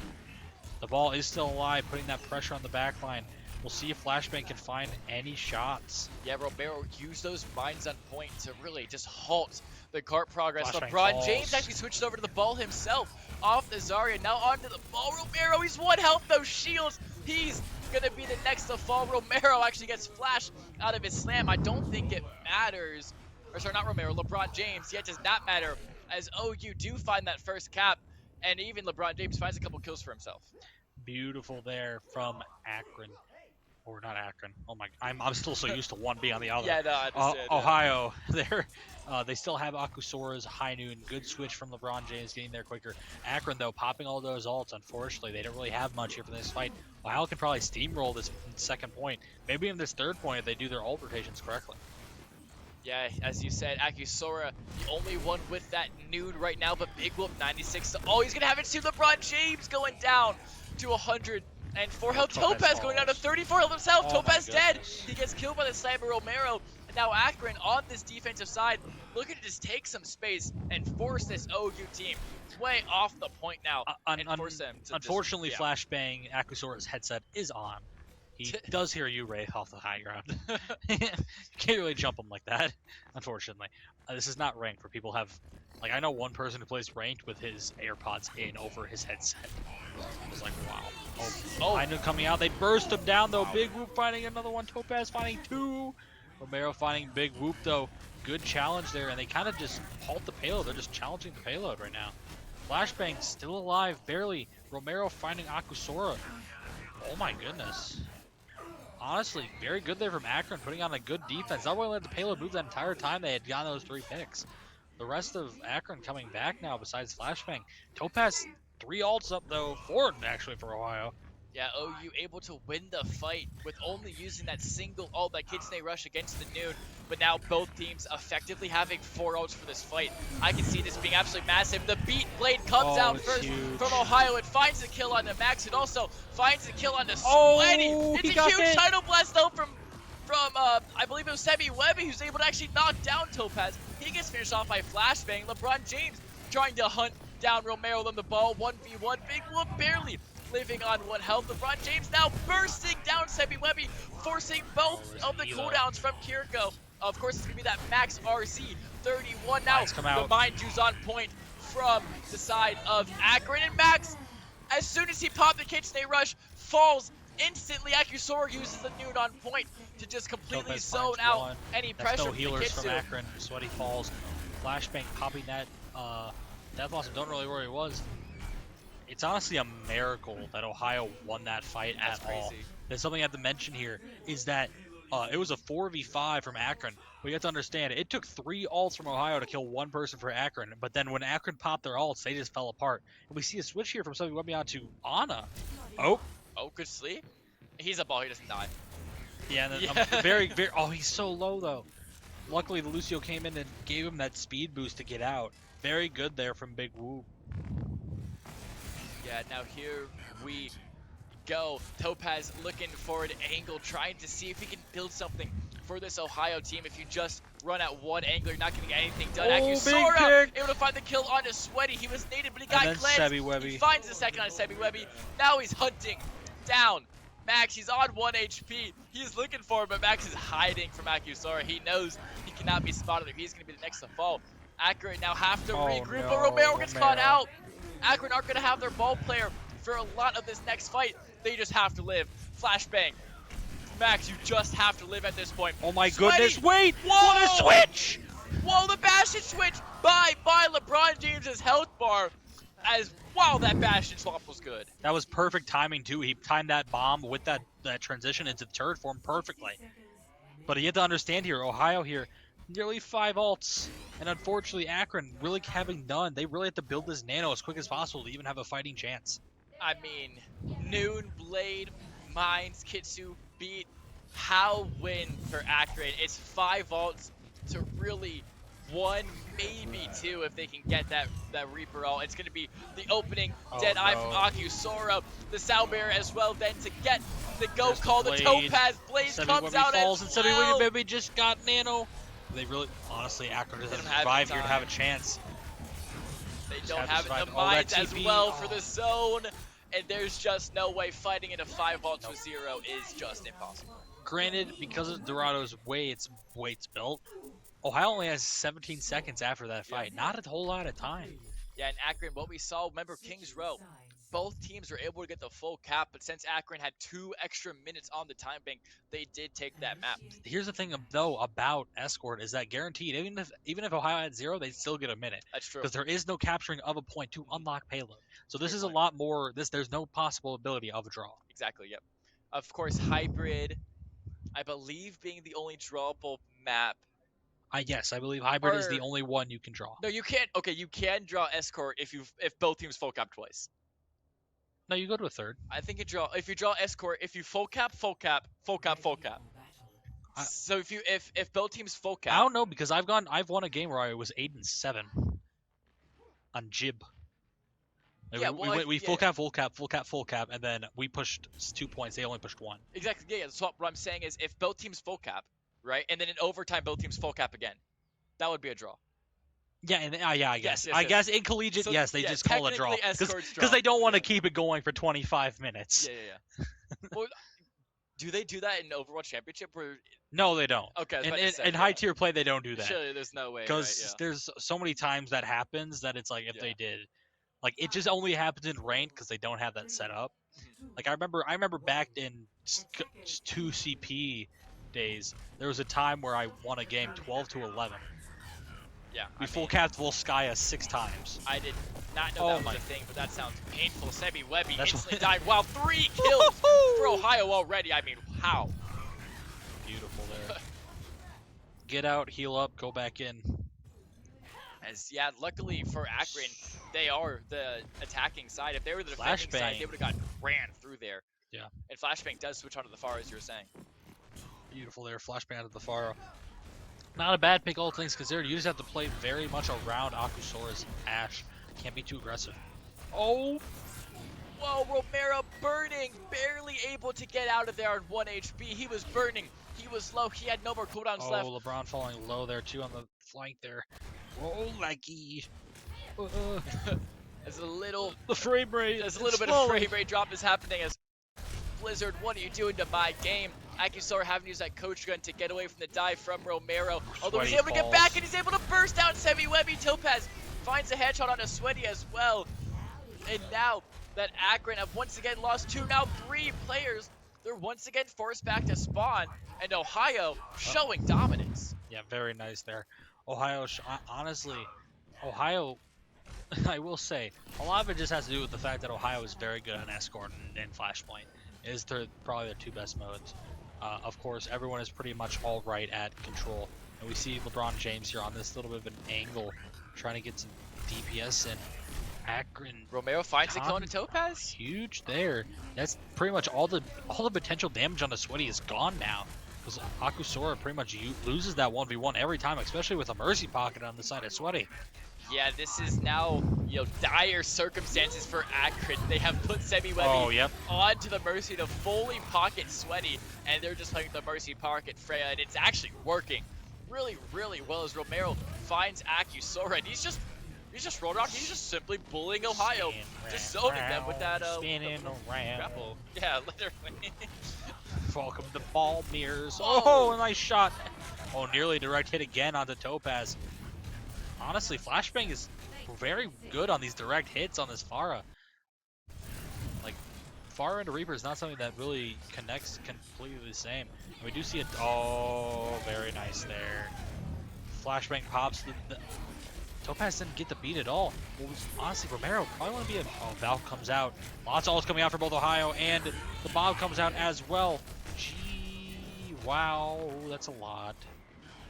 The ball is still alive, putting that pressure on the back line. We'll see if Flashbang can find any shots.
Yeah, Romero used those mines on point to really just halt the cart progress.
Flashbang
LeBron
falls.
James actually switched over to the ball himself. Off the Zarya, now onto the ball. Romero, he's 1 health, those shields. He's gonna be the next to fall. Romero actually gets flashed out of his slam. I don't think it matters. Or sorry, not Romero, LeBron James. Yeah, it does not matter as OU do find that first cap. And even LeBron James finds a couple kills for himself.
Beautiful there from Akron. Or not Akron. Oh my! I'm still so used to one being on the other.
Yeah, no, I understand.
Ohio, they still have Akusora's high noon. Good switch from LeBron James getting there quicker. Akron though popping all those ults. Unfortunately, they don't really have much here for this fight. Ohio can probably steamroll this second point. Maybe in this third point if they do their ult rotations correctly.
Yeah, as you said, Akusora, the only one with that nude right now, but Big Whoop 96. Oh, he's gonna have it to LeBron James going down to 104 health. Topaz going down to 34 health himself.
Oh my
Topaz dead.
goodness.
He gets killed by the Sniper Romero. And now Akron on this defensive side, looking to just take some space and force this OU team way off the point now. And force them to
unfortunately,
just, yeah.
Flashbang Akusora's headset is on. He does hear you, Ray, off the high ground. You can't really jump him like that, unfortunately. This is not ranked for people have... Like, I know one person who plays ranked with his AirPods in over his headset. I was like, wow. Oh, Hino coming out. They burst him down, though. Big Whoop finding another one. Topaz finding two. Romero finding Big Whoop, though. Good challenge there, and they kind of just halt the payload. They're just challenging the payload right now. Flashbang still alive, barely. Romero finding Akusora. Oh my goodness. Honestly, very good there from Akron, putting on a good defense. Not only let the payload move that entire time they had gotten those 3 picks. The rest of Akron coming back now besides Flashbang. Topaz 3 ults up though, 4 actually for Ohio.
Yeah, OU able to win the fight with only using that single ult, that Kitsune rush against the Nude, but now both teams effectively having 4 ults for this fight. I can see this being absolutely massive. The Beat Blade comes out first from Ohio. It finds the kill on the Max. It also finds the kill on the Sweaty. It's a huge Tidal Blast though from I believe it was Sebi Webby who's able to actually knock down Topaz. He gets finished off by Flashbang. LeBron James trying to hunt down Romero on the ball. 1v1. Big Whoop barely living on 1 health. LeBron James now bursting down Sebi Webby, forcing both of the cooldowns from Kiriko. Of course, it's going to be that Max RC 31 now. The Mind Juice on point from the side of Akron. And Max, as soon as he popped the Kitsune Rush, falls instantly. Akusora uses the Nude on point to just completely zone out any pressure.
No healers from Akron. Sweaty falls. Flashbang popping that death loss. Don't really where he was. It's honestly a miracle that Ohio won that fight at all. There's something I have to mention here is that it was a 4v5 from Akron. We have to understand it took 3 ults from Ohio to kill 1 person for Akron, but then when Akron popped their ults, they just fell apart. And we see a switch here from something went on to Ana. Oh, good sleep. He's a ball. He doesn't die. Yeah, and then very. Oh, he's so low though. Luckily, the Lucio came in and gave him that speed boost to get out. Very good there from Big Whoop.
Yeah, now here we go. Topaz looking for an angle, trying to see if he can build something for this Ohio team. If you just run at one angle, you're not going to get anything done. Akusora able to find the kill onto Sweaty. He was needed, but he got cleansed. He finds the second on Sebi Webby. Now he's hunting down Max. He's on 1 HP. He's looking for him, but Max is hiding from Akusora. He knows he cannot be spotted, or he's going to be the next to fall. Akron now have to regroup, but Romero gets caught out. Akron aren't going to have their ball player for a lot of this next fight. They just have to live. Flashbang. Max, you just have to live at this point.
Oh my goodness, wait! Whoa! What a switch!
Whoa, the Bastion switch by LeBron James's health bar. As wow, that Bastion swap was good.
That was perfect timing too. He timed that bomb with that transition into the turret form perfectly. But you have to understand here, Ohio here, nearly 5 ults, and unfortunately Akron really having none. They really have to build this nano as quick as possible to even have a fighting chance.
I mean, Noon, Blade, Mines, Kitsu, Beat, how win for Akron? It's 5 ults to really 1, maybe 2 if they can get that Reaper ult. It's going to be the opening Deadeye from Akusora, the Soundbearer as well, then to get the go call, the Topaz Blaze comes out
falls,
as
well.
And
Baby just got nano. They really, honestly, Akron doesn't survive here to have a chance.
They don't have the Mines as well for the zone. And there's just no way fighting in a 5 ult to 0 is just impossible.
Granted, because of Dorado's way it's built, Ohio only has 17 seconds after that fight. Not a whole lot of time.
Yeah, and Akron, what we saw, remember Kings Row, both teams were able to get the full cap, but since Akron had 2 extra minutes on the time bank, they did take that map.
Here's the thing, though, about Escort is that guaranteed, even if Ohio had 0, they'd still get a minute.
That's true.
Because there is no capturing of a point to unlock payload. So this is a lot more, there's no possible ability of a draw.
Exactly, yep. Of course, Hybrid, I believe being the only drawable map.
Yes, I believe Hybrid is the only one you can draw.
No, you can't. Okay, you can draw Escort if both teams full cap twice.
No, you go to a third.
I think if you draw Escort, if you full cap, full cap, full cap, full cap. So if both teams full
I
cap,
don't know because I've won a game where I was 8-7 on Jib. Like,
yeah,
we full cap, and then we pushed 2 points. They only pushed 1.
exactly. Yeah. So what I'm saying is, if both teams full cap, right, and then in overtime both teams full cap again, that would be a draw.
Yeah, and yeah, I guess.
Yes,
I
yes.
guess in collegiate,
So,
yes, they
yeah,
just call a draw
technically escorts
because
draw.
they don't want to
Yeah.
keep it going for 25 minutes.
Yeah. Well, do they do that in Overwatch Championship? Or
No, they don't.
okay, I was about to say,
In high tier play, they don't do that
surely there's no way,
because
right?
there's so many times that happens that it's like if
Yeah.
they did, like it just only happens in ranked because they don't have that set up.
Mhm.
Like I remember back in just 2 CP days, there was a time where I won a game 12-11.
Yeah.
We full capped Volskaya 6 times.
I did not know
Oh
that was
my-
a thing, but that sounds painful. Sebi Webby
That's
instantly
what-
died. Wow, 3 kills for Ohio already. I mean, how?
Beautiful there. Get out, heal up, go back in.
As yeah, luckily for Akron, they are the attacking side. If they were the defending side,
Flashbang.
they would have got ran through there.
Yeah.
And Flashbang does switch onto the far, as you were saying.
Beautiful there, flashbang out of the Faro. Not a bad pick, all things considered. You just have to play very much around Akusora's Ash. Can't be too aggressive. Oh!
Whoa, Romero burning, barely able to get out of there on 1 HP. He was burning, he was low, he had no more cooldowns left.
Oh, LeBron falling low there too on the flank there. Oh, laggy.
As a little,
The frame rate.
there's a little bit of frame rate drop is happening as Blizzard, what are you doing to my game? Akusora having to use that coach gun to get away from the dive from Romero. Although he's able to get back and he's able to burst out Sebi Webby. Topaz finds a headshot on a Sweaty as well. And now that Akron have once again lost 2, now 3 players. They're once again forced back to spawn. And Ohio showing dominance.
Yeah, very nice there. Ohio, honestly, Ohio, I will say, a lot of it just has to do with the fact that Ohio is very good on Escort and Flashpoint. It is probably their 2 best modes. Of course, everyone is pretty much all right at control. And we see LeBron James here on this little bit of an angle, trying to get some DPS in. Akron.
Romero finds a kill on a Topaz.
Huge there. That's pretty much all the potential damage on the Sweaty is gone now. Because Akusora pretty much loses that 1v1 every time, especially with a Mercy Pocket on the side of Sweaty.
Yeah, this is now, dire circumstances for Akron. They have put Sebi Webby onto the Mercy to fully pocket Sweaty, and they're just playing the Mercy pocket Freya, and it's actually working really, really well as Romero finds Akusora, and he's just rolling around. He's just simply bullying Ohio, just zoning them with that
spinning around.
grapple. Yeah, literally.
Welcome to ball mirrors. Oh, a nice shot. Oh, nearly direct hit again onto Topaz. Honestly, Flashbang is very good on these direct hits on this Pharah. Like, Pharah into Reaper is not something that really connects completely the same. And we do see it. Oh, very nice there. Flashbang pops. Topaz didn't get the beat at all. Well, honestly, Romero probably want to be a... Oh, Valve comes out. Lots of ults coming out for both Ohio, and the Bob comes out as well. Gee, wow, that's a lot.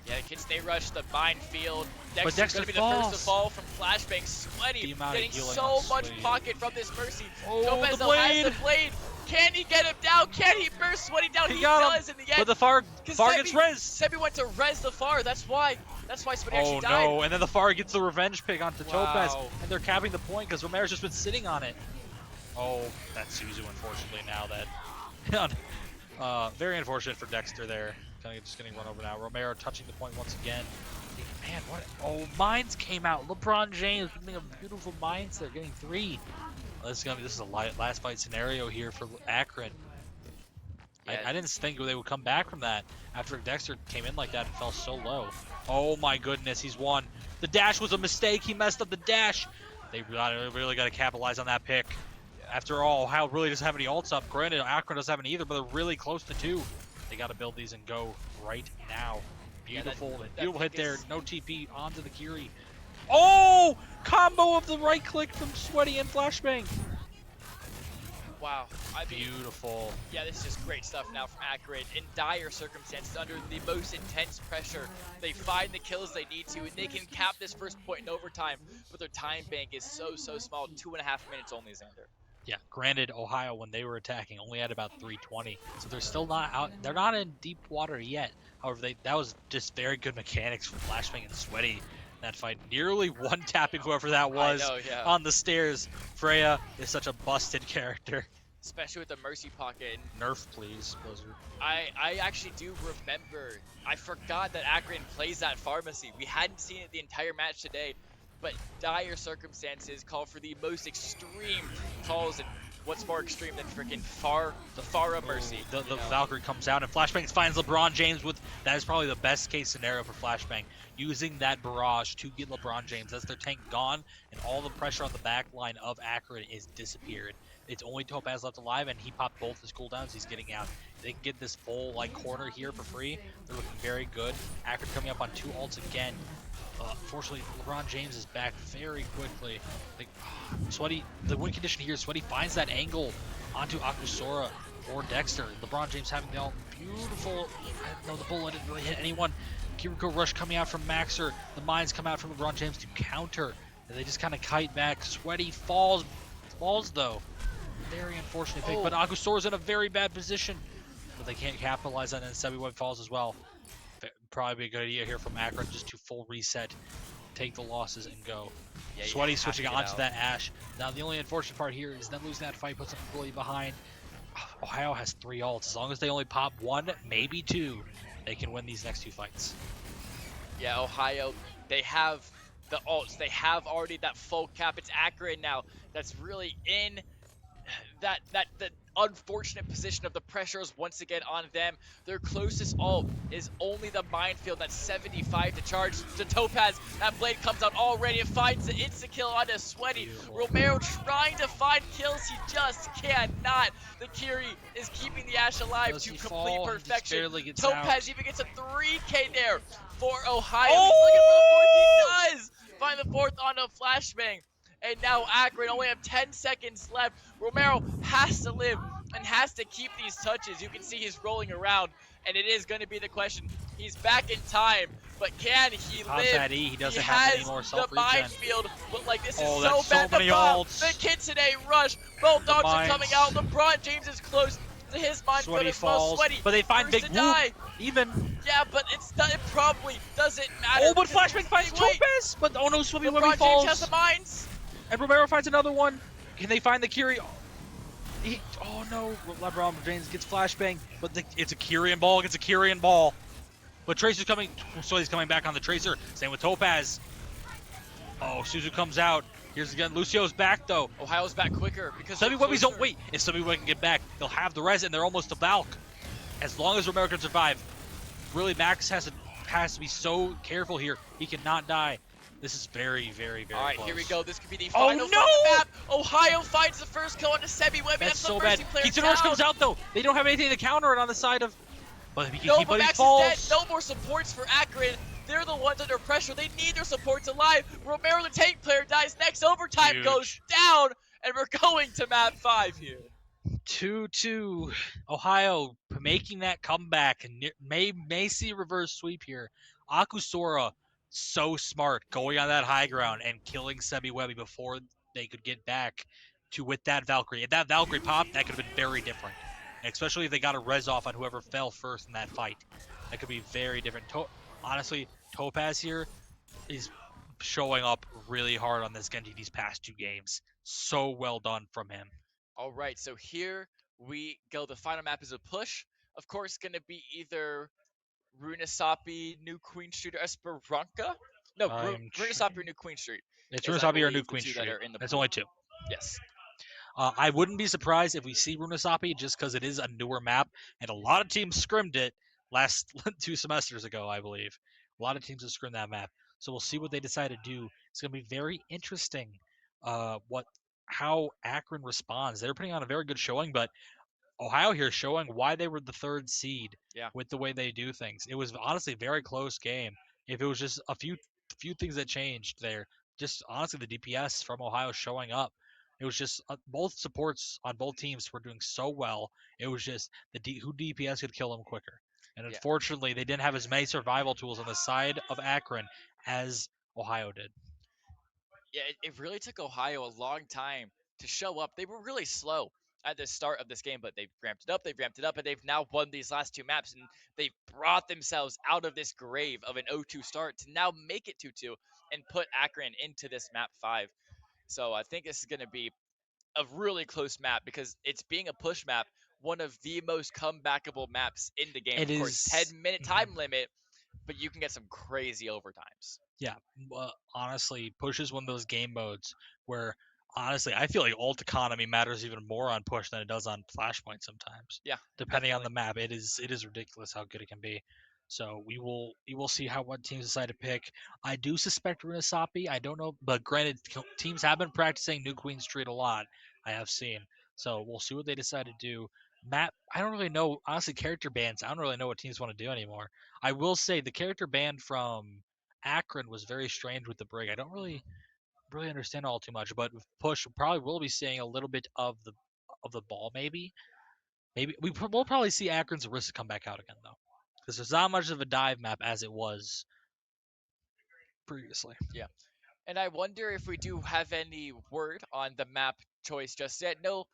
Yeah, the kids, they rush the minefield.
But
Dexter's
Dexter
gonna be the first to
falls.
fall from Flashbang. Sweaty,
amount of
getting
healing
so
on
much
Sweaty.
pocket from this Mercy.
Oh,
Topaz
the
though has
blade.
the blade. Can he get him down? Can he burst Sweaty down? He
got
does
him.
in the end.
But the Far gets res.
Sebi went to res the Far. That's why Sweaty
Oh
actually died.
no, and then the Far gets the revenge pick onto Topaz,
Wow.
and they're capping the point because Romero's just been sitting on it. Oh, that's Suzu, unfortunately, now that... very unfortunate for Dexter there. Kind of just getting run over now. Romero touching the point once again. Man, what? Oh, mines came out. LeBron James getting a beautiful mines there, getting 3. This is a last fight scenario here for Akron.
Yeah.
I didn't think they would come back from that after Dexter came in like that and fell so low. Oh my goodness, he's won. The dash was a mistake. He messed up the dash. They really got to capitalize on that pick. After all, Ohio really doesn't have any ults up. Granted, Akron doesn't have any either, but they're really close to 2. They got to build these and go right now. Beautiful,
that
beautiful hit
pick
there.
is-
No TP onto the Kiri. Oh! Combo of the right click from Sweaty and Flashbang.
Wow. I mean,
Beautiful.
yeah, this is just great stuff now from Akron. In dire circumstances, under the most intense pressure, they find the kills they need to, and they can cap this first point in overtime, but their time bank is so small. 2.5 minutes only, Xander.
Yeah, granted, Ohio when they were attacking only had about 320, so they're still not out. They're not in deep water yet. However, that was just very good mechanics from Flashbang and Sweaty. That fight nearly one tapping whoever that
I
was
know, yeah.
on the stairs. Freya is such a busted character.
Especially with the Mercy Pocket.
Nerf, please, Blizzard.
I actually do remember. I forgot that Akron plays that pharmacy. We hadn't seen it the entire match today, but dire circumstances call for the most extreme calls, and what's more extreme than freaking Farah Mercy?
The
you know?
Valkyrie comes out and Flashbang finds LeBron James with that is probably the best case scenario for Flashbang, using that barrage to get LeBron James. That's their tank gone, and all the pressure on the back line of Akron is disappeared. It's only Topaz left alive, and he popped both his cooldowns. He's getting out. They can get this full corner here for free. They're looking very good. Akron coming up on 2 ults again. Fortunately, LeBron James is back very quickly. Sweaty, the win condition here, Sweaty finds that angle onto Akusora or Dexter. LeBron James having the beautiful, no, the bullet didn't really hit anyone. Kiriko Rush coming out from Maxer. The mines come out from LeBron James to counter. And they just kind of kite back. Sweaty falls though. Very unfortunate pick, but Agusora's in a very bad position. But they can't capitalize on it, and Sebiweb falls as well. Probably be a good idea here from Akron just to full reset, take the losses, and go.
Yeah,
Sweaty switching onto that Ashe. Now the only unfortunate part here is them losing that fight puts them fully behind. Ohio has 3 ults. As long as they only pop 1, maybe 2, they can win these next 2 fights.
Yeah, Ohio, they have the ults. They have already that full cap. It's Akron now that's really in that unfortunate position of the pressure is once again on them. Their closest ult is only the minefield. That's 75 to charge to Topaz. That blade comes out already. It finds the insta-kill onto Sweaty. Romero trying to find kills. He just cannot. The Kiri is keeping the Ashe alive to complete perfection. Topaz even gets a 3K there for Ohio. He's looking for the 4th. He does find the 4th on a flashbang. And now Akron only have 10 seconds left. Romero has to live and has to keep these touches. You can see he's rolling around, and it is going to be the question. He's back in time, but can he live?
He doesn't have any more
the minefield, but this is
so
bad.
Many ults.
The Kitsune rush. Both dogs are coming out. LeBron James is close to his minefield as well. Sweaty,
but they find Big Whoop. Even.
Yeah, but it probably doesn't matter.
Oh, but Flashbang finds Topaz. But oh no, Swimming Webby falls.
LeBron James has the mines.
And Romero finds another one. Can they find the Kiri? Oh no, LeBron James gets flashbang, but it's a Kyrian ball. It's a Kyrian ball. But Tracer's coming, so he's coming back on the Tracer. Same with Topaz. Oh, Suzu comes out. Here's again, Lucio's back though.
Ohio's back quicker because
Webby's don't wait. If Webby can get back, they'll have the res and they're almost to Valk. As long as Romero can survive. Really, Max has to be so careful here. He cannot die. This is very, very, very
All right,
close.
here we go. This could be the final map. Ohio finds the first kill onto Sebi Webby. That's
so
the
bad. Kitsune Rush comes out though. They don't have anything to counter it on the side of. But he
Max
falls.
Is dead. No more supports for Akron. They're the ones under pressure. They need their supports alive. Romero, the tank player, dies next. Overtime goes down, and we're going to map 5 here.
2-2. Ohio making that comeback and may see a reverse sweep here. Akusora, so smart, going on that high ground and killing Sebi Webby before they could get back to with that Valkyrie. If that Valkyrie popped, that could have been very different. And especially if they got a res off on whoever fell first in that fight. That could be very different. Honestly, Topaz here is showing up really hard on this Genji these past 2 games. So well done from him.
All right, so here we go. The final map is a push. Of course, going to be either Runasapi, New Queen Street, or Esperanca. No, Runasapi or New Queen Street.
It's Runasapi or New Queen Street. It's only 2.
Yes.
I wouldn't be surprised if we see Runasapi just because it is a newer map, and a lot of teams scrimmed it last 2 semesters ago, I believe. A lot of teams have scrimmed that map. So we'll see what they decide to do. It's going to be very interesting how Akron responds. They're putting on a very good showing, but Ohio here showing why they were the 3rd seed with the way they do things. It was honestly a very close game. If it was just a few things that changed there, just honestly the DPS from Ohio showing up. It was just both supports on both teams were doing so well. It was just who DPS could kill them quicker. And unfortunately, they didn't have as many survival tools on the side of Akron as Ohio did.
Yeah, it really took Ohio a long time to show up. They were really slow at the start of this game, but they've ramped it up, and they've now won these last 2 maps, and they've brought themselves out of this grave of an 0-2 start to now make it 2-2 and put Akron into this map 5. So I think this is going to be a really close map because it's being a push map, one of the most comebackable maps in the game.
It
Of course,
is.
10-minute time limit, but you can get some crazy overtimes.
Yeah, honestly, push is one of those game modes where honestly I feel like ult economy matters even more on push than it does on flashpoint sometimes.
Yeah,
Depending on the
definitely.
map, it is ridiculous how good it can be. So we will see how what teams decide to pick. I do suspect Runasapi. I don't know, but granted, teams have been practicing New Queen Street a lot. I have seen. So we'll see what they decide to do. Map, I don't really know. Honestly, character bans. I don't really know what teams want to do anymore. I will say the character ban from Akron was very strange with the brig. I don't really understand all too much, but with push probably will be seeing a little bit of the ball. Maybe we'll probably see Akron's Orisa come back out again though, because there's not much of a dive map as it was previously.
Yeah. And I wonder if we do have any word on the map choice just yet. No,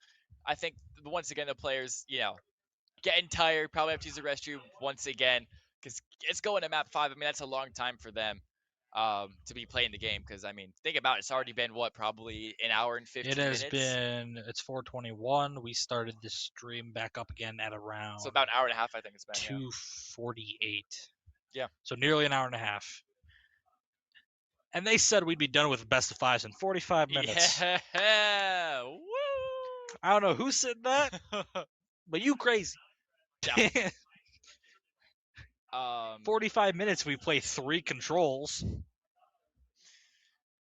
I think once again the players, getting tired, probably have to use the restroom once again because it's going to map 5. I mean, that's a long time for them to be playing the game because, I mean, think about it. It's already been, what, probably an hour and 15
It has
minutes?
been. It's 4:21. We started the stream back up again at around
So about an hour and a half, I think it's been.
2:48.
Yeah.
So nearly an hour and a half. And they said we'd be done with best of fives in 45 minutes.
Yeah. Woo!
I don't know who said that, but you crazy.
Yeah.
45 minutes, we play 3 controls.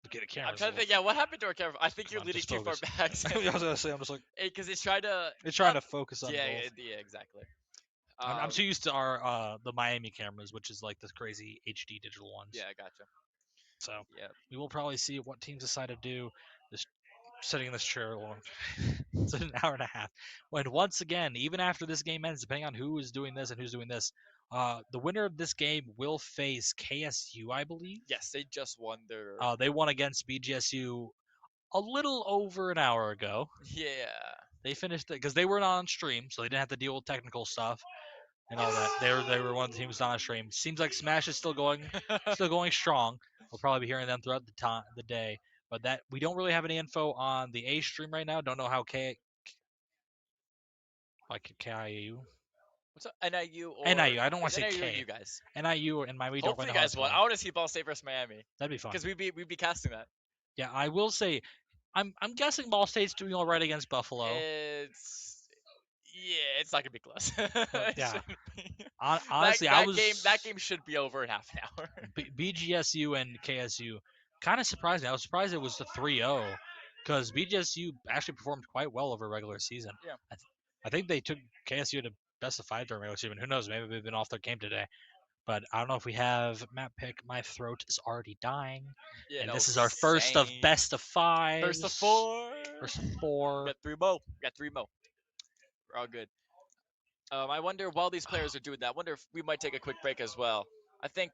Look at the camera.
I'm trying to think. Yeah, what happened to our camera? I think
Come
you're
on,
leaning
just
too far
focus.
back.
I was gonna say, I'm just like,
because it's trying to.
it's trying to focus on
Yeah,
both.
yeah, exactly.
I'm too used to our the Miami cameras, which is like the crazy HD digital ones.
Yeah, I gotcha.
So
Yeah.
we will probably see what teams decide to do. Just sitting in this chair long. It's an hour and a half. When once again, even after this game ends, depending on who is doing this and who's doing this, the winner of this game will face KSU, I believe.
Yes, they just won their.
They won against BGSU a little over an hour ago.
Yeah.
They finished it because they weren't on stream, so they didn't have to deal with technical stuff and all that. They were one of the teams on stream. Seems like Smash is still going strong. We'll probably be hearing them throughout the day. But that we don't really have any info on the A stream right now. Don't know how KIU.
What's up, NIU or
NIU. I don't want
it's
to say
NIU or
K.
you guys?
NIU and Miami don't
Hopefully,
know
you
how
guys
it's
won.
going.
I want to see Ball State versus Miami
That'd be fun.
because we'd be casting that.
Yeah, I will say, I'm guessing Ball State's doing all right against Buffalo.
It's not gonna be close.
Yeah.
Be.
Honestly,
that game should be over in half an hour.
BGSU and KSU kind of surprised me. I was surprised it was the 3-0 because BGSU actually performed quite well over regular season.
Yeah.
I think they took KSU to best of 5 during regular season. Who knows? Maybe they've been off their game today. But I don't know if we have map pick. My throat is already dying.
Yeah,
and
no,
this is our first of best of 5.
First of 4.
First of 4.
We got 3 more. We're all good. I wonder while these players are doing that, I wonder if we might take a quick break as well. I think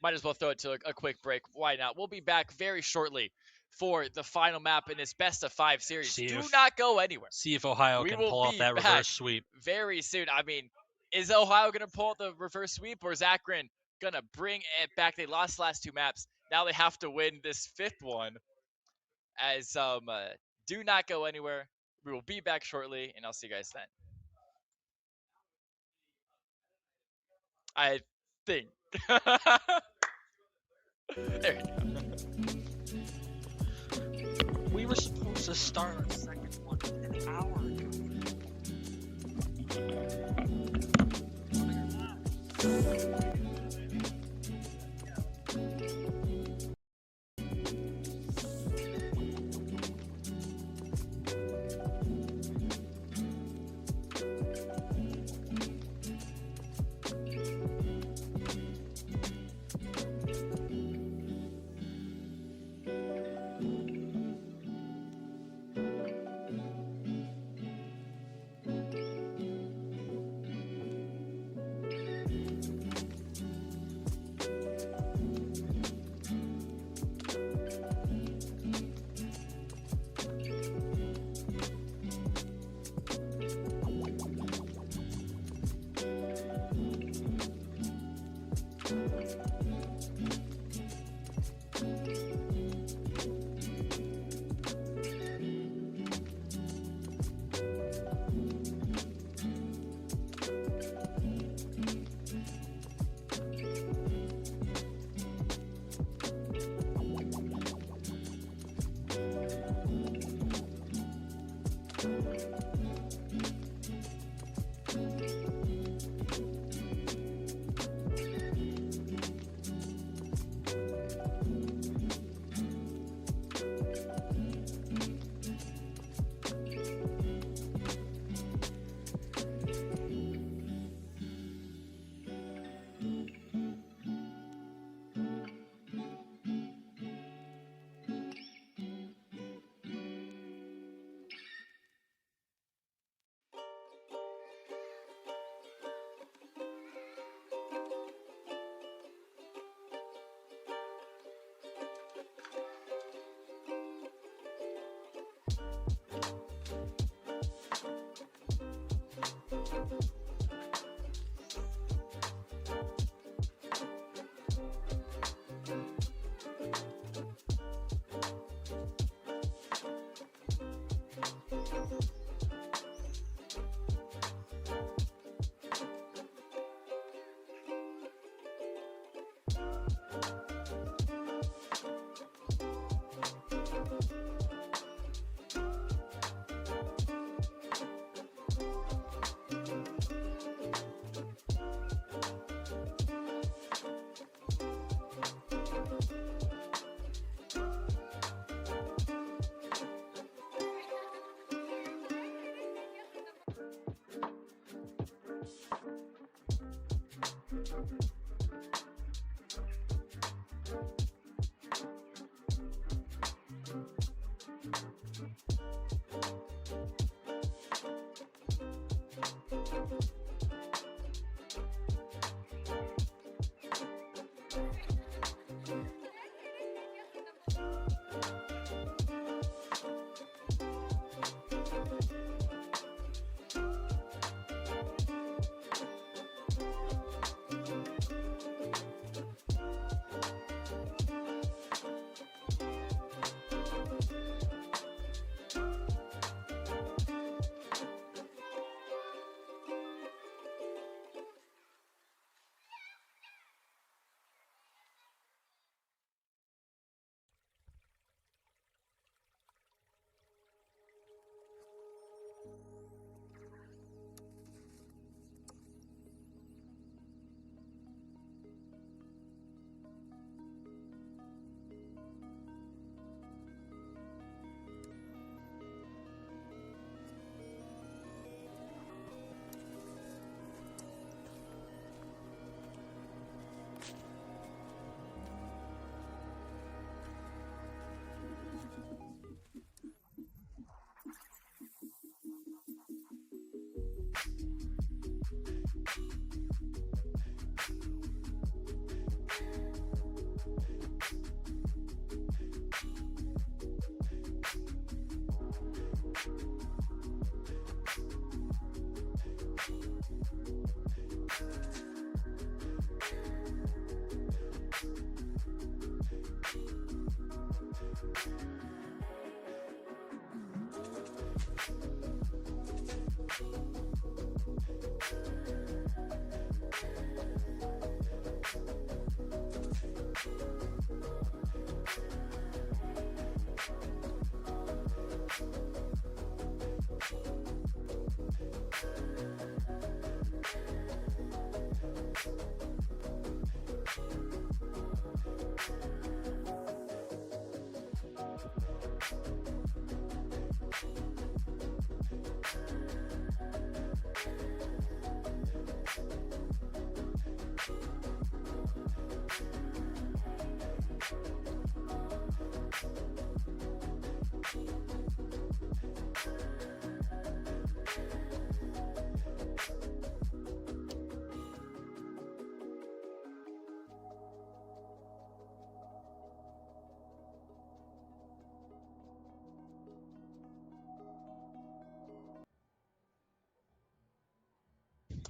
might as well throw it to a quick break. Why not? We'll be back very shortly for the final map in this best of 5 series. Do not go anywhere.
See if Ohio can pull off that reverse sweep
very soon. I mean, is Ohio going to pull out the reverse sweep, or is Akron going to bring it back? They lost the last 2 maps. Now they have to win this 5th one. As do not go anywhere. We will be back shortly, and I'll see you guys then. I think. There you go.
We were supposed to start our second one an hour ago.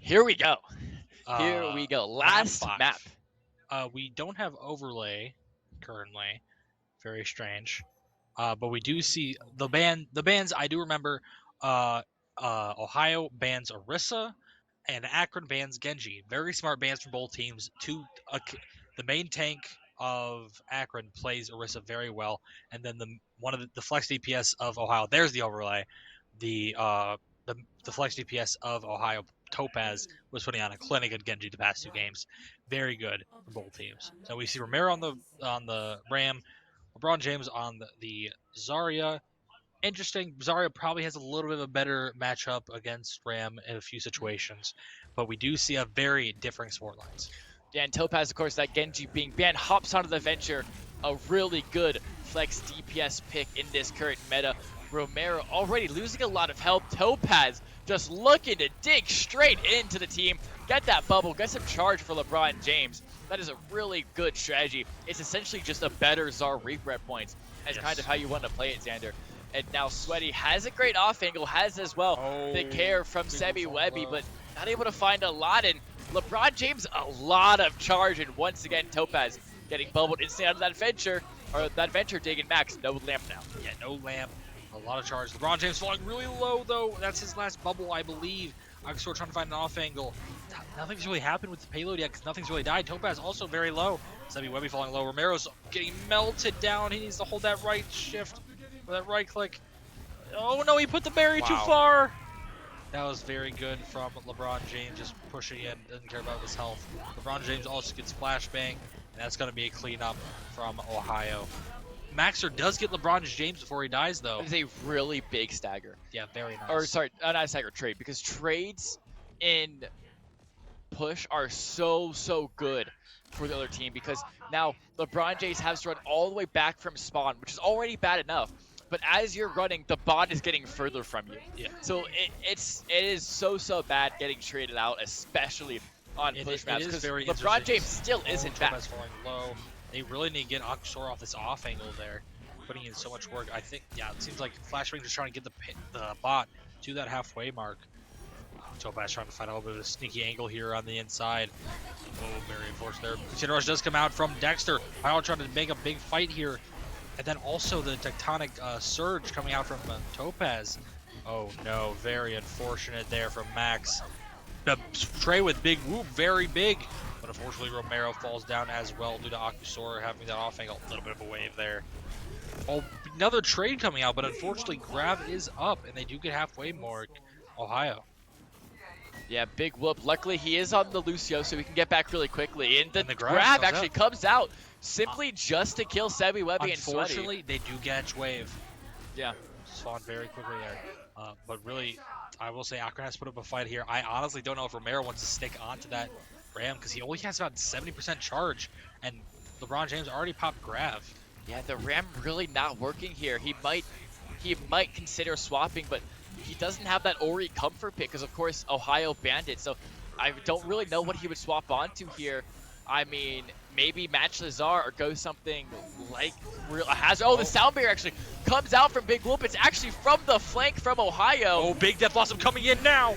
Here we go. Here we go. Last map.
We don't have overlay currently. Very strange. But we do see the bands. I do remember. Ohio bans Orisa, and Akron bans Genji. Very smart bans from both teams. The main tank of Akron plays Orisa very well, and then the flex DPS of Ohio. There's the overlay. The flex DPS of Ohio, Topaz, was putting on a clinic at Genji the past 2 games. Very good for both teams. So we see Romero on the Ram, LeBron James on the Zarya. Interesting. Zarya probably has a little bit of a better matchup against Ram in a few situations, but we do see a very differing sport lines.
Yeah, and Topaz, of course, that Genji being banned, hops onto the Venture. A really good flex DPS pick in this current meta. Romero already losing a lot of health. Topaz just looking to dig straight into the team. Get that bubble, get some charge for LeBron James. That is a really good strategy. It's essentially just a better Zar regrep points. That's kind of how you want to play it, Xander. And now Sweaty has a great off angle, has as well the care from Sebi Webby, but not able to find a lot. And LeBron James, a lot of charge. And once again, Topaz getting bubbled instantly out of that Venture, or that Venture digging max. No lamp now.
Yeah, no lamp. A lot of charge. LeBron James falling really low, though. That's his last bubble, I believe. I'm still trying to find an off angle. Nothing's really happened with the payload yet because nothing's really died. Topaz also very low. Sebi Webby falling low. Romero's getting melted down. He needs to hold that right shift or that right click. Oh no, he put the berry too far. That was very good from LeBron James, just pushing in, doesn't care about his health. LeBron James also gets flashbang, and that's going to be a cleanup from Ohio. Maxer does get LeBron James before he dies, though.
That is a really big stagger.
Yeah, very nice.
Or sorry, not a stagger, trade, because trades in push are so good for the other team, because now LeBron James has to run all the way back from spawn, which is already bad enough. But as you're running, the bot is getting further from you.
Yeah.
So it is so bad getting traded out, especially on push maps, because LeBron James still isn't back.
Topaz falling low. They really need to get Akshor off this off angle there, putting in so much work. I think, yeah, it seems like Flashbang is trying to get the bot to that halfway mark. Topaz trying to find a little bit of a sneaky angle here on the inside. Oh, very unfortunate there. Chin Rush does come out from Dexter. Pyle trying to make a big fight here. And then also the tectonic surge coming out from Topaz. Oh no, very unfortunate there from Max. The Trey with big whoop, very big. But unfortunately Romero falls down as well due to Akusora having that off angle. A little bit of a wave there. Oh, another trade coming out, but unfortunately Grav is up and they do get halfway mark. Ohio.
Yeah, big whoop. Luckily, he is on the Lucio, so we can get back really quickly. And the grab actually comes out simply just to kill Sebi, Webby, and Sweaty.
Unfortunately, they do catch wave.
Yeah.
Spawn very quickly there. But really, I will say Akron has put up a fight here. I honestly don't know if Romero wants to stick onto that Ram, because he only has about 70% charge, and LeBron James already popped Grav.
Yeah, the Ram really not working here. He might consider swapping, but he doesn't have that Ori comfort pick because, of course, Ohio banned it. So I don't really know what he would swap onto here. I mean, maybe match Lazar or go something like real Hazard. Oh, the sound barrier actually comes out from Big Whoop. It's actually from the flank from Ohio.
Oh, Big Death Blossom coming in now.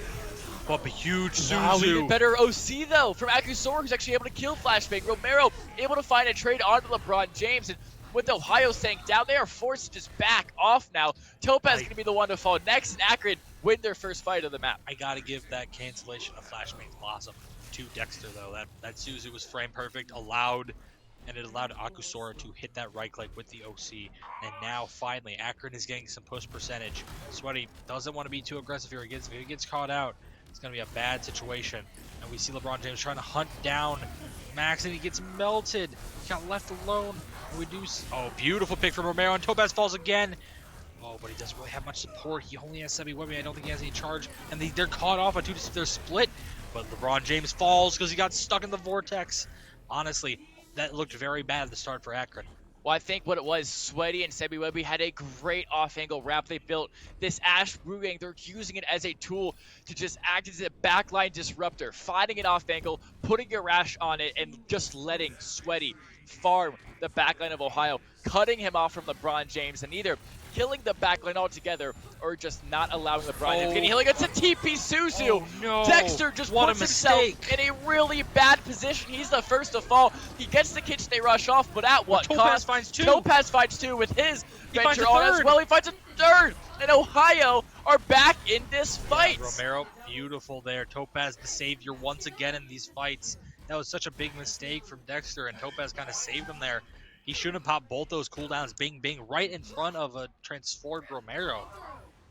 But a huge Suzu.
Wow, even better OC though from Akusora, who's actually able to kill Flashbang. Romero able to find a trade onto LeBron James, and with Ohio staying down, they are forced to just back off now. Topaz is going to be the one to fall next, and Akron win their first fight of the map.
I got to give that cancellation of Flashbang's Blossom to Dexter, though. That Suzu was frame perfect, allowed, and it allowed Akusora to hit that right click with the OC. And now, finally, Akron is getting some push percentage. Sweaty doesn't want to be too aggressive here. If he gets caught out, it's going to be a bad situation. And we see LeBron James trying to hunt down Max, and he gets melted. He got left alone. We do. Oh, beautiful pick from Romero, and Topaz falls again. Oh, but he doesn't really have much support. He only has Sebi Webby. I don't think he has any charge. And they're caught off on they're split. But LeBron James falls because he got stuck in the vortex. Honestly, that looked very bad at the start for Akron.
Well, I think what it was, Sweaty and Sebi Webby had a great off-angle wrap. They built this Ash Brewing. They're using it as a tool to just act as a backline disruptor, finding an off-angle, putting your Ash on it, and just letting Sweaty farm the backline of Ohio, cutting him off from LeBron James, and either killing the backline altogether or just not allowing LeBron James getting healing. It's a TP Suzu.
Oh, no.
Dexter just puts himself in a really bad position. He's the first to fall. He gets the kitchen, they rush off, but at what
cost?
Topaz finds two. Topaz finds two with his venture on as well. He finds a third, and Ohio are back in this fight.
Yeah, Romero, beautiful there. Topaz the savior once again in these fights. That was such a big mistake from Dexter, and Topaz kind of saved him there. He should have popped both those cooldowns, bing, bing, right in front of a transformed Romero.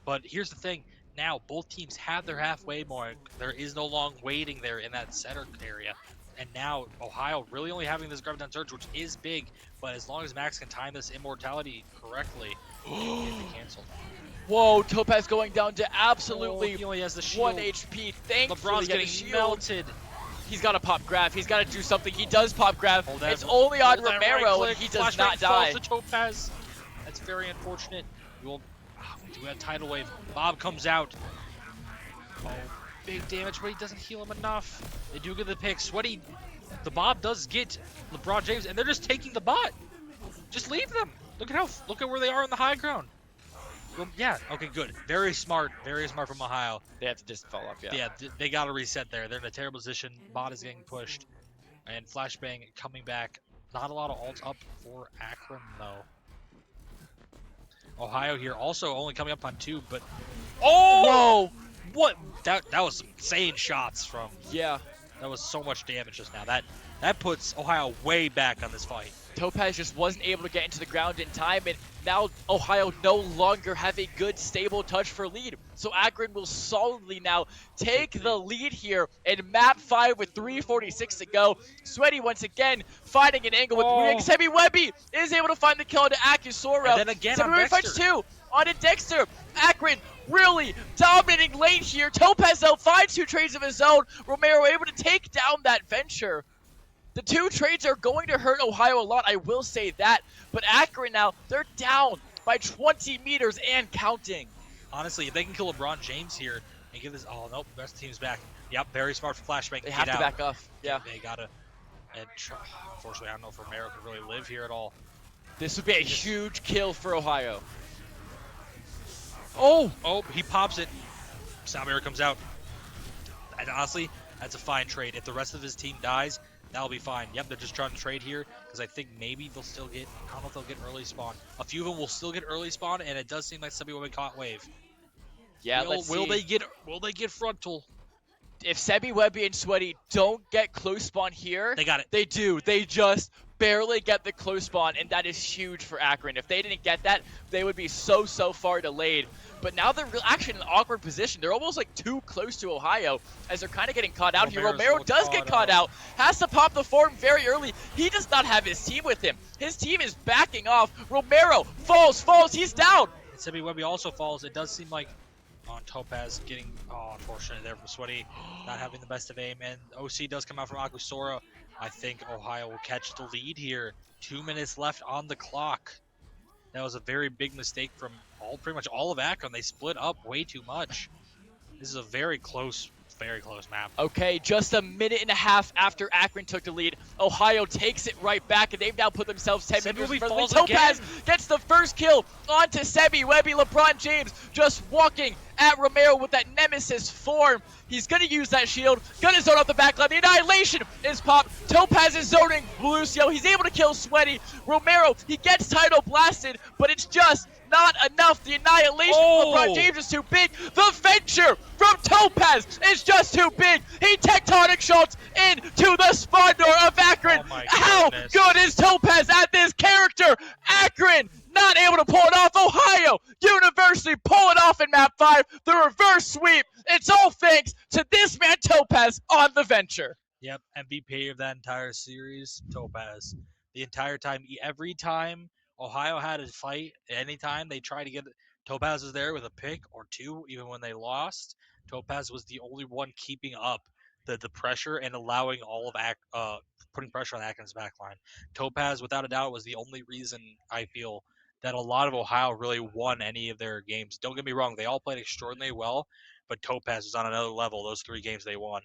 But here's the thing. Now, both teams have their halfway mark. There is no long waiting there in that center area. And now, Ohio really only having this Graviton Surge, which is big. But as long as Max can time this Immortality correctly, it can be canceled.
Whoa, Topaz going down to absolutely
he only has the shield.
1 HP. Thankfully,
LeBron's getting melted.
He's got to pop Grav. He's got to do something. He does pop Grav. It's only on Romero, and he does not die.
To Topaz. That's very unfortunate. We do a tidal wave. Bob comes out. Oh, big damage, but he doesn't heal him enough. They do get the pick. Sweaty. The Bob does get LeBron James, and they're just taking the bot. Just leave them. Look at where they are on the high ground. Yeah, okay, good. Very smart from Ohio.
They have to just fall off, yeah.
Yeah, they got to reset there. They're in a terrible position. Bot is getting pushed. And Flashbang coming back. Not a lot of ults up for Akron, though. Ohio here also only coming up on 2, but... Oh! Whoa! What? That was some insane shots from...
Yeah.
That was so much damage just now. That puts Ohio way back on this fight.
Topaz just wasn't able to get into the ground in time, and now Ohio no longer have a good, stable touch for lead. So Akron will solidly now take the lead here in map 5 with 3:46 to go. Sweaty once again finding an angle with Sebi Webby is able to find the kill to Akusora.
And then again
Sebi Webby finds 2. onto Dexter. Akron really dominating late here. Topaz though finds 2 trades of his own. Romero able to take down that Venture. The 2 trades are going to hurt Ohio a lot, I will say that. But Akron now, they're down by 20 meters and counting.
Honestly, if they can kill LeBron James here and give this, oh nope, the rest of the team's back. Yep, very smart for Flashbang.
They have to back off. Yeah.
They gotta. And unfortunately, I don't know if Romero can really live here at all.
This would be a huge kill for Ohio.
Oh, he pops it. Salmir comes out. And honestly, that's a fine trade. If the rest of his team dies, that'll be fine. Yep, they're just trying to trade here because I think maybe they'll still get, I don't know if they'll get early spawn. A few of them will still get early spawn, and it does seem like somebody will be caught wave.
Yeah,
will they get frontal?
If Sebi, Webby, and Sweaty don't get close spawn here,
They got it.
They do. They just barely get the close spawn, and that is huge for Akron. If they didn't get that, they would be so far delayed. But now they're actually in an awkward position. They're almost like too close to Ohio as they're kind of getting caught out here. Romero does get caught out. Has to pop the form very early. He does not have his team with him. His team is backing off. Romero falls. He's down.
And Sebi Webby also falls. It does seem like on Topaz getting, unfortunate there from Sweaty, not having the best of aim. And OC does come out from Akusora. I think Ohio will catch the lead here. 2 minutes left on the clock. That was a very big mistake from pretty much all of Akron. They split up way too much. This is a very close map.
Okay, just a minute and a half after Akron took the lead, Ohio takes it right back, and they've now put themselves 10 meters in front of the lead. Topaz gets the first kill onto Sebi Webby. LeBron James just walking at Romero with that nemesis form. He's going to use that shield, going to zone off the backline. The Annihilation is popped. Topaz is zoning Lucio. He's able to kill Sweaty. Romero, he gets Tidal blasted, but it's just not enough. The Annihilation from LeBron James is too big. The Venture from Topaz is just too big. He tectonic shots into the spawn door of Akron. How good is Topaz at this character? Akron not able to pull it off. Ohio University pull it off in map 5. The reverse sweep. It's all thanks to this man Topaz on the Venture.
Yep, MVP of that entire series, Topaz. The entire time, every time Ohio had a fight, anytime they tried to get it, Topaz was there with a pick or 2, even when they lost. Topaz was the only one keeping up the pressure and allowing all of putting pressure on Akron's backline. Topaz, without a doubt, was the only reason I feel that a lot of Ohio really won any of their games. Don't get me wrong, they all played extraordinarily well, but Topaz was on another level those 3 games they won.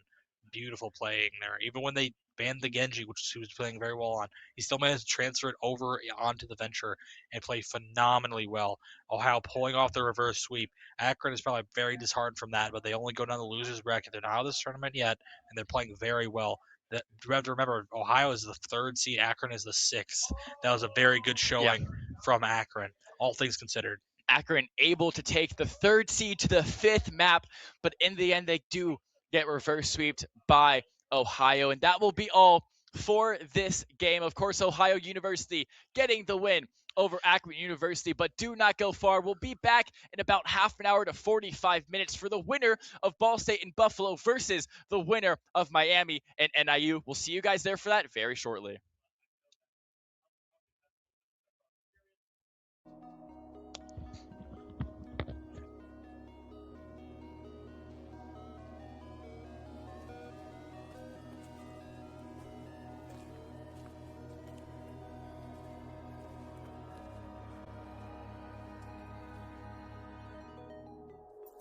Beautiful playing there. Even when they banned the Genji, which he was playing very well on, he still managed to transfer it over onto the Venture and play phenomenally well. Ohio pulling off the reverse sweep. Akron is probably very disheartened from that, but they only go down the loser's bracket. They're not out of this tournament yet, and they're playing very well. You have to remember, Ohio is the 3rd seed. Akron is the 6th. That was a very good showing from Akron, all things considered.
Akron able to take the 3rd seed to the 5th map, but in the end they do get reverse swept by Ohio, and that will be all for this game. Of course, Ohio University getting the win over Akron University, but do not go far. We'll be back in about half an hour to 45 minutes for the winner of Ball State and Buffalo versus the winner of Miami and NIU. We'll see you guys there for that very shortly.